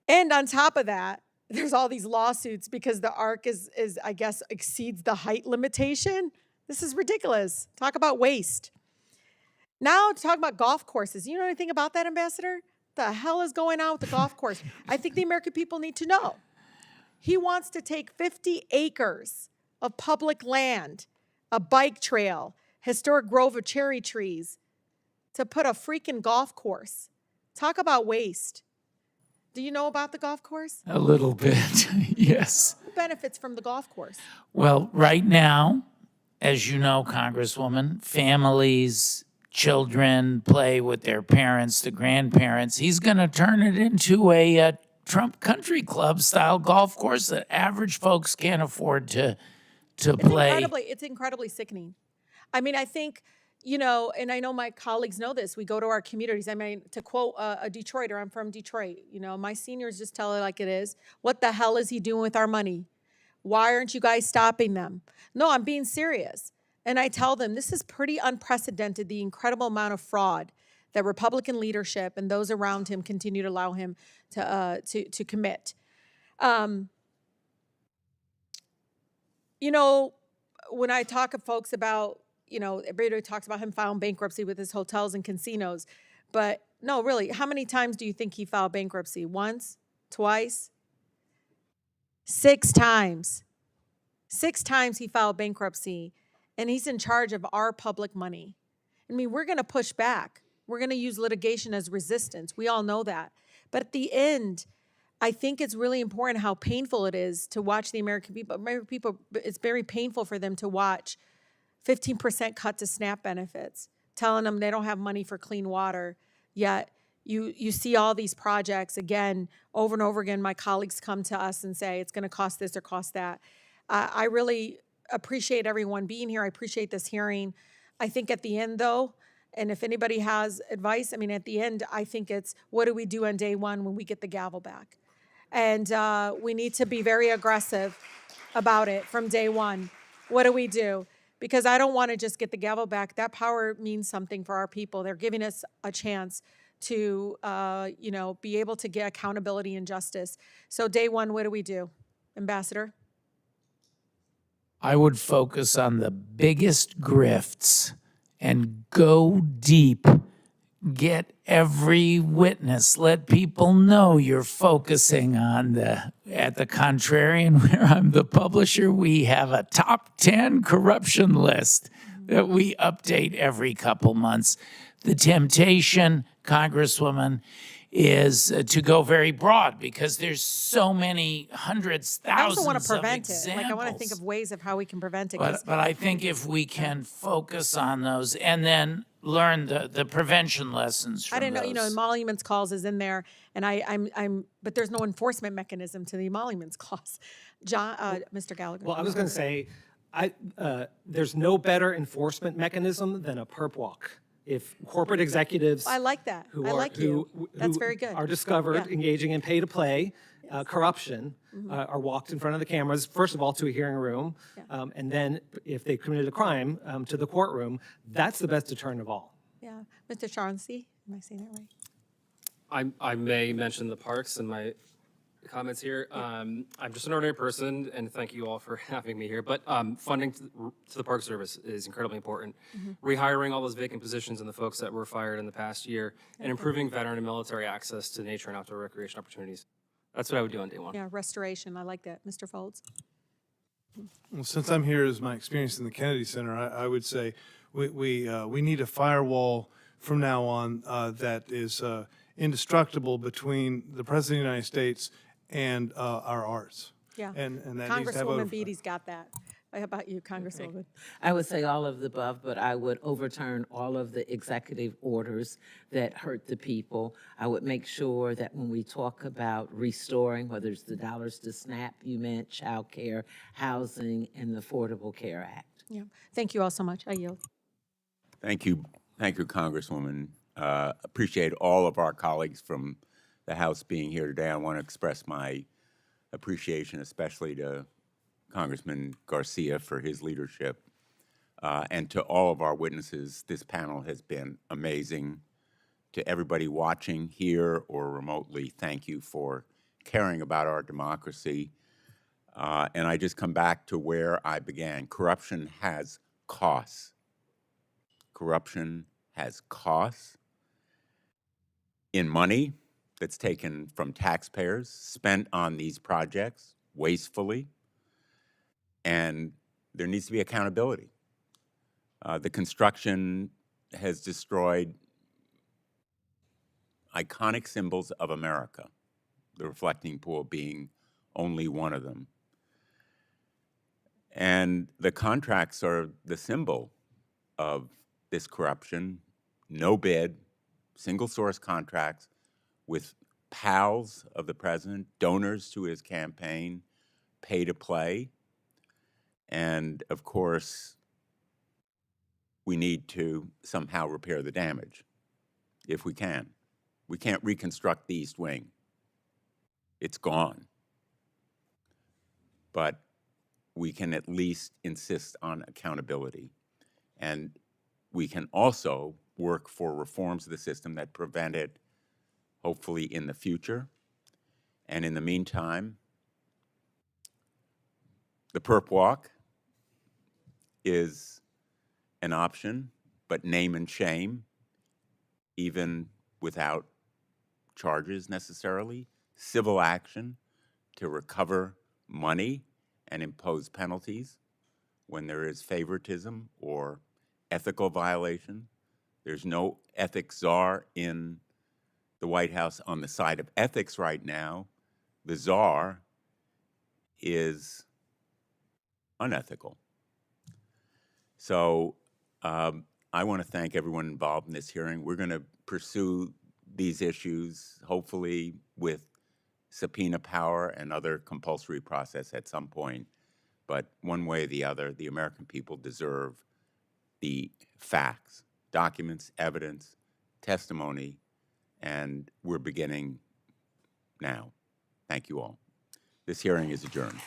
And on top of that, there's all these lawsuits because the arc is I guess, exceeds the height limitation. This is ridiculous. Talk about waste. Now talk about golf courses. You know anything about that, Ambassador? The hell is going on with the golf course? I think the American people need to know. He wants to take 50 acres of public land, a bike trail, historic grove of cherry trees, to put a freaking golf course. Talk about waste. Do you know about the golf course? A little bit, yes. Who benefits from the golf course? Well, right now, as you know, Congresswoman, families, children play with their parents, the grandparents. He's going to turn it into a Trump Country Club style golf course that average folks can't afford to play. It's incredibly sickening. I mean, I think, you know, and I know my colleagues know this, we go to our communities. I mean, to quote a Detroiter, I'm from Detroit, you know, my seniors just tell it like it is. What the hell is he doing with our money? Why aren't you guys stopping them? No, I'm being serious. And I tell them this is pretty unprecedented, the incredible amount of fraud that Republican leadership and those around him continue to allow him to commit. You know, when I talk to folks about, you know, everybody talks about him filing bankruptcy with his hotels and casinos, but no, really, how many times do you think he filed bankruptcy? Once? Twice? 6 times. 6 times he filed bankruptcy. And he's in charge of our public money. I mean, we're going to push back. We're going to use litigation as resistance. We all know that. But at the end, I think it's really important how painful it is to watch the American people. American people, it's very painful for them to watch 15% cut to SNAP benefits, telling them they don't have money for clean water. Yet you see all these projects, again, over and over again, my colleagues come to us and say, it's going to cost this or cost that. I really appreciate everyone being here. I appreciate this hearing. I think at the end, though, and if anybody has advice, I mean, at the end, I think it's what do we do on day one when we get the gavel back? And we need to be very aggressive about it from day one. What do we do? Because I don't want to just get the gavel back. That power means something for our people. They're giving us a chance to, you know, be able to get accountability and justice. So day one, what do we do? Ambassador? I would focus on the biggest grifts and go deep. Get every witness. Let people know you're focusing on at the Contrarian, where I'm the publisher, we have a top 10 corruption list that we update every couple months. The temptation, Congresswoman, is to go very broad because there's so many hundreds, I also thousands want to of prevent it. examples. Like, I want to think of ways of how we can prevent it. 'cause- But I think if we can focus on those and then learn the prevention lessons from I didn't know, you know, those. emoluments clause is in there, and but there's no enforcement mechanism to the emoluments clause. John, Mr. Gallagher. Well, I was going to say, there's no better enforcement mechanism than a perp walk. If corporate executives I like that. who I are like you. That's very good. are discovered Yeah. engaging in pay-to-play corruption are walked in front of the cameras, first of all, to a hearing room, and then if they committed a crime, to the courtroom. That's the best deterrent of all. Yeah. Mr. Chauncey, am I saying that right? I may mention the parks in my comments here. I'm just an ordinary person, and thank you all for having me here. But funding to the Park Service is incredibly important. Rehiring all those vacant positions and the folks that were fired in the past year, and improving veteran and military access to nature and outdoor recreation opportunities. That's what I would do on day one. Yeah, restoration. I like that. Mr. Folds? Well, since I'm here as my experience in the Kennedy Center, I would say we need a firewall from now on that is indestructible between the President of the United States and our arts. Yeah. And that needs to have Congresswoman oversight. Beatty's got that. How about you, Congresswoman? I would say all of the above, but I would overturn all of the executive orders that hurt the people. I would make sure that when we talk about restoring, whether it's the dollars to SNAP you meant, child care, housing, and the Affordable Care Act. Yeah. Thank you all so much. I yield. Thank you, Congresswoman. Appreciate all of our colleagues from the House being here today. I want to express my appreciation, especially to Congressman Garcia for his leadership, and to all of our witnesses. This panel has been amazing. To everybody watching here or remotely, thank you for caring about our democracy. And I just come back to where I began. Corruption has costs. Corruption has costs in money that's taken from taxpayers, spent on these projects wastefully, and there needs to be accountability. The construction has destroyed iconic symbols of America, the reflecting pool being only one of them. And the contracts are the symbol of this corruption. No bid, single source contracts with pals of the president, donors to his campaign, pay to play. And of course, we need to somehow repair the damage, if we can. We can't reconstruct the East Wing. It's gone. But we can at least insist on accountability. And we can also work for reforms of the system that prevent it, hopefully in the future. And in the meantime, the perp walk is an option, but name and shame, even without charges necessarily, civil action to recover money and impose penalties when there is favoritism or ethical violation. There's no ethics czar in the White House on the side of ethics right now. The czar is unethical. So I want to thank everyone involved in this hearing. We're going to pursue these issues, hopefully with subpoena power and other compulsory process at some point. But one way or the other, the American people deserve the facts, documents, evidence, testimony, and we're beginning now. Thank you all. This hearing is adjourned.